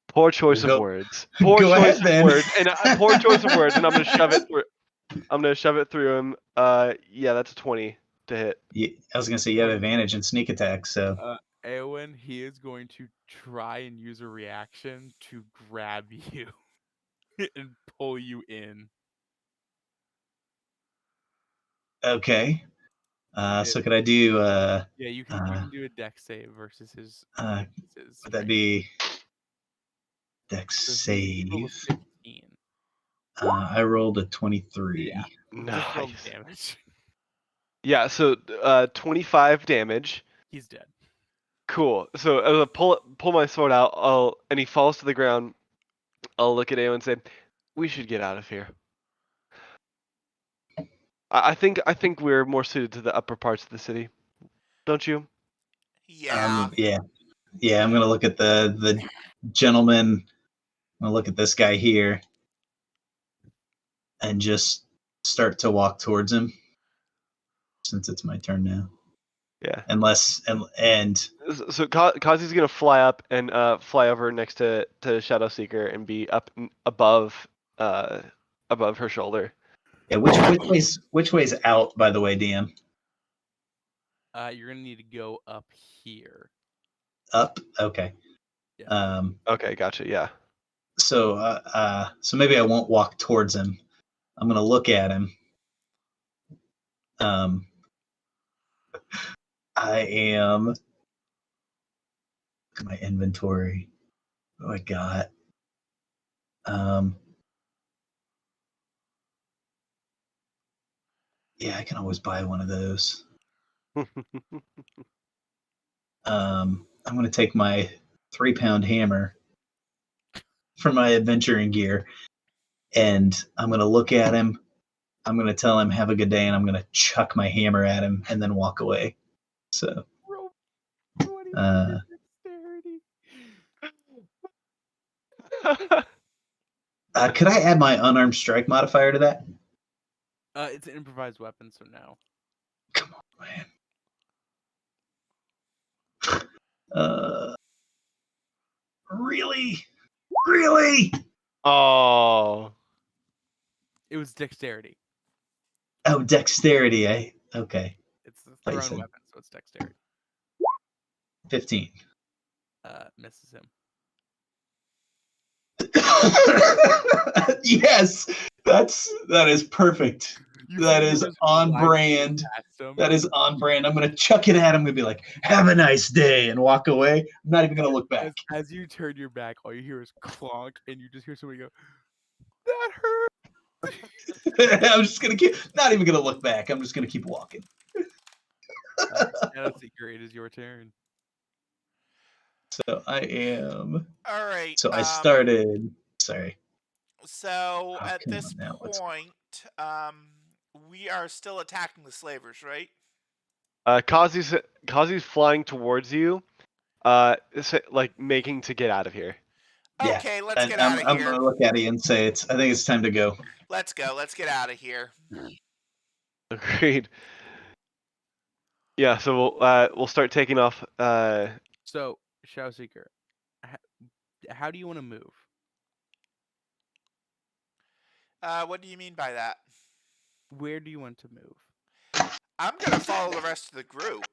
Poor choice of words. Poor choice of words. And poor choice of words. And I'm gonna shove it through. I'm gonna shove it through him. Yeah, that's a 20 to hit. Yeah, I was gonna say you have advantage in sneak attack, so. Eowyn, he is going to try and use a reaction to grab you and pull you in. Okay. So could I do? Yeah, you can do a dex save versus his. Would that be dex save? 15. I rolled a 23. Yeah. Just roll damage. Yeah, so 25 damage. He's dead. Cool. So as I pull my sword out, and he falls to the ground. I'll look at Ayo and say, "We should get out of here." I think we're more suited to the upper parts of the city, don't you? Yeah. Yeah, yeah. I'm gonna look at the gentleman. I'm gonna look at this guy here, and just start to walk towards him. Since it's my turn now, Yeah. unless and So Kazi's gonna fly up and fly over next to Shadow Seeker and be up above above her shoulder. yeah. Which way's out? By the way, DM. You're gonna need to go up here. Up. Okay. Yeah. Okay, gotcha. Yeah. So maybe I won't walk towards him. I'm gonna look at him. I am. Look at my inventory. What do I got? Yeah, I can always buy one of those. I'm gonna take my 3-pound hammer from my adventuring gear, and I'm gonna look at him. I'm gonna tell him have a good day, and I'm gonna chuck my hammer at him and then walk away. So, Roll 20 uh, dexterity. could I add my unarmed strike modifier to that? It's an improvised weapon, so no. Come on, man. Really? Really? Oh. It was dexterity. Oh, dexterity. Okay. It's a Like you thrown said. weapon, so it's dexterity. 15. Misses him. Yes, that is perfect. You That see him is just on fly brand. past him. That is on brand. I'm gonna chuck it at him and be like, "Have a nice day," and walk away. I'm not even gonna look back. As you turn your back, all you hear is clonk, and you just hear somebody go, "That hurt." I'm just gonna not even gonna look back. I'm just gonna keep walking. Shadow Seeker, it is your turn. So I am. All right. So I started. Sorry. So at Okay, this now let's- point, we are still attacking the slavers, right? Kazi's flying towards you, like making to get out of here. Yeah, Okay, let's and get out of I'm here. gonna look at you and say I think it's time to go. Let's go. Let's get out of here. Agreed. Yeah, so we'll start taking off. So, Shadow Seeker, how do you want to move? What do you mean by that? Where do you want to move? I'm gonna follow the rest of the group.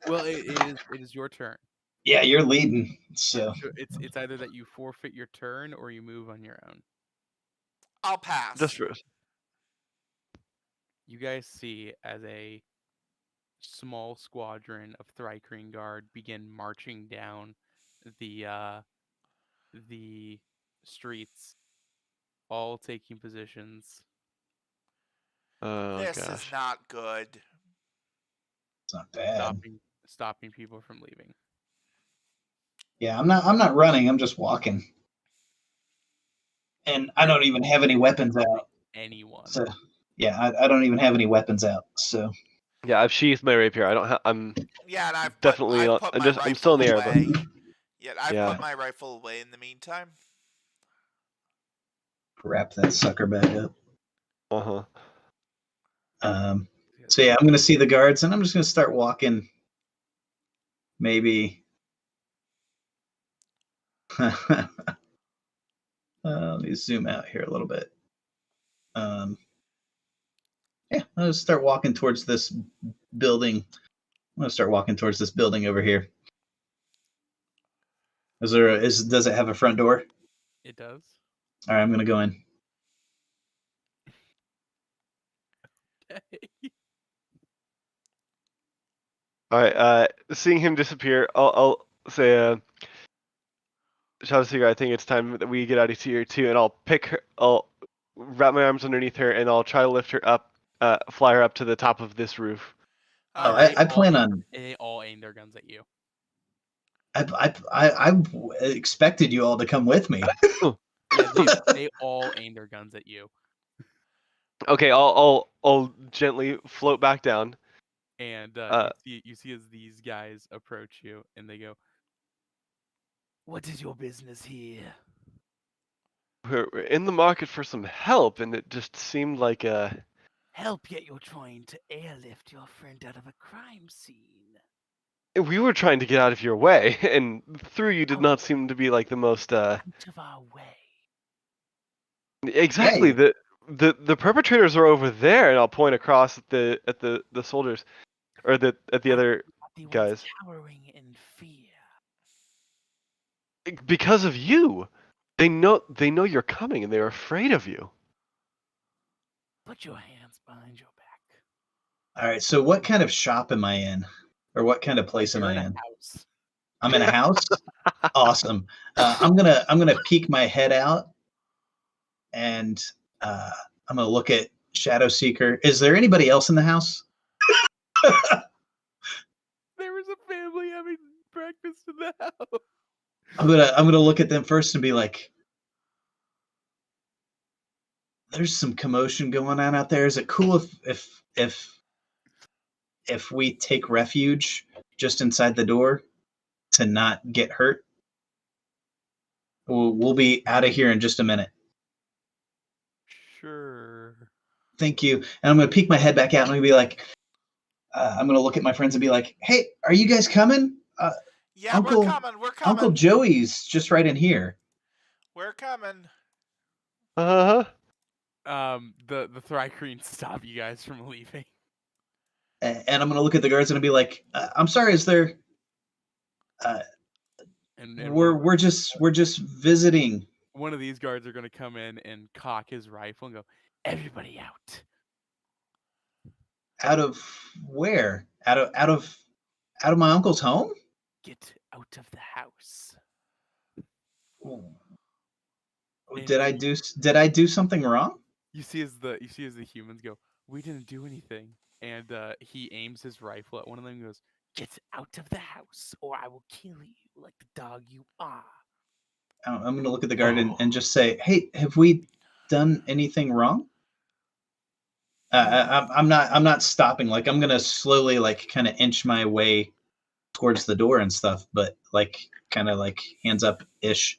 Well, it is your turn. Yeah, you're leading. So It's either that you forfeit your turn or you move on your own. I'll pass. Just for You guys see as a small squadron of Thrycreen Guard begin marching down the streets, all taking positions. Oh This gosh. is not good. it's not bad. Stopping people from leaving. Yeah, I'm not running. I'm just walking, and I don't even have any weapons out. Anyone. So yeah, I don't even have any weapons out. So Yeah, I've sheathed my rapier. I don't have. I'm Yeah, and I've definitely. put my I'm still in the air, rifle but away. Yeah, I've Yeah. put my rifle away in the meantime. wrap that sucker back up. uh-huh. So yeah, I'm gonna see the guards, and I'm just gonna start walking. Maybe. Let me zoom out here a little bit. Yeah, I'll just start walking towards this building. I'm gonna start walking towards this building over here. Does it have a front door? It does. All right, I'm gonna go in. All right. Seeing him disappear, I'll say, Shadow Seeker, I think it's time that we get out of here too, and I'll pick her. I'll wrap my arms underneath her, and I'll try to lift her up, fly her up to the top of this roof. All I right. plan on. They all aim their guns at you. I expected you all to come with me. Yeah, they all aim their guns at you, Okay, I'll gently float back down. and you see as these guys approach you, and they go, "What is your business here?" We're in the market for some help, and it just seemed like Help, yet you're trying to airlift your friend out of a crime scene. we were trying to get out of your way, and through you did not seem to be like the most Out of our way. exactly. Yeah. The perpetrators are over there, and I'll point across at the soldiers, or at the other The ones guys. cowering in fear. Because of you, they know you're coming, and they're afraid of you. Put your hands behind your back. All right. So what kind of shop am I in, or what kind of place am You're I in a in? house. I'm in a house. Awesome. I'm gonna peek my head out, and I'm gonna look at Shadow Seeker. Is there anybody else in the house? There was a family having breakfast in the house. I'm gonna look at them first and be like, "There's some commotion going on out there. Is it cool if we take refuge just inside the door to not get hurt? We'll be out of here in just a minute. Sure. Thank you." And I'm gonna peek my head back out and I'm gonna be like, I'm gonna look at my friends and be like, "Hey, are you guys coming? Yeah, Uncle we're coming. We're Uncle coming. Joey's just right in here." We're coming. Uh huh. The Thrycreens stop you guys from leaving. And I'm gonna look at the guards and be like, "I'm sorry, is there? And We're just visiting." one of these guards are gonna come in and cock his rifle and go, "Everybody out." Out of where? Out of my uncle's home? Get out of the house. Did I do something wrong? You see as the humans go, "We didn't do anything," and he aims his rifle at one of them and goes, "Get out of the house, or I will kill you like the dog you are." I'm gonna look at the guard and just say, "Hey, have we done anything wrong?" I'm not stopping. Like I'm gonna slowly like kind of inch my way towards the door and stuff, but like kind of like hands up ish.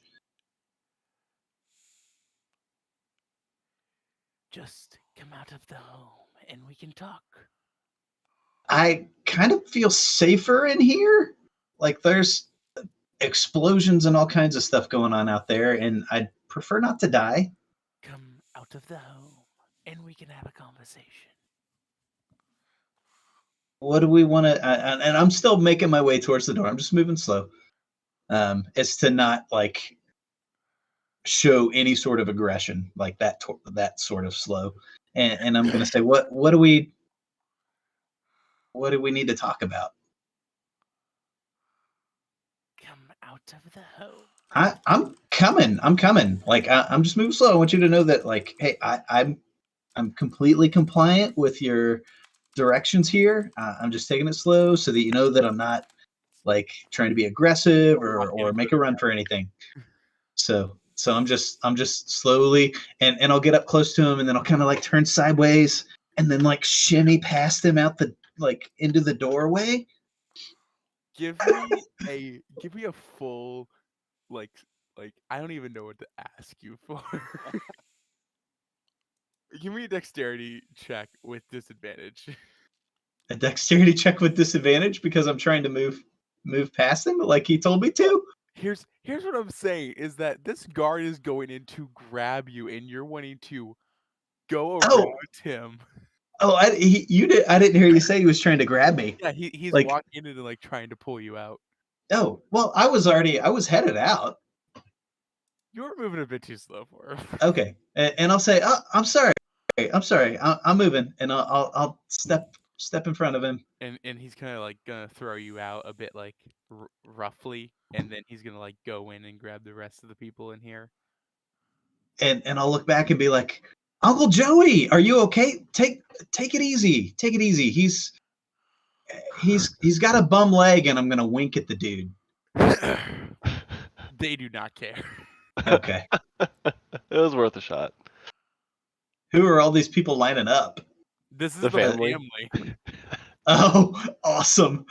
Just come out of the home and we can talk. I kind of feel safer in here. Like there's explosions and all kinds of stuff going on out there, and I'd prefer not to die. Come out of the home and we can have a conversation. What do we want to? And I'm still making my way towards the door. I'm just moving slow. It's to not like show any sort of aggression, like that sort of slow. And I'm gonna say, what do we need to talk about? Come out of the home. I'm coming. I'm coming. Like I'm just moving slow. I want you to know that, like, hey, I'm completely compliant with your directions here. I'm just taking it slow so that you know that I'm not like trying to be aggressive or make a run for anything. So I'm just slowly and I'll get up close to him and then I'll kind of like turn sideways and then like shimmy past him out the like into the doorway. Give me a full like I don't even know what to ask you for. Give me a dexterity check with disadvantage. A dexterity check with disadvantage because I'm trying to move past him like he told me to. Here's what I'm saying is that this guard is going in to grab you and you're wanting to go around him. Oh, I didn't hear you say he was trying to grab me. Yeah, he's like, walking in and like trying to pull you out. Oh, well, I was headed out. You were moving a bit too slow for him. Okay, and I'll say, oh, I'm sorry, I'm moving, and I'll step in front of him, and he's kind of like gonna throw you out a bit like roughly, and then he's gonna like go in and grab the rest of the people in here. and I'll look back and be like, Uncle Joey, are you okay? Take it easy, take it easy. He's got a bum leg, and I'm gonna wink at the dude. They do not care. Okay. It was worth a shot. Who are all these people lining up? This is The the family. family. Oh, awesome.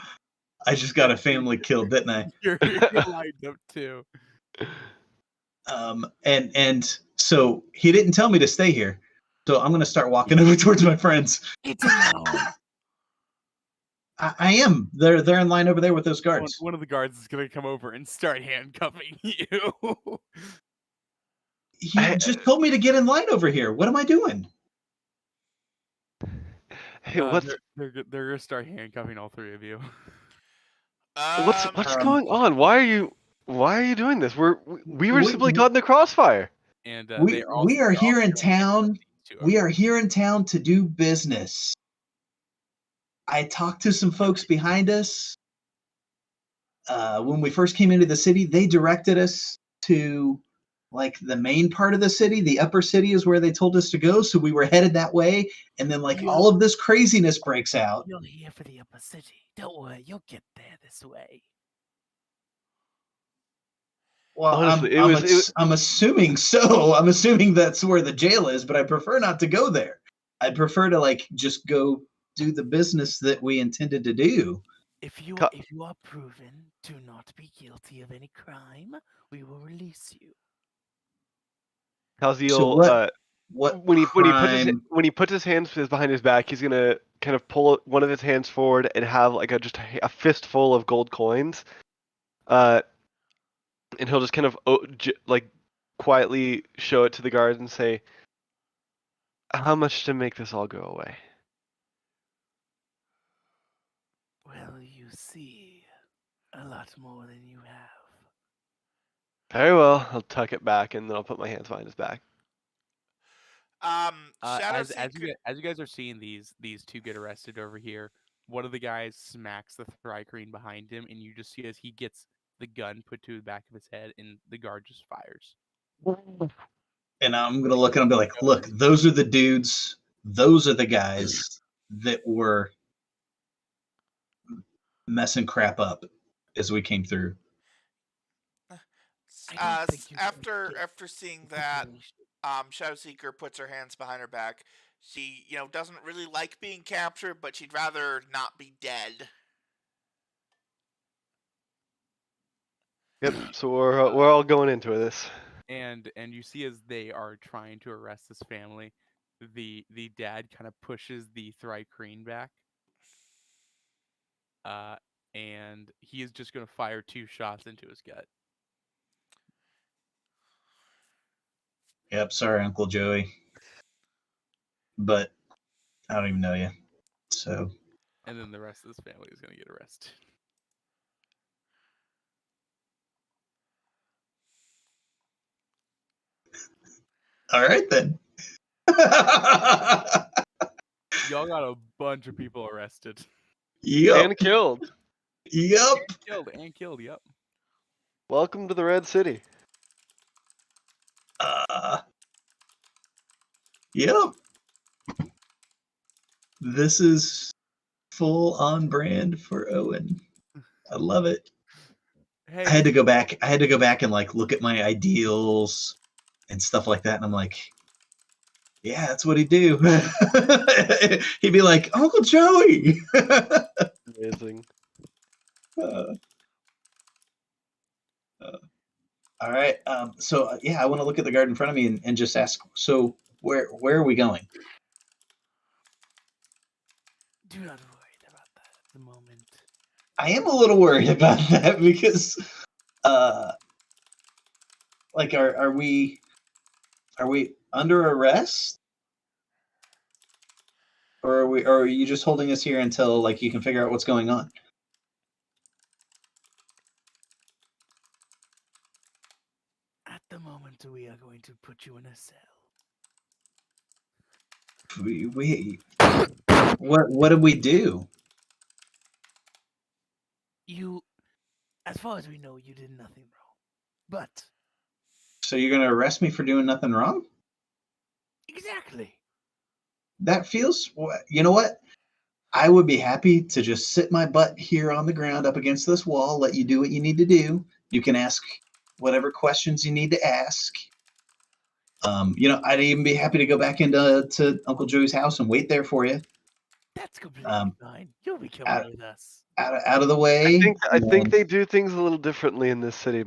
I just got a family killed, didn't I? You're lined up too. And so he didn't tell me to stay here. So I'm gonna start walking over towards my friends. It's alone. I am. They're in line over there with those guards. One of the guards is gonna come over and start handcuffing you. He just told me to get in line over here. What am I doing? Hey, what's they're gonna start handcuffing all three of you. what's going on? Why are you doing this? We were simply caught in the crossfire. And We are here in town. We are here in town to do business. I talked to some folks behind us. When we first came into the city, they directed us to like the main part of the city. The upper city is where they told us to go, so we were headed that way. And then all of this craziness breaks out. You're here for the upper city. Don't worry, you'll get there this way. Well, Honestly, I'm assuming so. I'm assuming that's where the jail is, but I prefer not to go there. I'd prefer to just go do the business that we intended to do. If you are proven to not be guilty of any crime, we will release you. Kalziel, what when crime? he puts his hands behind his back, he's gonna kind of pull one of his hands forward and have just a fistful of gold coins, and he'll just kind of quietly show it to the guards and say, "How much to make this all go away?" Well, you see, a lot more than you have. Very well, I'll tuck it back and then I'll put my hands behind his back. As you guys are seeing these two get arrested over here, one of the guys smacks the Thrycreen behind him, and you just see as he gets the gun put to the back of his head, and the guard just fires. And I'm gonna look at him and be like, "Look, those are the dudes. Those are the guys that were messing crap up as we came through." After seeing that, Shadowseeker puts her hands behind her back. She, doesn't really like being captured, but she'd rather not be dead. Yep. So we're all going into this. And you see as they are trying to arrest this family, the dad kind of pushes the Thrycreen back. And he is just going to fire 2 shots into his gut. Yep, sorry, Uncle Joey. But I don't even know you. So. And then the rest of this family is going to get arrested. All right, then. Y'all got a bunch of people arrested. Yep. And killed. Yep. And killed, yep. Welcome to the Red City. Yep. This is full on brand for Owen. I love it. Hey. I had to go back and look at my ideals and stuff like that, and I'm like, yeah, that's what he'd do. He'd be like, Uncle Joey. Amazing. All right. So yeah, I want to look at the guard in front of me and just ask. So where are we going? Do not worry about that at the moment. I am a little worried about that because, are we under arrest, or are you just holding us here until you can figure out what's going on? At the moment, we are going to put you in a cell. What did we do? You, as far as we know, you did nothing wrong. But so you're gonna arrest me for doing nothing wrong? Exactly. That feels. You know what? I would be happy to just sit my butt here on the ground up against this wall, let you do what you need to do. You can ask whatever questions you need to ask. I'd even be happy to go back to Uncle Joey's house and wait there for you. That's completely fine. You'll be coming out- with us. Out of the way. I think they do things a little differently in this city.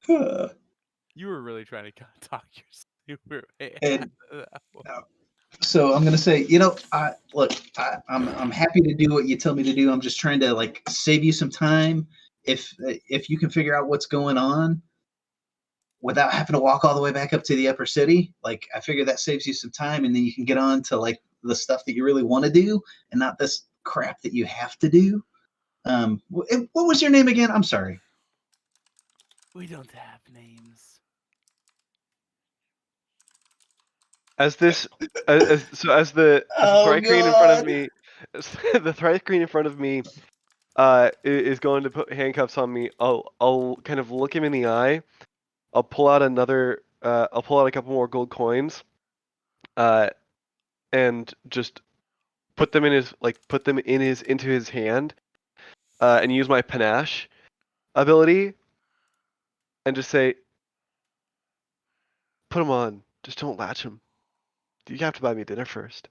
You were really trying to talk yourself way And- out of that one. So I'm gonna say, I'm happy to do what you tell me to do. I'm just trying to like save you some time. If you can figure out what's going on without having to walk all the way back up to the upper city, like I figure that saves you some time, and then you can get on to like the stuff that you really want to do, and not this crap that you have to do. What was your name again? I'm sorry. We don't have names. As this, as the Thrycreen in front of me, the Thrycreen in front of me, is going to put handcuffs on me. I'll kind of look him in the eye. I'll pull out a couple more gold coins, and just put them into his hand, and use my panache ability, and just say, put him on. Just don't latch him. You have to buy me dinner first.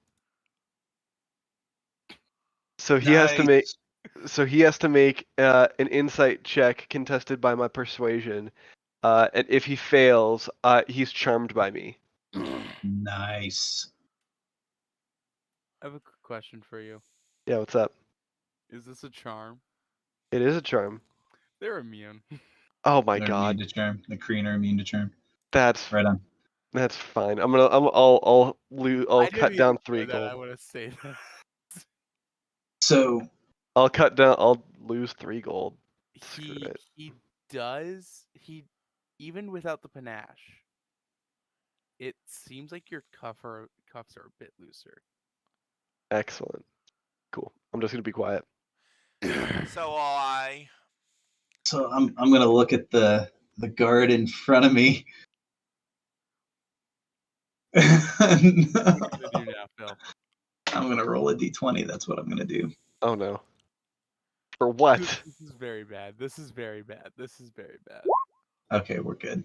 So he has to make. So he has to make an insight check contested by my persuasion, and if he fails, he's charmed by me. Nice. I have a quick question for you. Yeah, what's up? Is this a charm? It is a charm. They're immune. Oh my They're god, immune to charm. The Kreen are immune to charm. that's Right on. fine. I'll I cut didn't down even 3 know that. I gold. want to say that. So I'll lose 3 gold. Screw it. He does. Even without the panache, it seems like your cuffs are a bit looser. Excellent. Cool. I'm just gonna be quiet. So will I. So I'm gonna look at the guard in front of me. What are you gonna do now, Phil? I'm gonna roll a d20. That's what I'm gonna do. Oh no. For what? This is very bad. This is very bad. This is very bad. Okay, we're good.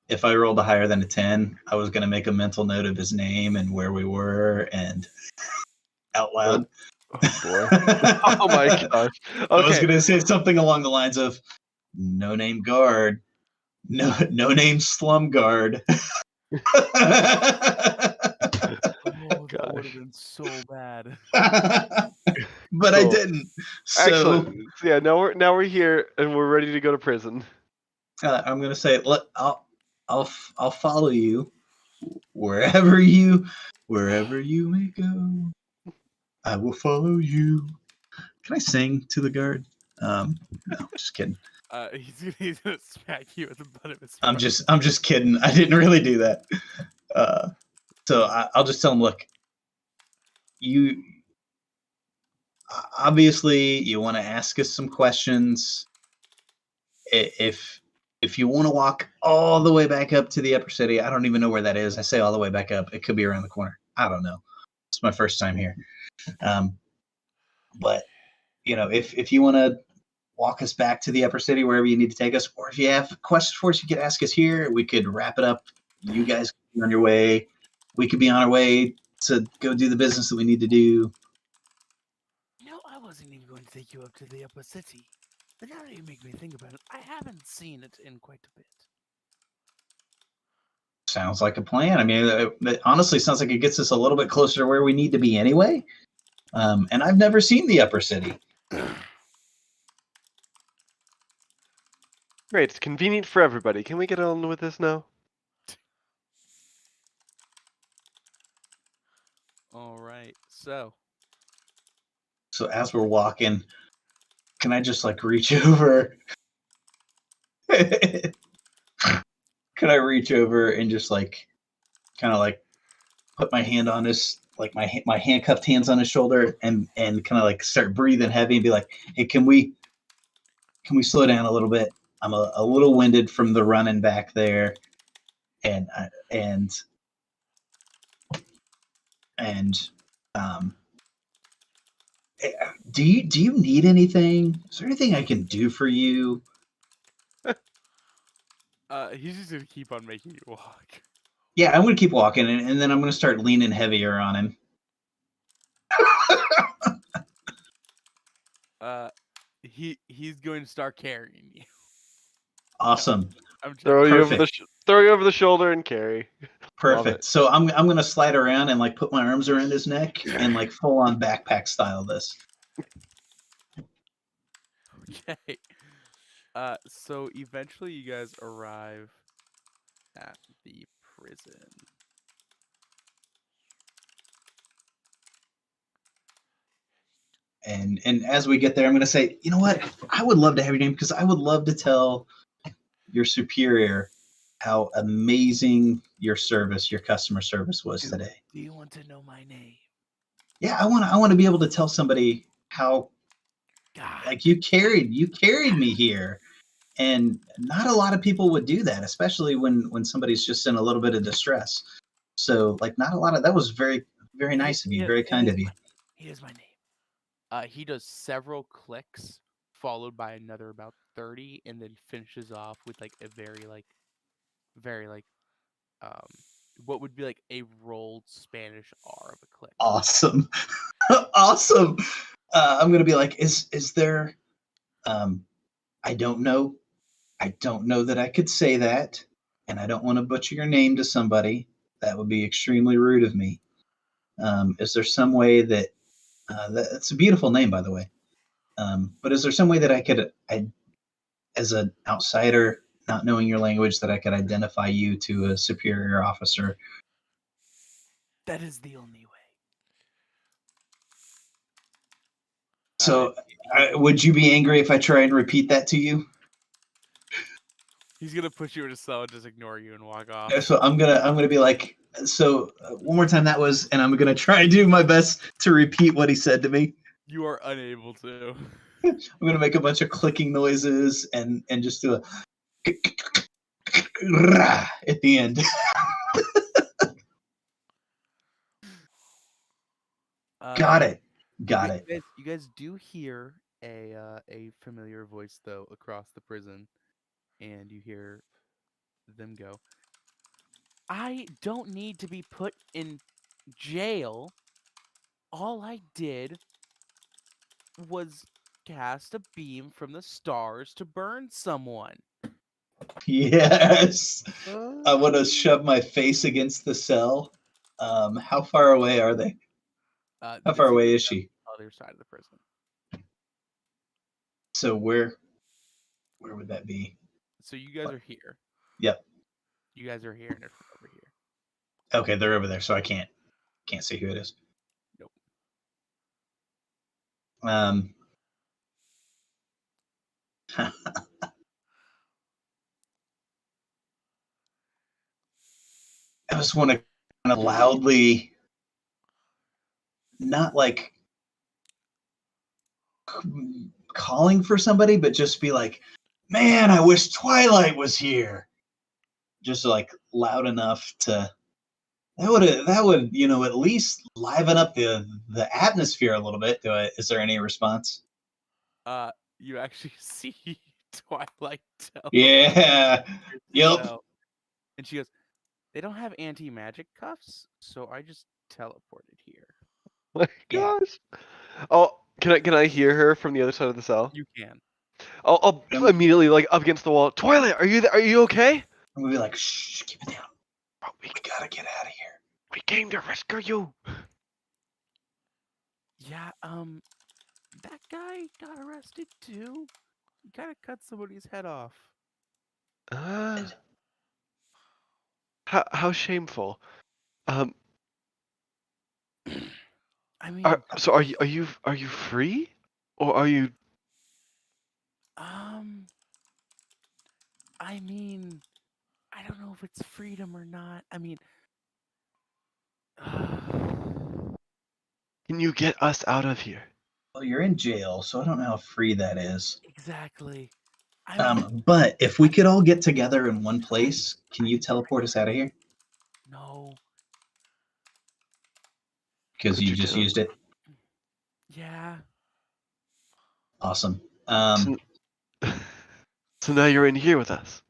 If I rolled a higher than a 10, I was gonna make a mental note of his name and where we were and out loud. Oh boy. Oh my gosh. I was Okay. gonna say something along the lines of no name guard, no name slum guard. Oh, that would have Gosh. been so bad. But I Cool. didn't. So Excellent. So yeah, now we're here and we're ready to go to prison. I'm gonna say, I'll follow you wherever you may go. I will follow you. Can I sing to the guard? No, just kidding. He's gonna smack you with the butt of his. I'm just kidding. I didn't really do that. So I'll just tell him, look, you obviously you want to ask us some questions. If you want to walk all the way back up to the upper city, I don't even know where that is. I say all the way back up. It could be around the corner. I don't know. It's my first time here. But if you want to walk us back to the upper city, wherever you need to take us, or if you have questions for us, you could ask us here. We could wrap it up. You guys could be on your way. We could be on our way to go do the business that we need to do. No, I wasn't even going to take you up to the upper city. But now that you make me think about it, I haven't seen it in quite a bit. Sounds like a plan. I mean, it honestly sounds like it gets us a little bit closer to where we need to be anyway. And I've never seen the upper city. Great, it's convenient for everybody. Can we get on with this now? All right, so So as we're walking, can I just like reach over? Can I reach over and just like kind of like put my hand on his, like my handcuffed hands on his shoulder and kind of like start breathing heavy and be like, hey, can we slow down a little bit? I'm a little winded from the running back there, and And do you need anything? Is there anything I can do for you? He's just gonna keep on making you walk. Yeah, I'm gonna keep walking, and then I'm gonna start leaning heavier on him. He's going to start carrying you. Awesome. I'm just Throw you over Perfect. the shoulder and carry. Love Perfect. it. So I'm gonna slide around and like put my arms around his neck and like full on backpack style this. okay. So eventually you guys arrive at the prison. And as we get there, I'm gonna say, you know what? I would love to have your name because I would love to tell your superior how amazing your customer service was today. Do you want to know my name? Yeah, I want to be able to tell somebody how God. like you carried me here. And not a lot of people would do that, especially when somebody's just in a little bit of distress. So like not a lot of that was very nice of you, very kind of you. Here's my name. He does several clicks, followed by another about 30, and then finishes off with like a very what would be like a rolled Spanish R of a click. Awesome. Awesome. I'm gonna be like, is there I don't know that I could say that, and I don't want to butcher your name to somebody. That would be extremely rude of me. Is there some way that that's a beautiful name, by the way? But is there some way that I, as an outsider, not knowing your language, that I could identify you to a superior officer? That is the only way. So, would you be angry if I try and repeat that to you? He's gonna push you in a cell and just ignore you and walk off. So I'm gonna be like, so one more time that was, and I'm gonna try and do my best to repeat what he said to me. You are unable to. I'm gonna make a bunch of clicking noises and just do a at the end. Got it. You guys do hear a familiar voice though across the prison, and you hear them go, "I don't need to be put in jail. All I did was cast a beam from the stars to burn someone." Yes. I want to shove my face against the cell. How far away are they? How far away is she? On the other side of the prison. So where would that be? So you guys are here. Yep. You guys are here and they're over here. Okay, they're over there, so I can't see who it is. Nope. I just want to kind of loudly, not like calling for somebody, but just be like, "Man, I wish Twilight was here." Just like loud enough to that would at least liven up the atmosphere a little bit. Is there any response? You actually see Twilight tell. Yeah. Yep. And she goes, "They don't have anti-magic cuffs, so I just teleported here." My gosh. Oh, can I hear her from the other side of the cell? You can. I'll immediately like up against the wall. Twilight, are you okay? I'm gonna be like, "Shh, keep it down. Bro, we gotta get out of here. We came to rescue you." Yeah, that guy got arrested too. He kind of cut somebody's head off. How shameful. I mean, So are you free, or are you? I mean, I don't know if it's freedom or not. I mean, Can you get us out of here? Well, you're in jail, so I don't know how free that is. exactly. I mean, But if we could all get together in one place, can you teleport us out of here? no. because Could you you just tell? used it. Yeah. Awesome. So now you're in here with us.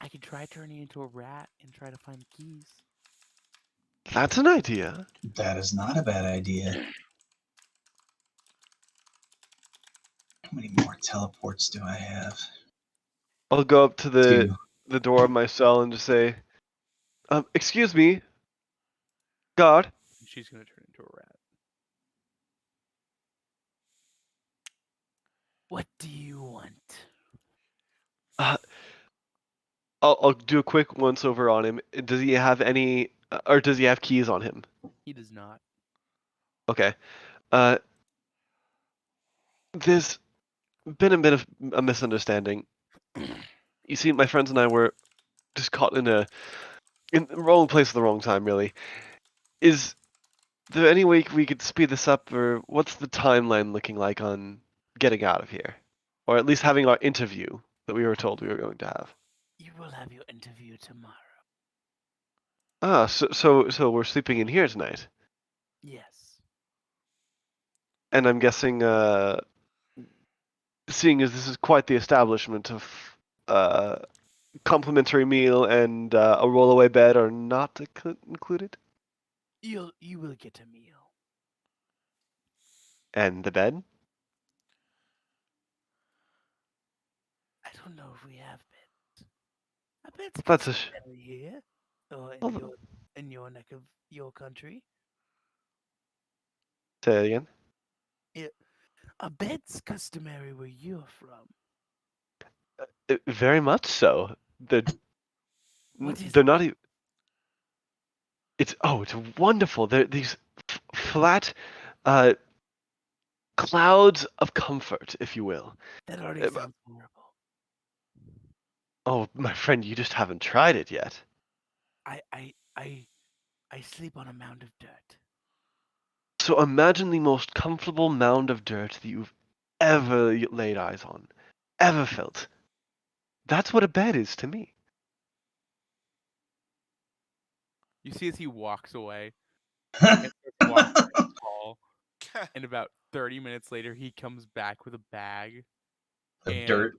I could try turning into a rat and try to find the keys. That's an idea. That is not a bad idea. How many more teleports do I have? I'll go up to Two. the door of my cell and just say, excuse me, guard. She's gonna turn into a rat. What do you want? I'll do a quick once over on him. Does he have any, or does he have keys on him? He does not. Okay. There's been a bit of a misunderstanding. You see, my friends and I were just caught in the wrong place at the wrong time, really. Is there any way we could speed this up, or what's the timeline looking like on getting out of here? Or at least having our interview that we were told we were going to have? You will have your interview tomorrow. Ah, so we're sleeping in here tonight. Yes. And I'm guessing, seeing as this is quite the establishment of complimentary meal and a rollaway bed are not included? You will get a meal. And the bed? I don't know if we have beds. I bet it's That's customary here, or Well, in your neck of your country. say it again. A bed's customary where you're from. Very much so. What is They're not even. It's wonderful. They're these flat clouds of comfort, if you will. that already Uh, sounds horrible. Oh, my friend, you just haven't tried it yet. I sleep on a mound of dirt. So imagine the most comfortable mound of dirt that you've ever laid eyes on, ever felt. That's what a bed is to me. You see as he walks away and starts walking down the hall, and about 30 minutes later he comes back with a bag Of and dirt.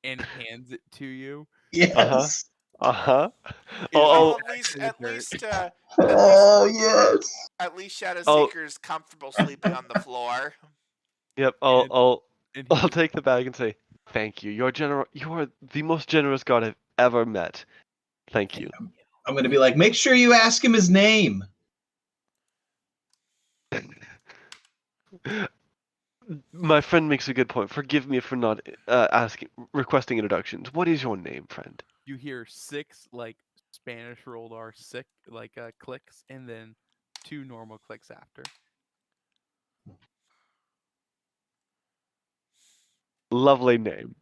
and hands it to you. Yes. Uh-huh. It is Oh, Well, exactly the dirt. Oh yes. at least Shadow Oh. Seeker's comfortable sleeping on the floor. Yep, And I'll he- take the bag and say, thank you. You are the most generous god I've ever met. Thank you. I'm gonna be like, make sure you ask him his name. My friend makes a good point. Forgive me for not requesting introductions. What is your name, friend? you hear 6 like Spanish rolled R clicks, and then 2 normal clicks after. Lovely name.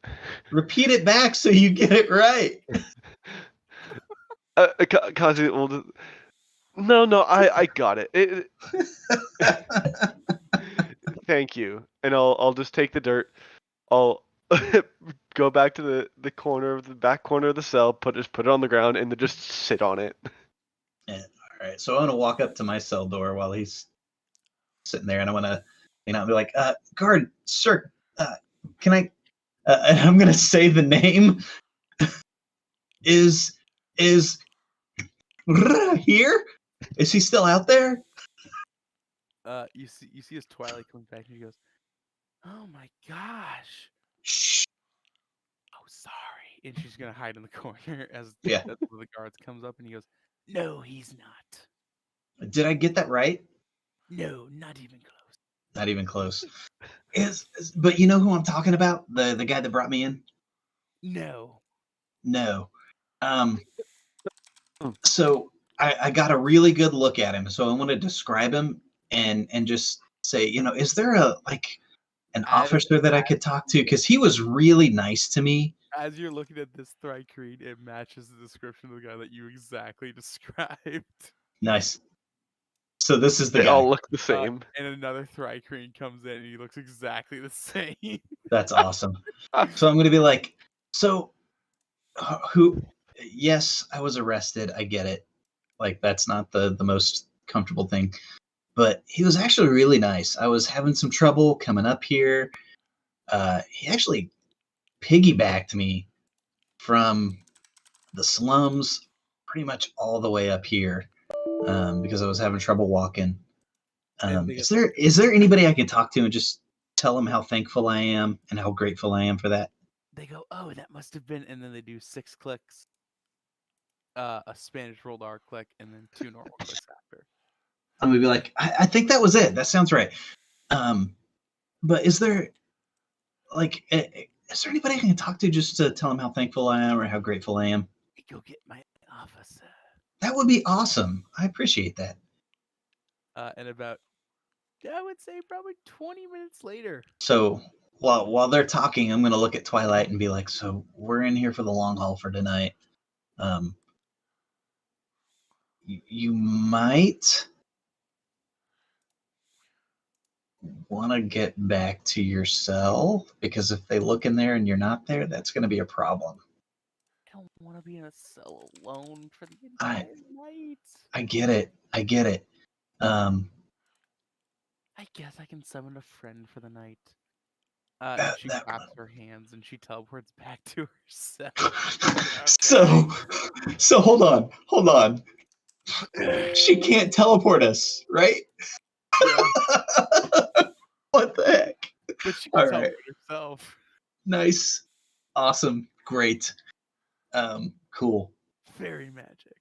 Repeat it back so you get it right. Kazi, no, I got it. Thank you. And I'll just take the dirt. I'll go back to the back corner of the cell, put it on the ground, and then just sit on it. All right, so I'm gonna walk up to my cell door while he's sitting there, and I'm gonna, be like, guard, sir, can I? And I'm gonna say the name. Is here? Is he still out there? You see as Twilight comes back and he goes, "Oh my gosh, Shh. oh sorry," and she's gonna hide in the corner as Yeah. one of the guards comes up and he goes, "No, he's not. Did I get that right? No, not even close." Not even close. But you know who I'm talking about? The guy that brought me in? No. No. So I got a really good look at him. So I want to describe him and just say, is there an officer that I could talk to? Because he was really nice to me. As you're looking at this Thri-Kreen, it matches the description of the guy that you exactly described. Nice. So this is the They guy. all look the same. And another Thri-Kreen comes in and he looks exactly the same. That's awesome. So I'm going to be like, so who? Yes, I was arrested. I get it. Like, that's not the most comfortable thing. But he was actually really nice. I was having some trouble coming up here. He actually piggybacked me from the slums pretty much all the way up here because I was having trouble walking. Is there anybody I can talk to and just tell them how thankful I am and how grateful I am for that? They go, oh, that must have been, and then they do 6 clicks, a Spanish rolled R click, and then 2 normal clicks after. I'm gonna be like, I think that was it. That sounds right. But is there anybody I can talk to just to tell them how thankful I am or how grateful I am? Go get my officer. That would be awesome. I appreciate that. And about, I would say, probably 20 minutes later. So while they're talking, I'm gonna look at Twilight and be like, so we're in here for the long haul for tonight. You might want to get back to your cell because if they look in there and you're not there, that's going to be a problem. I don't want to be in a cell alone for the entire night. I get it. I guess I can summon a friend for the night. And she claps her hands and she teleports back to herself. So hold on. She can't teleport us, right? Yeah. What the heck? But she can teleport herself. Nice. Awesome. Great. Cool. Very magic.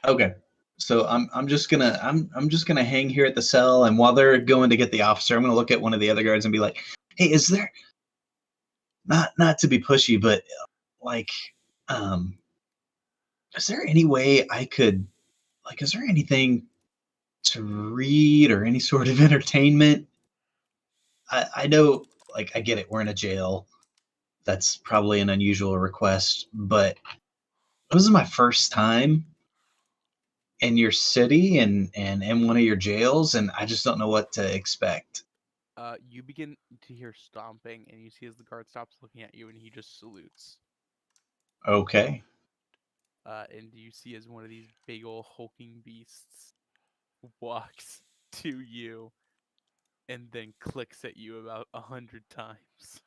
Okay. So I'm just gonna hang here at the cell, and while they're going to get the officer, I'm gonna look at one of the other guards and be like, "Hey, is there not to be pushy, but like, is there any way I could is there anything to read or any sort of entertainment? I know, I get it. We're in a jail. That's probably an unusual request, but this is my first time in your city and in one of your jails, and I just don't know what to expect." You begin to hear stomping, and you see as the guard stops looking at you, and he just salutes. Okay. And you see as one of these big old hulking beasts walks to you, and then clicks at you about 100 times.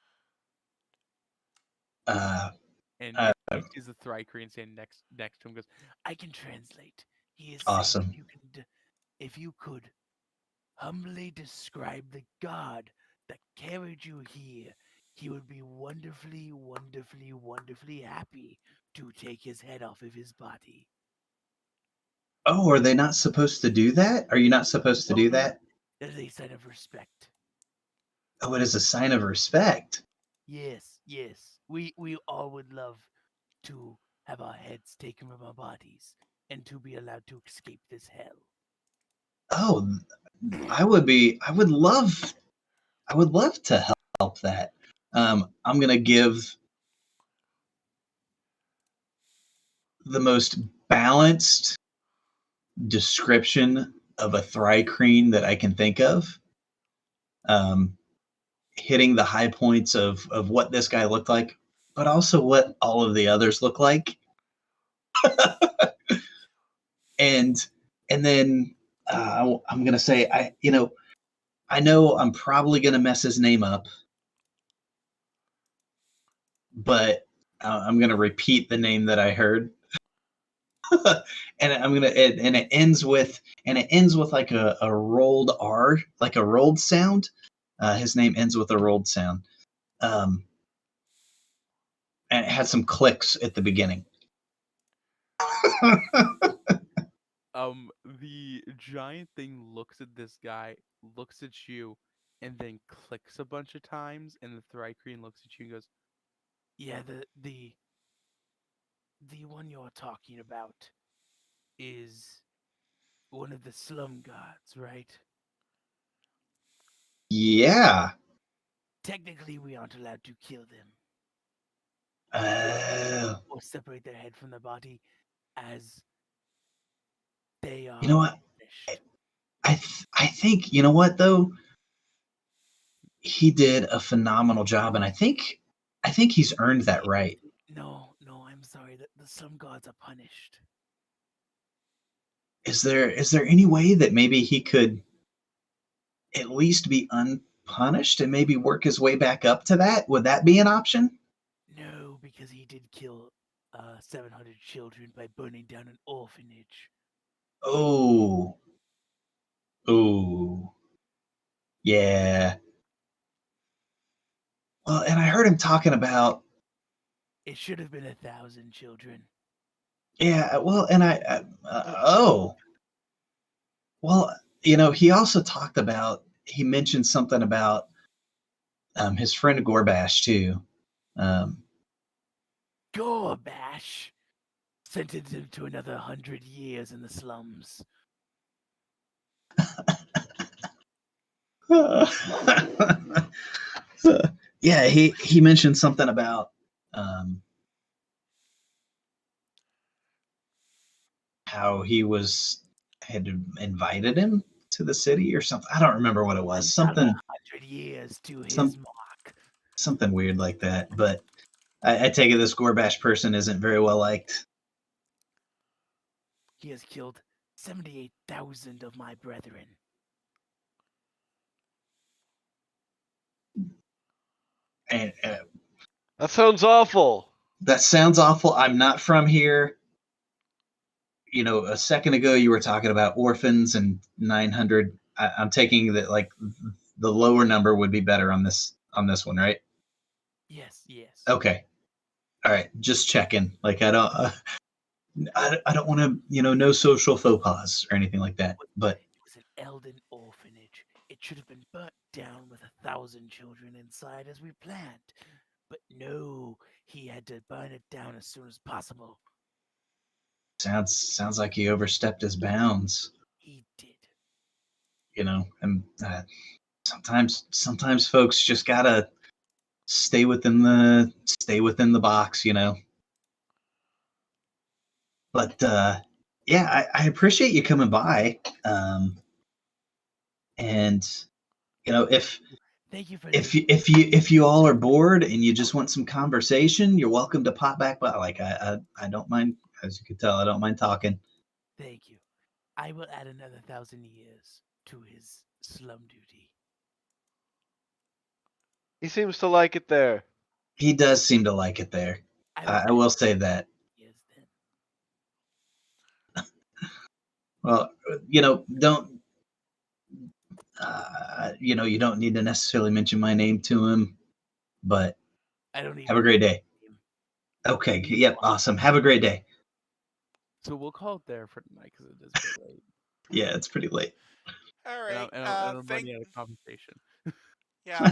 And he sees the Thrycreen standing next to him. Goes, I can translate. He is awesome. Saying if you could humbly describe the god that carried you here, he would be wonderfully, wonderfully, wonderfully happy to take his head off of his body. Oh, are they not supposed to do that? Are you not supposed to do that? It is a sign of respect. Oh, it is a sign of respect. Yes. We all would love to have our heads taken from our bodies and to be allowed to escape this hell. Oh, I would love to help that. I'm gonna give the most balanced description of a Thrycreen that I can think of. Hitting the high points of what this guy looked like, but also what all of the others look like. and then I'm gonna say I know I'm probably gonna mess his name up, but I'm gonna repeat the name that I heard. and it ends with like a rolled R, like a rolled sound. His name ends with a rolled sound. And it had some clicks at the beginning. The giant thing looks at this guy, looks at you, and then clicks a bunch of times, and the Thrycreen looks at you and goes, yeah, the one you're talking about is one of the slum gods, right? Yeah. Technically, we aren't allowed to kill them. Or separate their head from their body, as they are. You know what? I think, you know what, though? He did a phenomenal job, and I think he's earned that right. No, I'm sorry. The slum gods are punished. Is there any way that maybe he could at least be unpunished and maybe work his way back up to that? Would that be an option? No, because he did kill 700 children by burning down an orphanage. Oh. Oh. Yeah. Well, and I heard him talking about, It should have been 1,000 children. yeah, well, and oh. Well, he also talked about, he mentioned something about his friend Gorbash too. Gorbash sentenced him to another 100 years in the slums. Yeah, he mentioned something about how he had invited him to the city or something. I don't remember what it was. Another 100 years to his mark. Something weird like that. But I take it this Gorbash person isn't very well liked. He has killed 78,000 of my brethren. And That sounds awful. that sounds awful. I'm not from here. A second ago you were talking about orphans and 900. I'm taking that like the lower number would be better on this one, right? Yes. Okay. All right. Just checking. Like I don't want to, no social faux pas or anything like that. But it was an Elden orphanage. It should have been burnt down with 1,000 children inside as we planned. But no, he had to burn it down as soon as possible. sounds like he overstepped his bounds. He did. And sometimes folks just gotta stay within the box. But yeah, I appreciate you coming by. And if Thank you for if you all are bored and you just want some conversation, you're welcome to pop back by. Like I don't mind, as you can tell, I don't mind talking. Thank you. I will add another 1,000 years to his slum duty. He seems to like it there. He does seem to like it there. I will say that. Years then. Well, don't you don't need to necessarily mention my name to him, but I don't even have a great day. Okay. Yep. Awesome. Have a great day. So we'll call it there for tonight because it is a bit late. Yeah, it's pretty late. All right. And I'm running out of compensation. Yeah,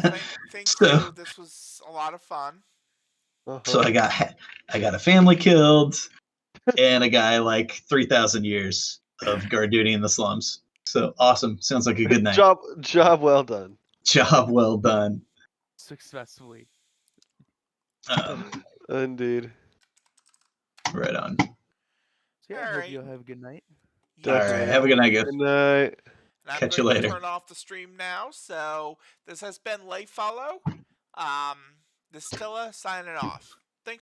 thank So- you. This was a lot of fun. So I got a family killed, and a guy like 3,000 years of guard duty in the slums. So awesome. Sounds like a good night. Job well done. Job well done. Successfully. Indeed. Right on. So yeah, I hope Alright. you'll have a good night. All right. Have a good night, guys. Good night. And I'm Catch you going to later. turn off the stream now. So this has been Leyfallow. This is Tyll'a signing off.